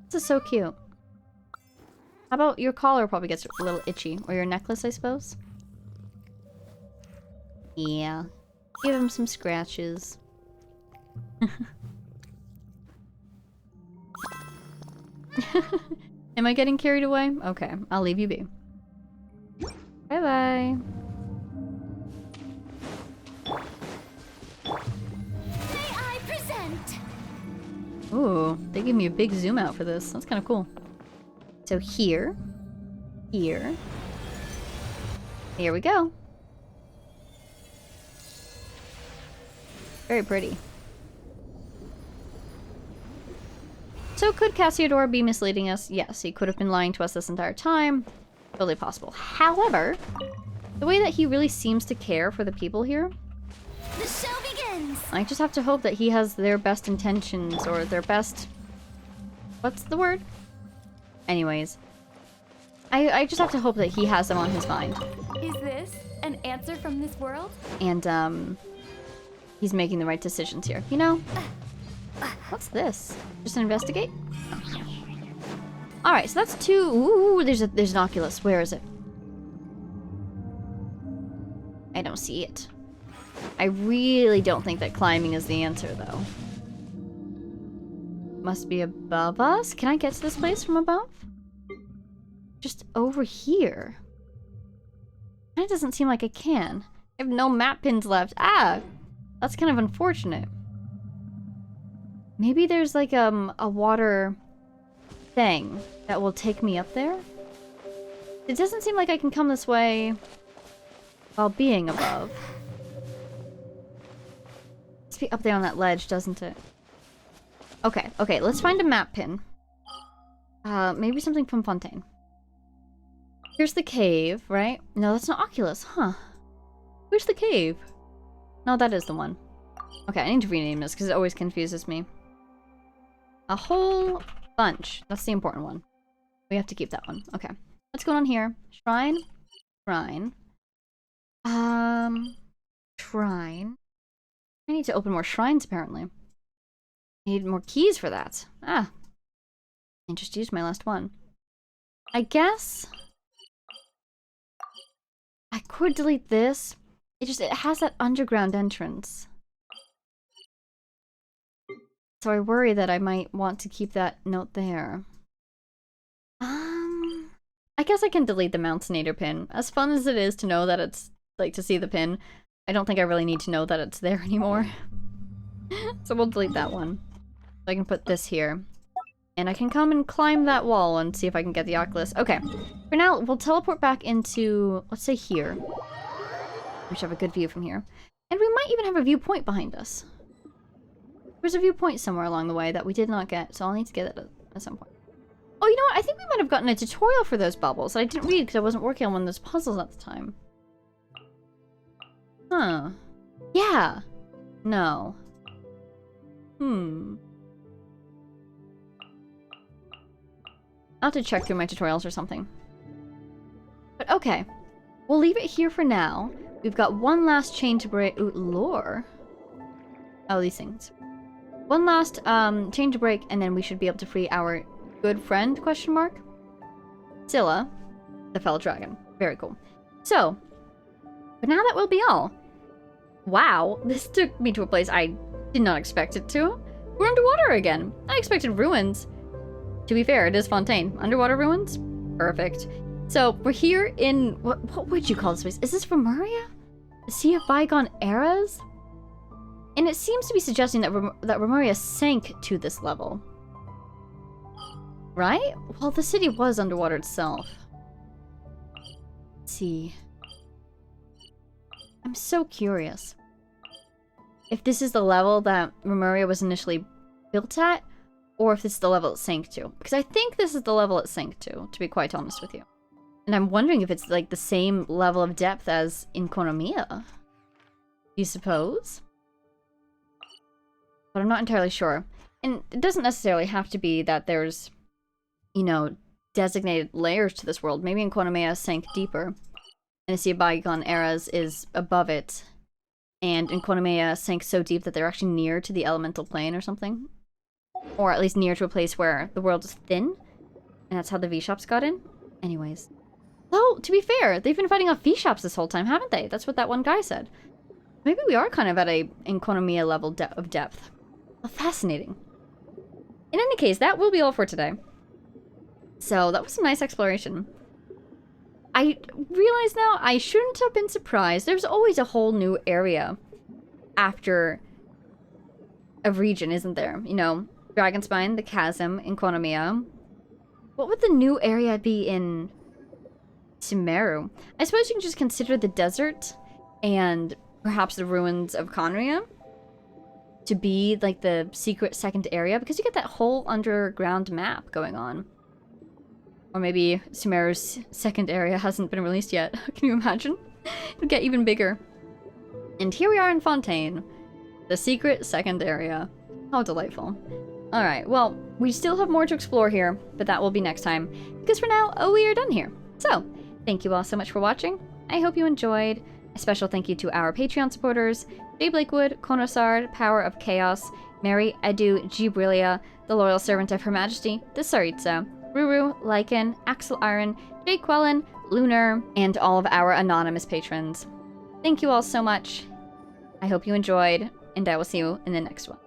This is so cute. How about your collar probably gets a little itchy. Or your necklace, I suppose? Yeah. Give him some scratches. Am I getting carried away? Okay, I'll leave you be. Bye-bye. May I present? Ooh, they gave me a big zoom out for this. That's kind of cool. So here, here we go. Very pretty. So could Cassiodor be misleading us? Yes, he could have been lying to us this entire time. Totally possible. However, the way that he really seems to care for the people here, The show begins. I just have to hope that he has their best intentions or their best... What's the word? Anyways. I just have to hope that he has them on his mind. Is this an answer from this world? And, he's making the right decisions here. You know? What's this? Just investigate? Oh. Alright, so that's two... Ooh, there's an Oculus. Where is it? I don't see it. I really don't think that climbing is the answer, though. Must be above us? Can I get to this place from above? Just over here. It doesn't seem like I can. I have no map pins left. Ah! That's kind of unfortunate. Maybe there's like a water thing that will take me up there? It doesn't seem like I can come this way while being above. Must be up there on that ledge, doesn't it? Okay, okay, let's find a map pin. Maybe something from Fontaine. Here's the cave, right? No, that's not Oculus, huh? Where's the cave? No, that is the one. Okay, I need to rename this because it always confuses me. A whole bunch. That's the important one. We have to keep that one. Okay. What's going on here? Shrine? Shrine. Shrine. I need to open more shrines, apparently. I need more keys for that. Ah. I just used my last one. I guess I could delete this. It has that underground entrance. So I worry that I might want to keep that note there. I guess I can delete the Mountinator pin. As fun as it is to know that it's, like, to see the pin, I don't think I really need to know that it's there anymore. So we'll delete that one. So I can put this here. And I can come and climb that wall and see if I can get the Oculus. Okay. For now, we'll teleport back into, let's say here. We should have a good view from here. And we might even have a viewpoint behind us. There's a viewpoint somewhere along the way that we did not get, so I'll need to get it at some point. Oh, you know what? I think we might have gotten a tutorial for those bubbles. I didn't read because I wasn't working on one of those puzzles at the time. Huh. Yeah. No. I'll have to check through my tutorials or something. But okay. We'll leave it here for now. We've got one last chain to break. Ooh, lore. Oh, these things. One last chain to break, and then we should be able to free our good friend, question mark? Scylla, the fell dragon. Very cool. So, but now that will be all. Wow, this took me to a place I did not expect it to. We're underwater again. I expected ruins. To be fair, it is Fontaine. Underwater ruins? Perfect. So, we're here in... What would you call this place? Is this Remuria? The Sea of Bygone Eras? And it seems to be suggesting that, that Remuria sank to this level. Right? Well, the city was underwater itself. Let's see. I'm so curious. If this is the level that Remuria was initially built at, or if this is the level it sank to. Because I think this is the level it sank to be quite honest with you. And I'm wondering if it's like the same level of depth as in Konomiya. You suppose? But I'm not entirely sure. And it doesn't necessarily have to be that there's, you know, designated layers to this world. Maybe in Konomiya sank deeper. And the Sea of Bygone Eras is above it. And in Konomiya sank so deep that they're actually near to the elemental plane or something. Or at least near to a place where the world is thin. And that's how the V-Shops got in. Anyways. Though, to be fair, they've been fighting off V-Shops this whole time, haven't they? That's what that one guy said. Maybe we are kind of at a Konomiya level of depth. Well, fascinating. In any case, that will be all for today. So, that was a nice exploration. I realize now I shouldn't have been surprised. There's always a whole new area after a region, isn't there? You know, Dragonspine, the Chasm in Konomiya. What would the new area be in Sumeru? I suppose you can just consider the desert and perhaps the ruins of Conria to be like the secret second area, because you get that whole underground map going on. Or maybe Sumeru's second area hasn't been released yet. Can you imagine? It'd get even bigger. And here we are in Fontaine, the secret second area. How delightful. Alright, well, we still have more to explore here, but that will be next time. Because for now, we are done here. So, thank you all so much for watching. I hope you enjoyed. A special thank you to our Patreon supporters, Jay Blakewood, Konosard, Power of Chaos, Mary, Edu, Gibrilia, the Loyal Servant of Her Majesty, the Saritza, Ruru, Lycan, Axel Iron, Jay Quellen, Lunar, and all of our anonymous patrons. Thank you all so much. I hope you enjoyed, and I will see you in the next one.